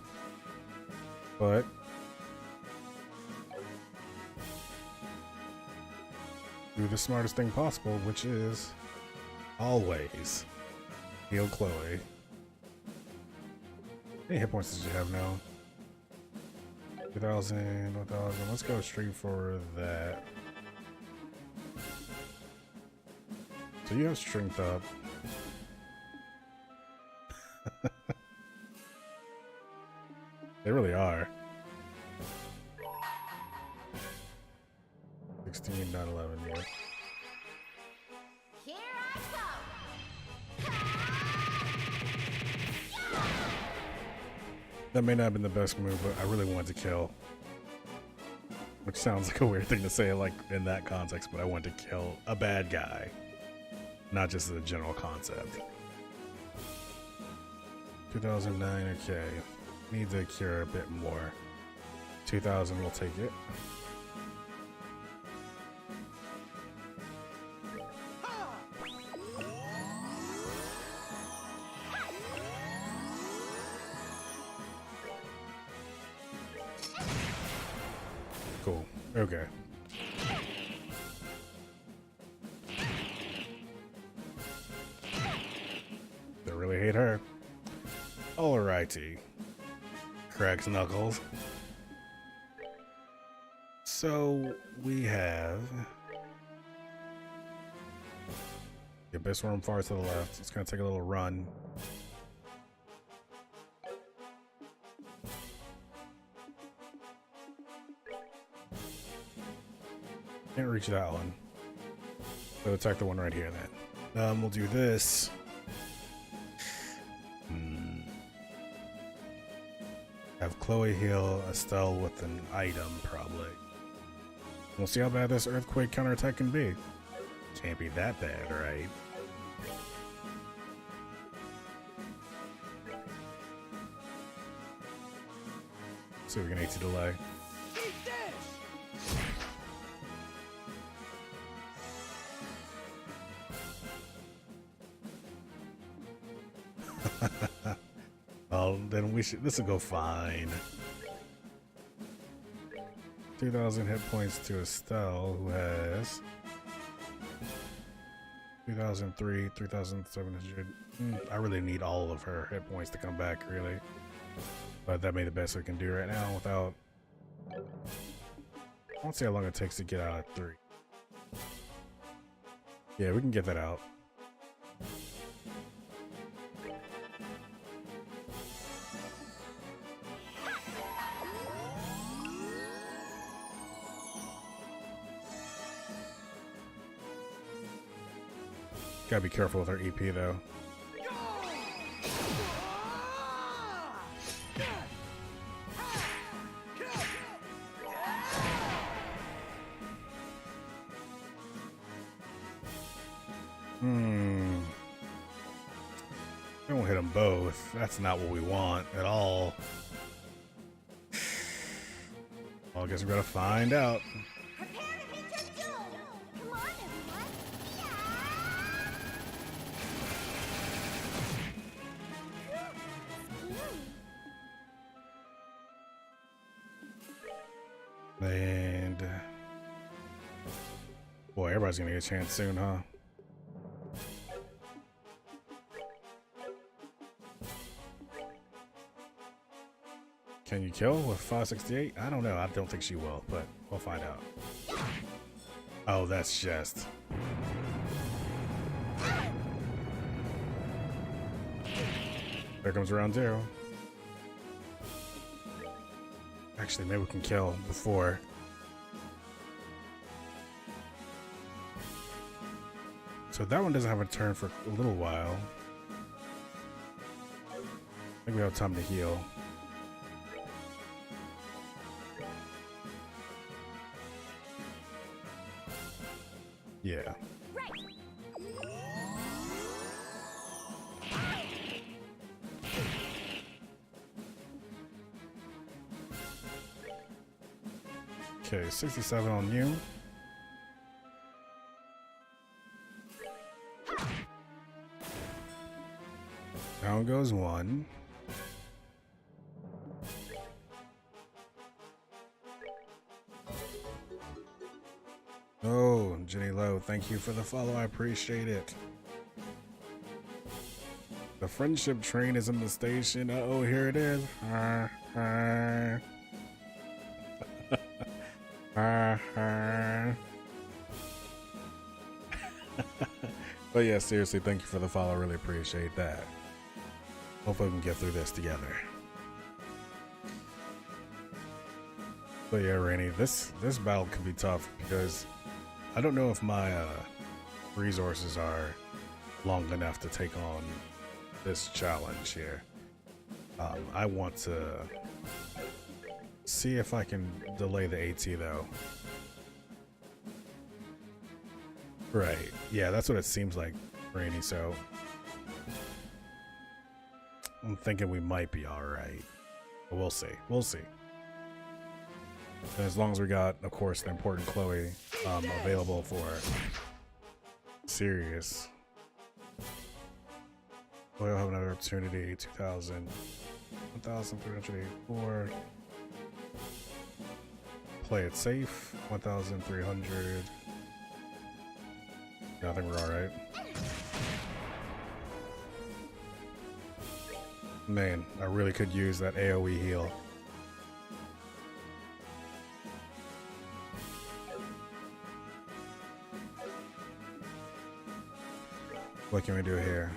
But do the smartest thing possible, which is always heal Chloe. How many hit points did you have now? 2,000, 1,000. Let's go straight for that. So you have strength up. They really are. 16, not 11 yet. Here I go. That may not have been the best move, but I really wanted to kill. Which sounds like a weird thing to say like in that context, but I wanted to kill a bad guy. Not just the general concept. 2009, okay. Need to cure a bit more. 2,000, we'll take it. Cool. Okay. They really hate her. Alrighty. Cracks knuckles. So we have the Abyss Worm far to the left. It's gonna take a little run. Can't reach that one. So attack the one right here then. We'll do this. Have Chloe heal Estelle with an item, probably. We'll see how bad this earthquake counterattack can be. Can't be that bad, right? See if we can AT delay. Well, then we should. This will go fine. 2,000 hit points to Estelle, who has 2,003, 3,700. I really need all of her hit points to come back, really. But that may be the best we can do right now without. I won't see how long it takes to get out of 3. Yeah, we can get that out. Gotta be careful with our EP though. Don't hit them both. That's not what we want at all. Well, I guess we're gonna find out. Prepare to meet your doom. Come on, everyone. And boy, everybody's gonna get a chance soon, huh? Can you kill with 568? I don't know. I don't think she will, but we'll find out. Oh, that's just. There comes round 2. Actually, maybe we can kill before. So that one doesn't have a turn for a little while. I think we have time to heal. Yeah. Okay, 67 on you. Down goes 1. Oh, Jenny Lowe, thank you for the follow. I appreciate it. The friendship train is in the station. Uh-oh, here it is. But yeah, seriously, thank you for the follow. I really appreciate that. Hopefully we can get through this together. But yeah, Rainy, this battle could be tough because I don't know if my resources are long enough to take on this challenge here. I want to see if I can delay the AT though. Right, yeah, that's what it seems like, Rainy, so I'm thinking we might be alright. But we'll see. We'll see. And as long as we got, of course, the important Chloe available for Sirius. We'll have another opportunity. 2,000. 1,384. Play it safe. 1,300. Yeah, I think we're alright. Man, I really could use that AoE heal. What can we do here?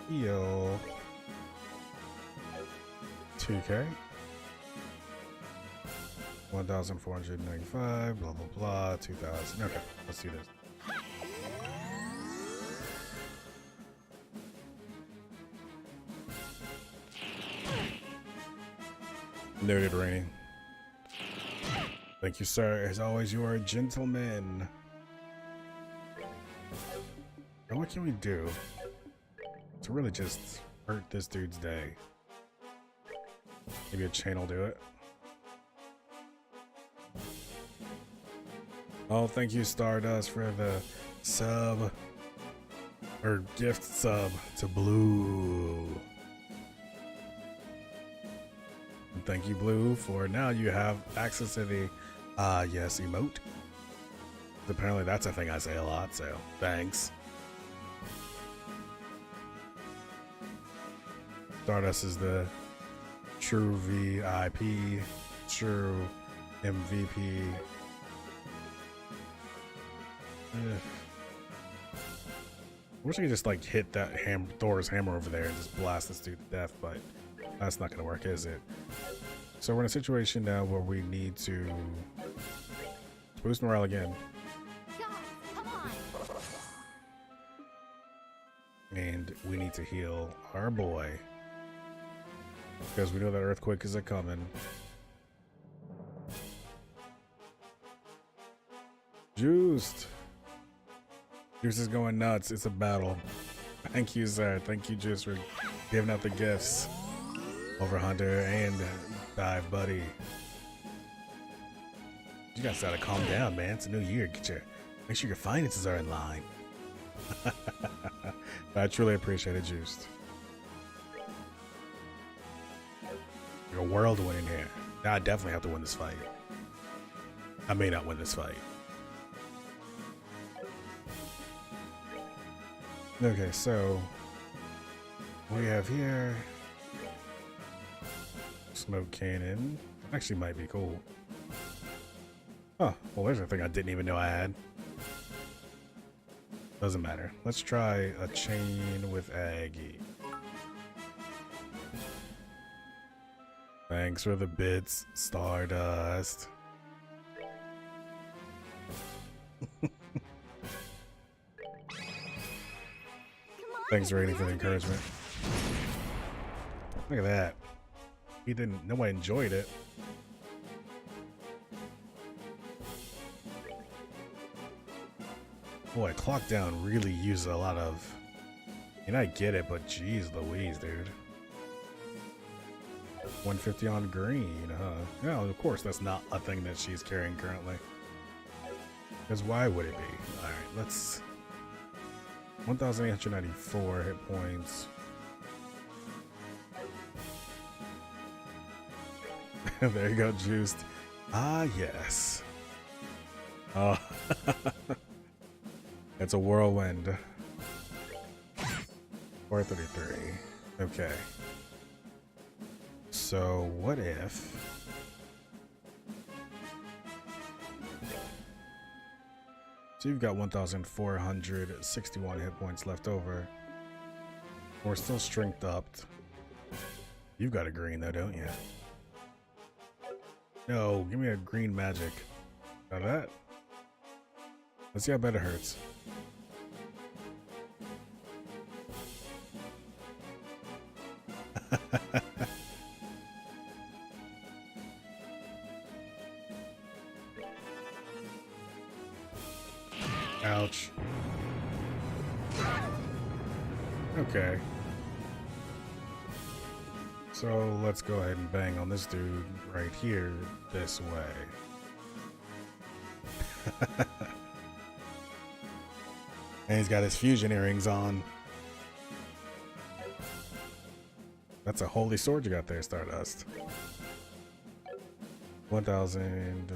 Heal. 2K. 1,495, blah, blah, blah, 2,000. Okay, let's do this. Noted, Rainy. Thank you, sir. As always, you are a gentleman. And what can we do to really just hurt this dude's day? Maybe a chain will do it. Oh, thank you, Stardust, for the sub or gift sub to Blue. And thank you, Blue, for now you have access to the yes emote. Apparently that's a thing I say a lot, so thanks. Stardust is the true VIP, true MVP. I wish I could just like hit that Thor's hammer over there and just blast this dude to death, but that's not gonna work, is it? So we're in a situation now where we need to boost morale again. Guys, come on. And we need to heal our boy. Because we know that earthquake is a-coming. Juiced. Juice is going nuts. It's a battle. Thank you, sir. Thank you, Juice, for giving out the gifts. Over Hunter and Dive Buddy. You guys gotta calm down, man. It's a new year. Make sure your finances are in line. I truly appreciate it, Juiced. You're a whirlwind in here. Now I definitely have to win this fight. I may not win this fight. Okay, so we have here smoke cannon. Actually might be cool. Oh, well there's a thing I didn't even know I had. Doesn't matter. Let's try a chain with Aggie. Thanks for the bits, Stardust. Thanks, Rainy, for the encouragement. Look at that. Nobody enjoyed it. Boy, Clock Down really uses a lot of... I mean, I get it, but geez Louise, dude. 150 on green, huh? No, of course that's not a thing that she's carrying currently. Because why would it be? Alright, let's... 1,894 hit points. There you go, Juiced. Ah, yes. Oh, it's a whirlwind. 433. Okay. So, what if... So you've got 1,461 hit points left over. We're still strength upped. You've got a green though, don't you? No, give me a green magic. Got that? Let's see how bad it hurts. Ouch. Okay. So let's go ahead and bang on this dude right here this way. And he's got his fusion earrings on. That's a holy sword you got there, Stardust. 1,000.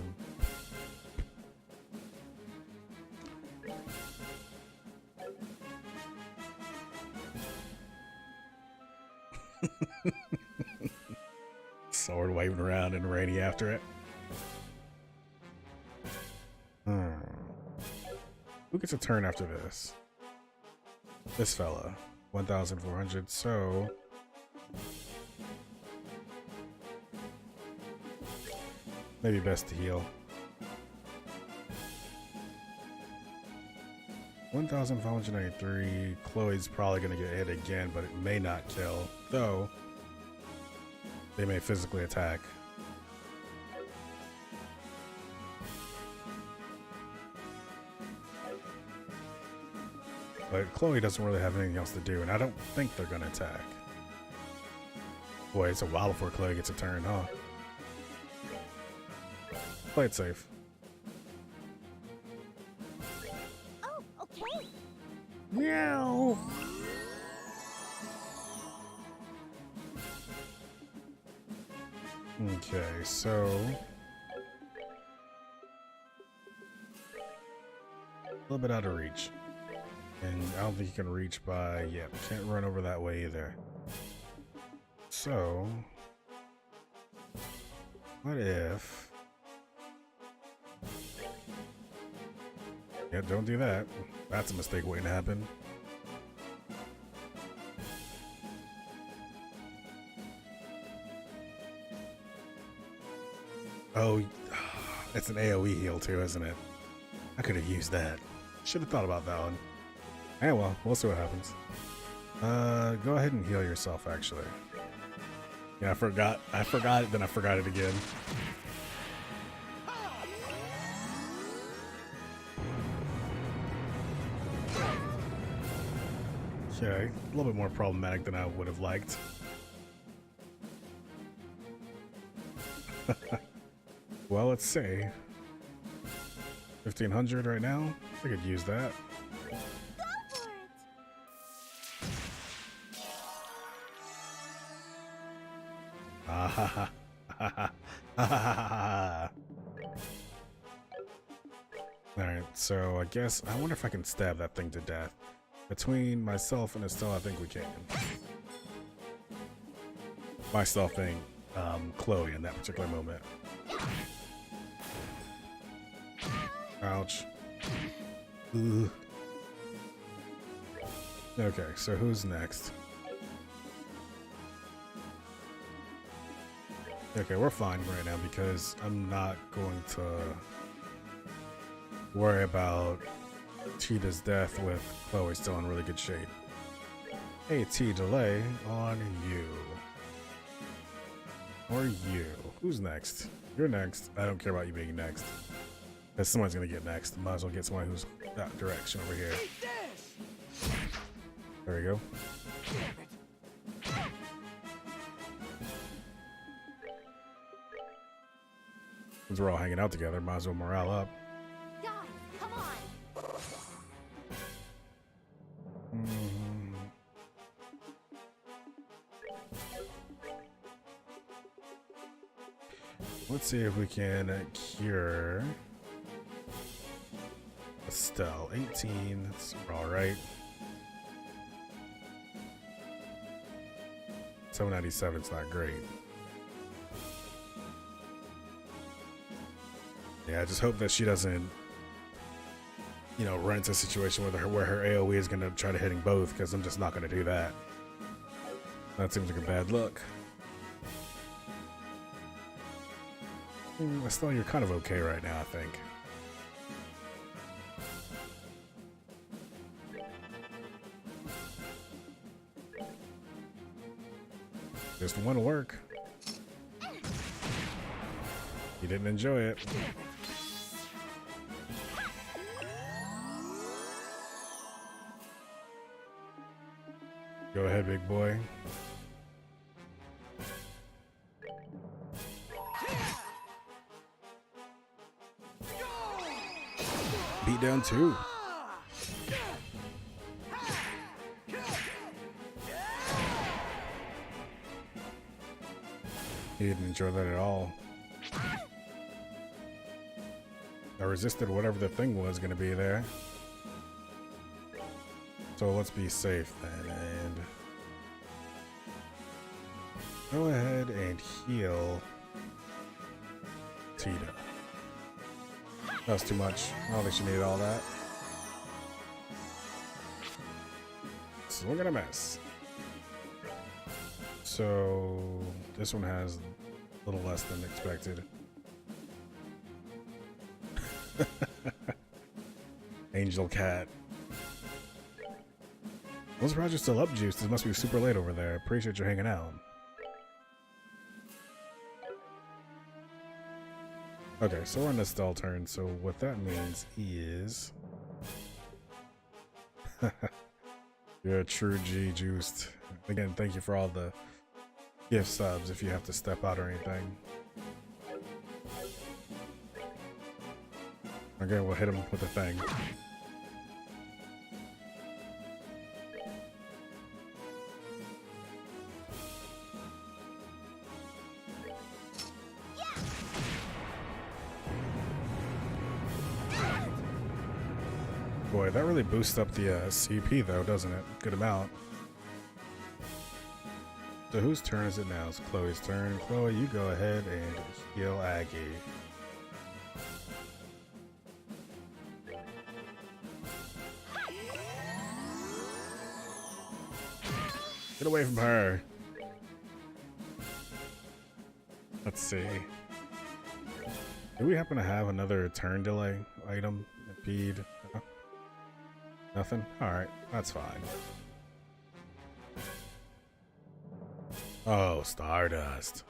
Sword waving around and Rainy after it. Who gets a turn after this? This fella. 1,400, so... maybe best to heal. 1,593. Chloe's probably going to get hit again, but it may not kill. Though, they may physically attack. But Chloe doesn't really have anything else to do, and I don't think they're going to attack. Boy, it's a while before Chloe gets a turn, huh? Play it safe. Oh, okay. Meow! Okay, so... a little bit out of reach. And I don't think you can reach by... yeah, can't run over that way either. So... what if... yeah, don't do that. That's a mistake waiting to happen. Oh, it's an AoE heal too, isn't it? I could have used that. Should have thought about that one. Hey, well, we'll see what happens. Go ahead and heal yourself, actually. Yeah, I forgot it, then I forgot it again. Okay, a little bit more problematic than I would have liked. Well, let's see. 1,500 right now. I could use that. Go for it. Ah ha ha Alright, so I guess I wonder if I can stab that thing to death. Between myself and Estelle, I think we can. Myself being Chloe in that particular moment. Ouch. Ooh. Okay, so who's next? Okay, we're fine right now because I'm not going to worry about Cheetah's death with Chloe still in really good shape. Hey T, delay on you. Or you. Who's next? You're next. I don't care about you being next. Because someone's gonna get next. Might as well get someone who's that direction over here. There we go. Since we're all hanging out together, might as well morale up. Guys, come on. Let's see if we can cure Estelle. 18, that's alright. 797 is not great. Yeah, I just hope that she doesn't, you know, run into a situation with her where her AoE is going to try to hitting both, because I'm just not going to do that. That seems like a bad look. Estelle, you're kind of okay right now, I think. Just one work. You didn't enjoy it. Go ahead, big boy. Beat down 2. He didn't enjoy that at all. I resisted whatever the thing was going to be there. So let's be safe then and go ahead and heal Tita. That was too much. I don't think she needed all that. So we're gonna miss. So this one has a little less than expected. Angel Cat. I'm surprised you're still up, Juice. It must be super late over there. Appreciate you hanging out. Okay, so we're on the stall turn, so what that means is... You're a true G, Juiced. Again, thank you for all the gift subs if you have to step out or anything. Okay, we'll hit him with the thing. Boy, that really boosts up the CP though, doesn't it? Good amount. So whose turn is it now? It's Chloe's turn. Chloe, you go ahead and heal Aggie. Get away from her. Let's see. Do we happen to have another turn delay item? Impede? No? Nothing? Alright, that's fine. Oh, Stardust.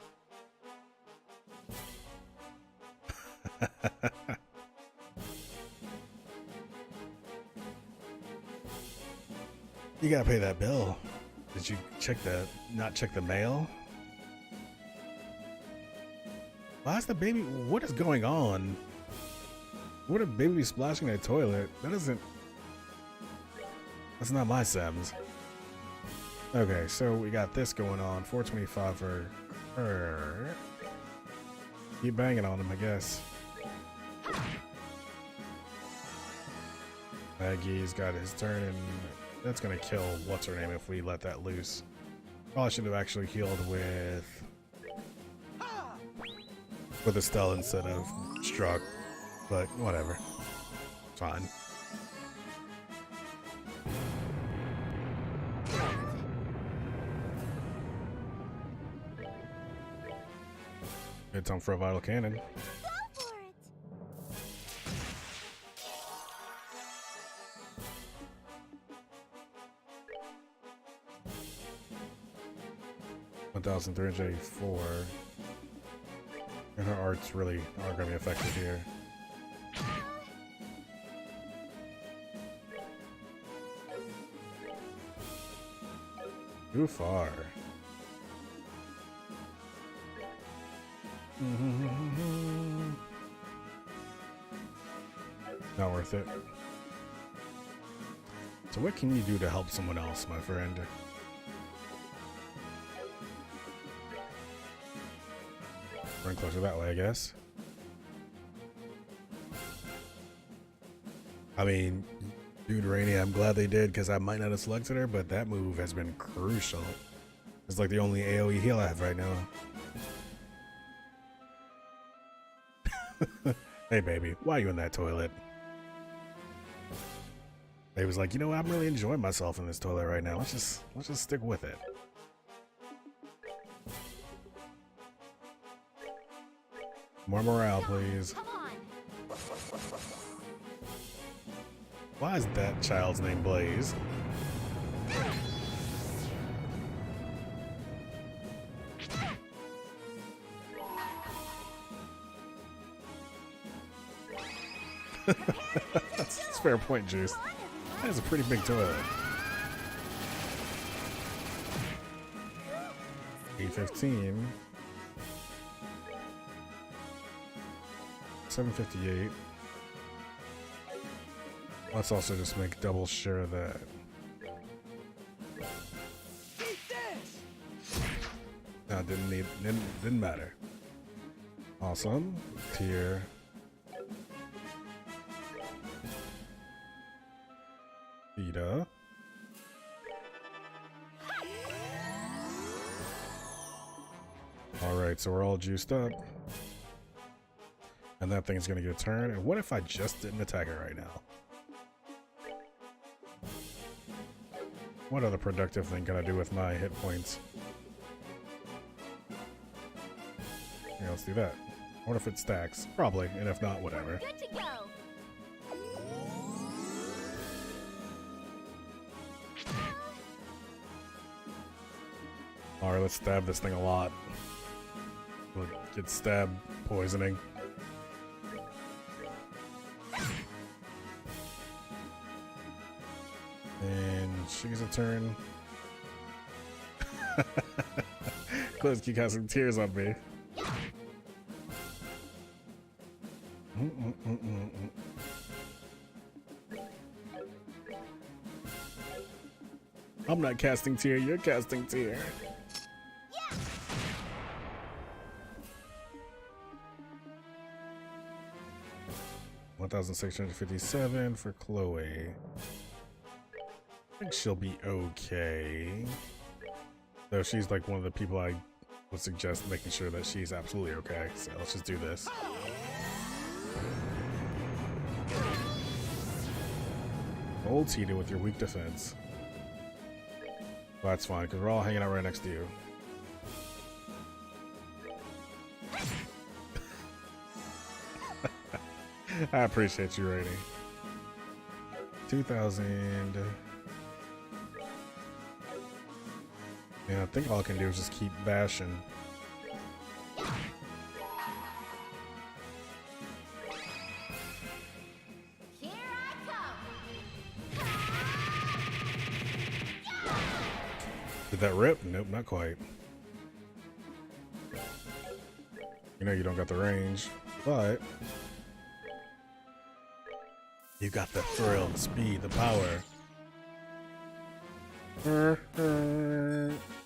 You gotta pay that bill. Did you not check the mail? Why is the baby, what is going on? What a baby splashing in a toilet? That's not my Sims. Okay, so we got this going on. 425 for her. Keep banging on him, I guess. Maggie's got his turn, and that's gonna kill what's her name if we let that loose. Probably should have actually healed with Estelle instead of Struck, but whatever. Fine. Good time for a vital cannon. Go for it. $1,384. And her arts really aren't going to be effective here. Too far. Not worth it. So what can you do to help someone else, my friend? Run closer that way, I guess. I mean, dude, Rainy, I'm glad they did because I might not have selected her, but that move has been crucial. It's like the only AoE heal I have right now. Hey, baby, why are you in that toilet? They was like, you know what? I'm really enjoying myself in this toilet right now. Let's just stick with it. More morale, please. Come on. Why is that child's name Blaze? That's a fair point, Juice. Come on, everyone. That is a pretty big toilet. 815. 758. Let's also just make double sure of that. No, didn't matter. Awesome. Tier. Vita. Alright, so we're all juiced up. And that thing's gonna get a turn. And what if I just didn't attack it right now? What other productive thing can I do with my hit points? Yeah, let's do that. What if it stacks? Probably, and if not, whatever. Good to go. Alright, let's stab this thing a lot. We'll get stab poisoning. And she gets a turn. Close keep casting tears on me. I'm not casting tear, you're casting tear. Yeah. 1,657 for Chloe. I think she'll be okay. Though she's like one of the people I would suggest making sure that she's absolutely okay. So let's just do this. Old Tita with your weak defense. Well, that's fine, because we're all hanging out right next to you. I appreciate you, Rainy. 2,000. Yeah, I think all I can do is just keep bashing. Here I come. Did that rip? Nope, not quite. You know you don't got the range, but you got the thrill, the speed, the power.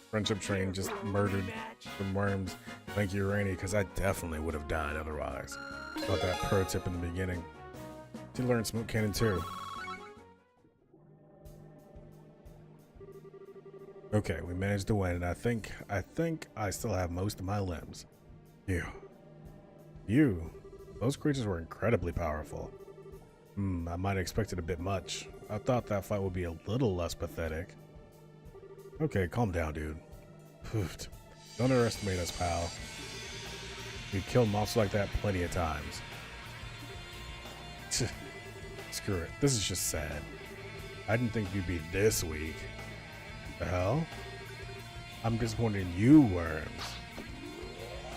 Friendship Train just murdered the worms. Thank you, Rainy, because I definitely would have died otherwise. Got that pro tip in the beginning. You learned Smoke Cannon too. Okay, we managed to win, and I think I still have most of my limbs. You. Those creatures were incredibly powerful. I might have expected a bit much. I thought that fight would be a little less pathetic. Okay, calm down, dude. Poofed. Don't underestimate us, pal. We've killed monsters like that plenty of times. Screw it. This is just sad. I didn't think you'd be this weak. The hell? I'm disappointed in you, worms.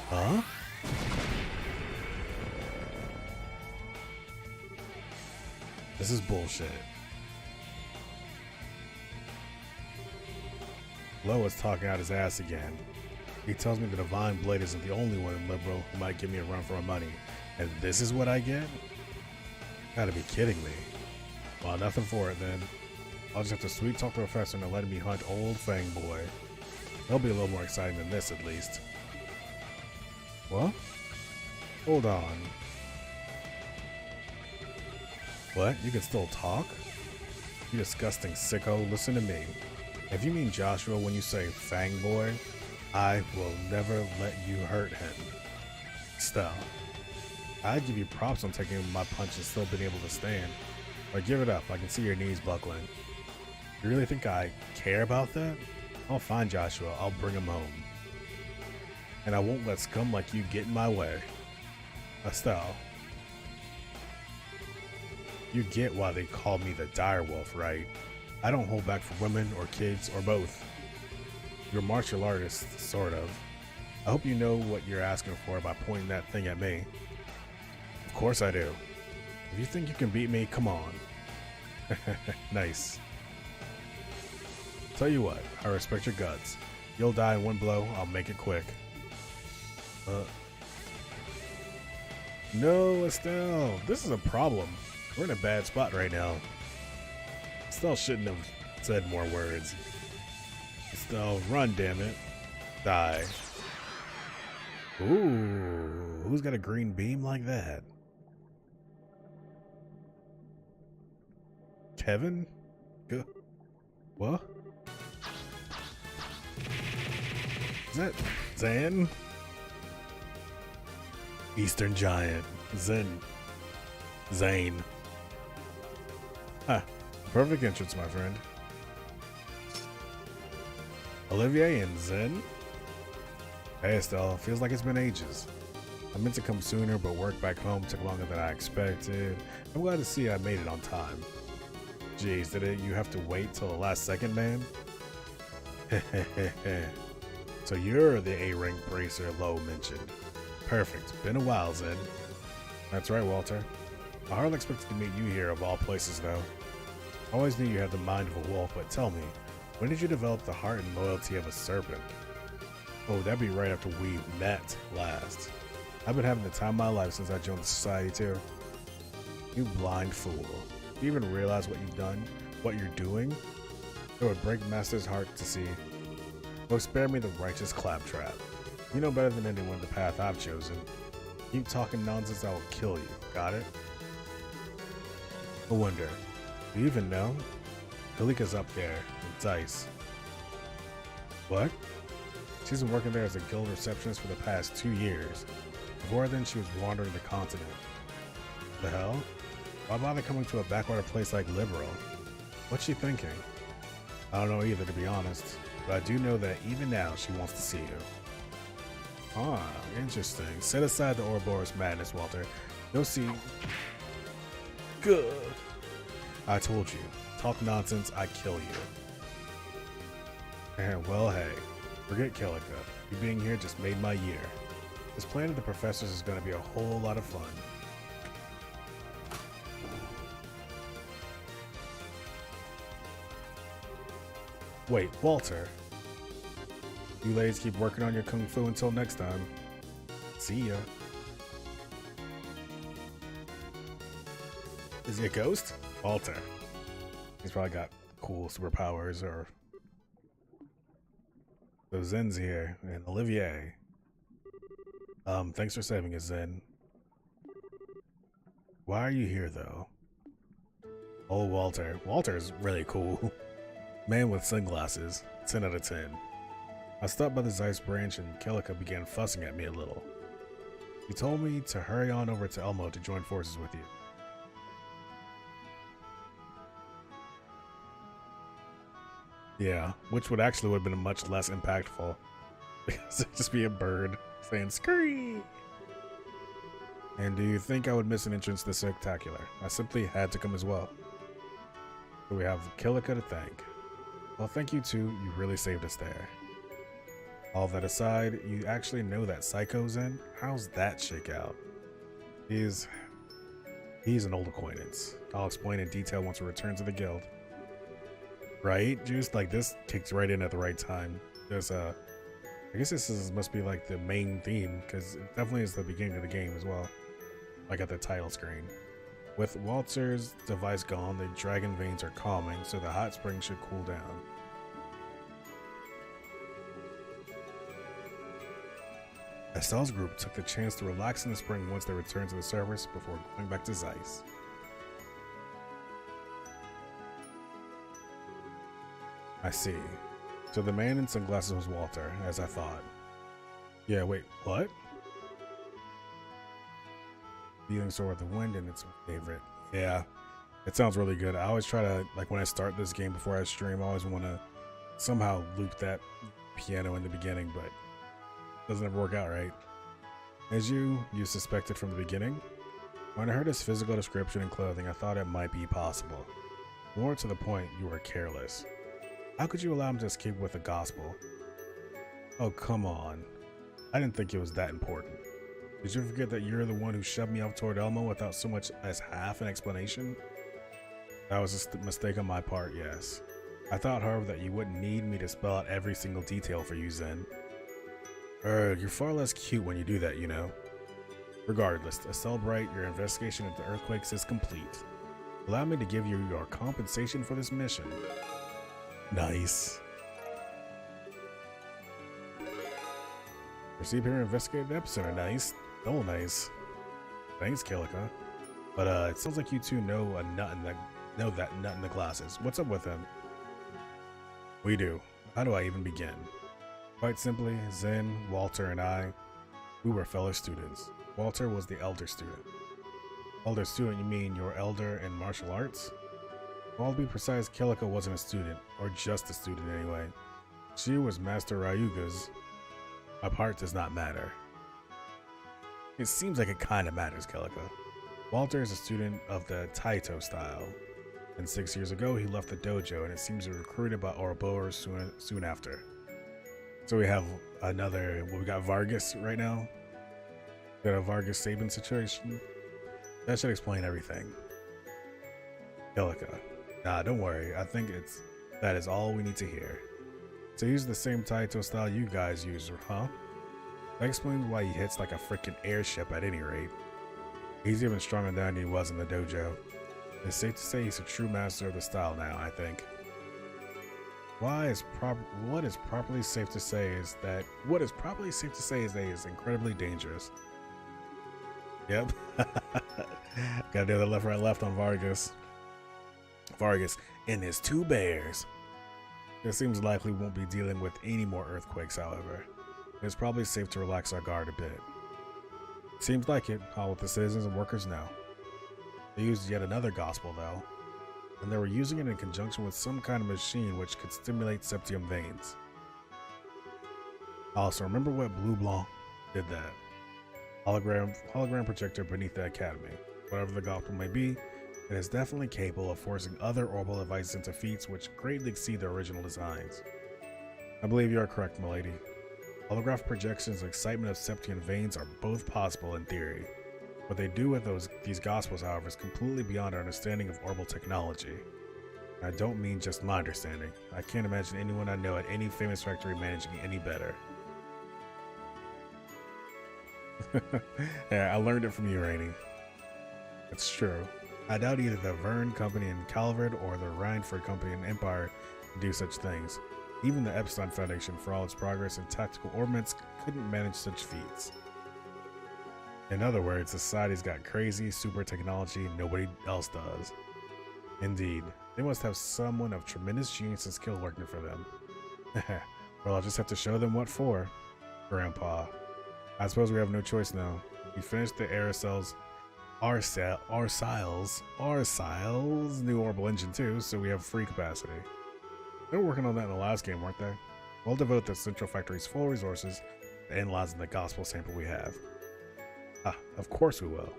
Huh? This is bullshit. Loa's talking out his ass again. He tells me the Divine Blade isn't the only one liberal who might give me a run for my money. And this is what I get? Gotta be kidding me. Well, nothing for it then. I'll just have to sweet talk the professor into letting me hunt old Fang Boy. That'll be a little more exciting than this, at least. What? Hold on. What? You can still talk? You disgusting sicko, listen to me. If you mean Joshua when you say Fang Boy, I will never let you hurt him. Stop. I'd give you props on taking my punch and still being able to stand. But give it up, I can see your knees buckling. You really think I care about that? I'll find Joshua, I'll bring him home. And I won't let scum like you get in my way. Estelle. You get why they call me the direwolf, right? I don't hold back for women or kids or both. You're a martial artist, sort of. I hope you know what you're asking for by pointing that thing at me. Of course I do. If you think you can beat me, come on. Nice. Tell you what, I respect your guts. You'll die in one blow, I'll make it quick. No, Estelle, this is a problem. We're in a bad spot right now. Estelle shouldn't have said more words. Estelle, run, damn it. Die. Ooh, who's got a green beam like that? Kevin? What? Is that Zan? Eastern Giant. Zane. Huh. Perfect entrance, my friend. Olivier and Zen? Hey, Estelle. Feels like it's been ages. I meant to come sooner, but work back home took longer than I expected. I'm glad to see I made it on time. Jeez, did you have to wait till the last second, man? So you're the A-rank bracer Lo mentioned. Perfect. Been a while, Zen. That's right, Walter. I hardly expected to meet you here of all places, though. I always knew you had the mind of a wolf, but tell me, when did you develop the heart and loyalty of a serpent? Oh, that'd be right after we met last. I've been having the time of my life since I joined the society, too. You blind fool. Do you even realize what you've done? What you're doing? It would break Master's heart to see. Oh, spare me the righteous claptrap. You know better than anyone the path I've chosen. Keep talking nonsense, I will kill you. Got it? I wonder, do you even know? Kalika's up there with Dice. What? She's been working there as a guild receptionist for the past 2 years. Before then, she was wandering the continent. The hell? Why bother coming to a backwater place like Liberal? What's she thinking? I don't know either, to be honest. But I do know that even now, she wants to see you. Ah, interesting. Set aside the Ouroboros madness, Walter. You'll see. Good. I told you. Talk nonsense, I kill you. And well, hey. Forget Kilika. You being here just made my year. This plan of the professors is going to be a whole lot of fun. Wait, Walter. You ladies keep working on your kung fu until next time. See ya. Is he a ghost? Walter. He's probably got cool superpowers or... So Zen's here, and Olivier. Thanks for saving us, Zen. Why are you here, though? Oh, Walter. Walter's really cool. Man with sunglasses. 10 out of 10. I stopped by the Zeiss branch and Kilika began fussing at me a little. He told me to hurry on over to Elmo to join forces with you. Yeah, which would have been much less impactful. Because it'd just be a bird saying scurry. And do you think I would miss an entrance this spectacular? I simply had to come as well. So we have Kilika to thank. Well, thank you too. You really saved us there. All that aside, you actually know that Psycho's in? How's that shake out? He's an old acquaintance. I'll explain in detail once we return to the guild. Right, Juice? Like, this kicks right in at the right time. There's I guess must be like the main theme, because it definitely is the beginning of the game as well. Like at the title screen. With Walter's device gone, the dragon veins are calming, so the hot spring should cool down. Estelle's group took the chance to relax in the spring once they returned to the surface before going back to Zeiss. I see. So the man in sunglasses was Walter, as I thought. Yeah, wait, what? Feeling sore with the wind and it's my favorite. Yeah, it sounds really good. I always try to, like when I start this game before I stream, I always want to somehow loop that piano in the beginning, but it doesn't ever work out right. As you suspected from the beginning, when I heard his physical description and clothing, I thought it might be possible. More to the point, you were careless. How could you allow him to escape with the gospel? Oh, come on. I didn't think it was that important. Did you forget that you're the one who shoved me off toward Elmo without so much as half an explanation? That was a mistake on my part, yes. I thought, however, that you wouldn't need me to spell out every single detail for you, Zen. You're far less cute when you do that, you know. Regardless, Estelle Bright, your investigation into the earthquakes is complete. Allow me to give you your compensation for this mission. Nice. Proceed here and investigate the epicenter. Nice. Oh, nice. Thanks, Kilika. But it sounds like you two know that nut in the glasses. What's up with him? We do. How do I even begin? Quite simply, Zen, Walter, and I, we were fellow students. Walter was the elder student. Elder student, you mean your elder in martial arts? Well, to be precise, Kilika wasn't a student, or just a student anyway. She was Master Ryuga's. My part does not matter. It seems like it kinda matters, Kilika. Walter is a student of the Taito style, and 6 years ago he left the dojo, and it seems he was recruited by Ouroboros soon after. So we have we got Vargas right now. We got a Vargas Sabin situation. That should explain everything. Kilika. Nah, don't worry. I think that is all we need to hear. So he's the same Taito style you guys use, huh? That explains why he hits like a freaking airship at any rate. He's even stronger than he was in the dojo. It's safe to say he's a true master of the style now, I think. What is properly safe to say is that he is incredibly dangerous. Yep. Gotta do the left, right, left on Vargas. Vargas and his two bears. It seems likely we won't be dealing with any more earthquakes, however. It's probably safe to relax our guard a bit. Seems like it, all with the citizens and workers now. They used yet another gospel, though, and they were using it in conjunction with some kind of machine which could stimulate septium veins. Also, remember what Blue Blanc did that? Hologram projector beneath the academy. Whatever the gospel may be, it is definitely capable of forcing other orbital devices into feats which greatly exceed their original designs. I believe you are correct, milady. Holographic projections and excitement of septium veins are both possible in theory. What they do with these gospels, however, is completely beyond our understanding of orbital technology. And I don't mean just my understanding. I can't imagine anyone I know at any famous factory managing it any better. Yeah, I learned it from you, Rainy. It's true. I doubt either the Verne Company in Calvard or the Rhineford Company in Empire do such things. Even the Epstein Foundation, for all its progress in tactical ordnance, couldn't manage such feats. In other words, society's got crazy super technology nobody else does. Indeed, they must have someone of tremendous genius and skill working for them. Well, I'll just have to show them what for. Grandpa. I suppose we have no choice now. We finished the Arsile's new orbital engine too, so we have free capacity. They were working on that in the last game, weren't they? We'll devote the Central Factory's full resources to analyzing the gospel sample we have. Ah, of course we will.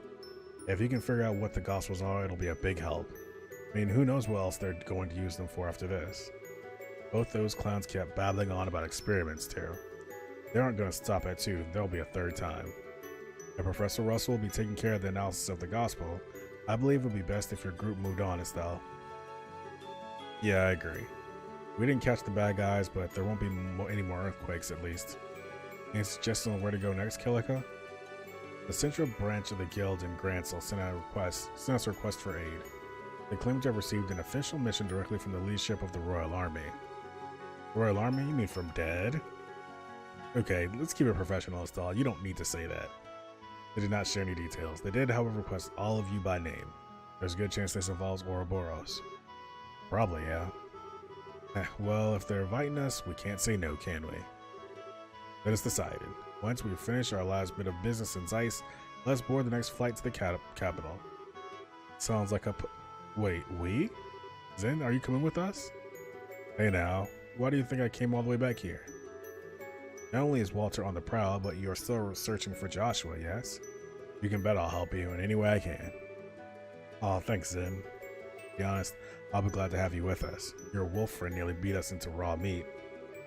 If you can figure out what the gospels are, it'll be a big help. I mean, who knows what else they're going to use them for after this. Both those clowns kept babbling on about experiments too. They aren't going to stop at 2, there'll be a third time. If Professor Russell will be taking care of the analysis of the gospel, I believe it would be best if your group moved on, Estelle. Yeah, I agree. We didn't catch the bad guys, but there won't be any more earthquakes at least. Any suggestion on where to go next, Kilika? The central branch of the guild in Grancel sent us a request for aid. They claim to have received an official mission directly from the leadership of the Royal Army. Royal Army? You mean from dead? Okay, let's keep it professional, Estelle. You don't need to say that. They did not share any details. They did, however, request all of you by name. There's a good chance this involves Ouroboros. Probably, yeah. Well, if they're inviting us, we can't say no, can we? That is decided. Once we finish our last bit of business in Zeiss, let's board the next flight to the capital. Sounds like a wait, we? Zen, are you coming with us? Hey now, why do you think I came all the way back here? Not only is Walter on the prowl, but you are still searching for Joshua, yes? You can bet I'll help you in any way I can. Aw, thanks, Zen. To be honest, I'll be glad to have you with us. Your wolf friend nearly beat us into raw meat.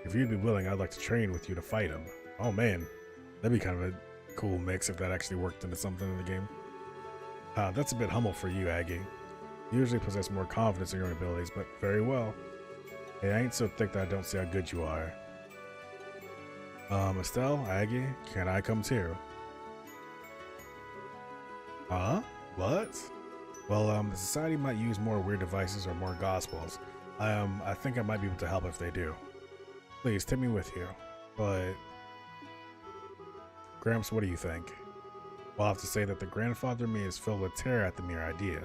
If you'd be willing, I'd like to train with you to fight him. Oh man, that'd be kind of a cool mix if that actually worked into something in the game. That's a bit humble for you, Aggie. You usually possess more confidence in your own abilities, but very well. Hey, I ain't so thick that I don't see how good you are. Estelle, Aggie, can I come too? Huh? What? Well, the society might use more weird devices or more gospels. I think I might be able to help if they do. Please, take me with you. But... Gramps, what do you think? Well, I'll have to say that the grandfather in me is filled with terror at the mere idea.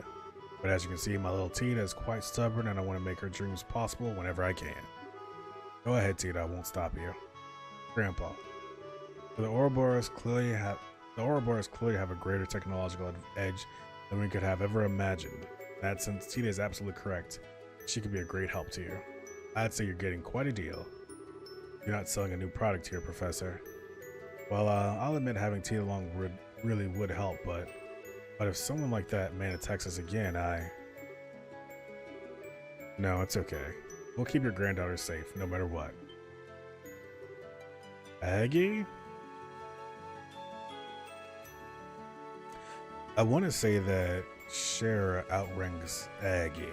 But as you can see, my little Tita is quite stubborn and I want to make her dreams possible whenever I can. Go ahead, Tita, I won't stop you. Grandpa. The Ouroboros clearly have a greater technological edge than we could have ever imagined. In that sense, Tita is absolutely correct. She could be a great help to you. I'd say you're getting quite a deal. You're not selling a new product here, Professor. Well, I'll admit having Tita along really would help, but if someone like that man attacks us again, No, it's okay. We'll keep your granddaughter safe, no matter what. Aggie? I want to say that Shara outranks Aggie.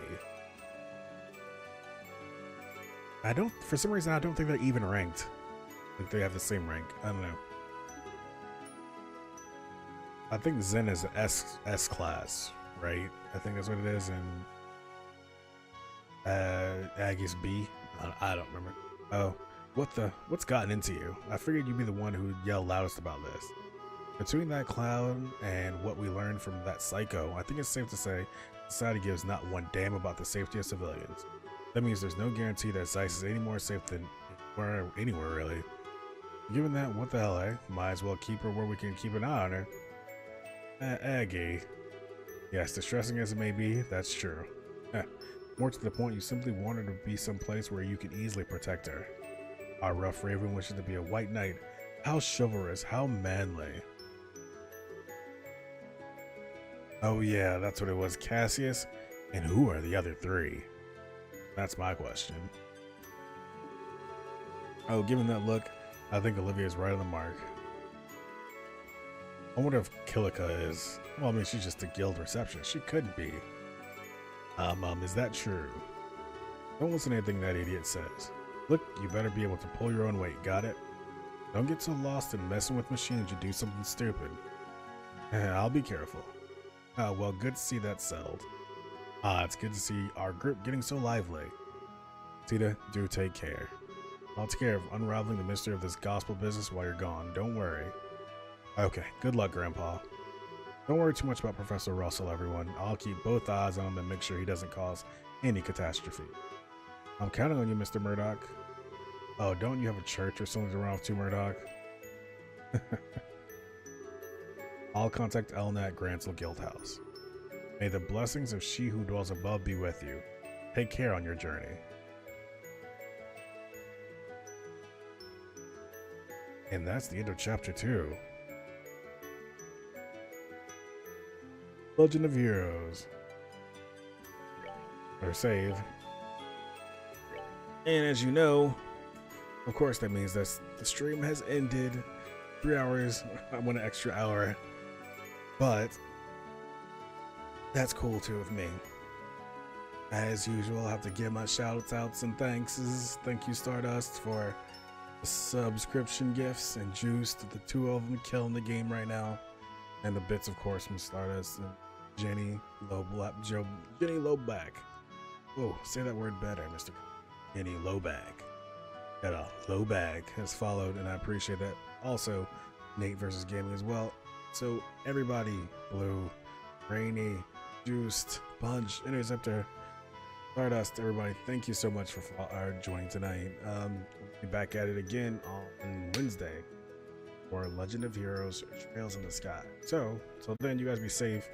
For some reason, I don't think they're even ranked. Like they have the same rank. I don't know. I think Zen is an S class, right? I think that's what it is, and Aggie's B. I don't remember. Oh, what's gotten into you? I figured you'd be the one who yelled loudest about this. Between that clown and what we learned from that psycho, I think it's safe to say society gives not one damn about the safety of civilians. That means there's no guarantee that Zeiss is any more safe than anywhere really. Given that, what the hell, eh? Might as well keep her where we can keep an eye on her. Aggie. Yes, distressing as it may be, that's true. More to the point, you simply want her to be someplace where you can easily protect her. Our rough raven wishes to be a white knight. How chivalrous, how manly. Oh yeah, that's what it was, Cassius. And who are the other three? That's my question. Oh, given that look, I think Olivia's right on the mark. I wonder if Kilika is... Well, I mean, she's just a guild receptionist. She couldn't be. Is that true? Don't listen to anything that idiot says. Look, you better be able to pull your own weight, got it? Don't get so lost in messing with machines you do something stupid. I'll be careful. Well, good to see that settled. It's good to see our group getting so lively. Tita, do take care. I'll take care of unraveling the mystery of this gospel business while you're gone, don't worry. Okay, good luck, Grandpa. Don't worry too much about Professor Russell, everyone. I'll keep both eyes on him and make sure he doesn't cause any catastrophe. I'm counting on you, Mr. Murdoch. Oh, don't you have a church or something to run off to, Murdoch? I'll contact Elna at Gransel Guildhouse. May the blessings of she who dwells above be with you. Take care on your journey. And that's the end of chapter 2. Legend of Heroes. Or save. And as you know, of course that means that the stream has ended. 3 hours. I want an extra hour. But that's cool too with me. As usual, I have to give my shout outs and thanks. Thank you, Stardust, for the subscription gifts, and Juice, the two of them killing the game right now. And the bits, of course, from Stardust and Jenny Lowback. Oh, say that word better, Mr. Jenny Lowback. Got a low bag has followed, and I appreciate that. Also, Nate versus Gaming as well. So everybody, Blue, Rainy, Juiced, Punch, Interceptor, Stardust, everybody, thank you so much for joining tonight. We'll be back at it again on Wednesday for Legend of Heroes Trails in the Sky. So, till then, you guys be safe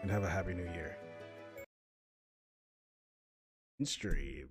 and have a happy new year. Stream.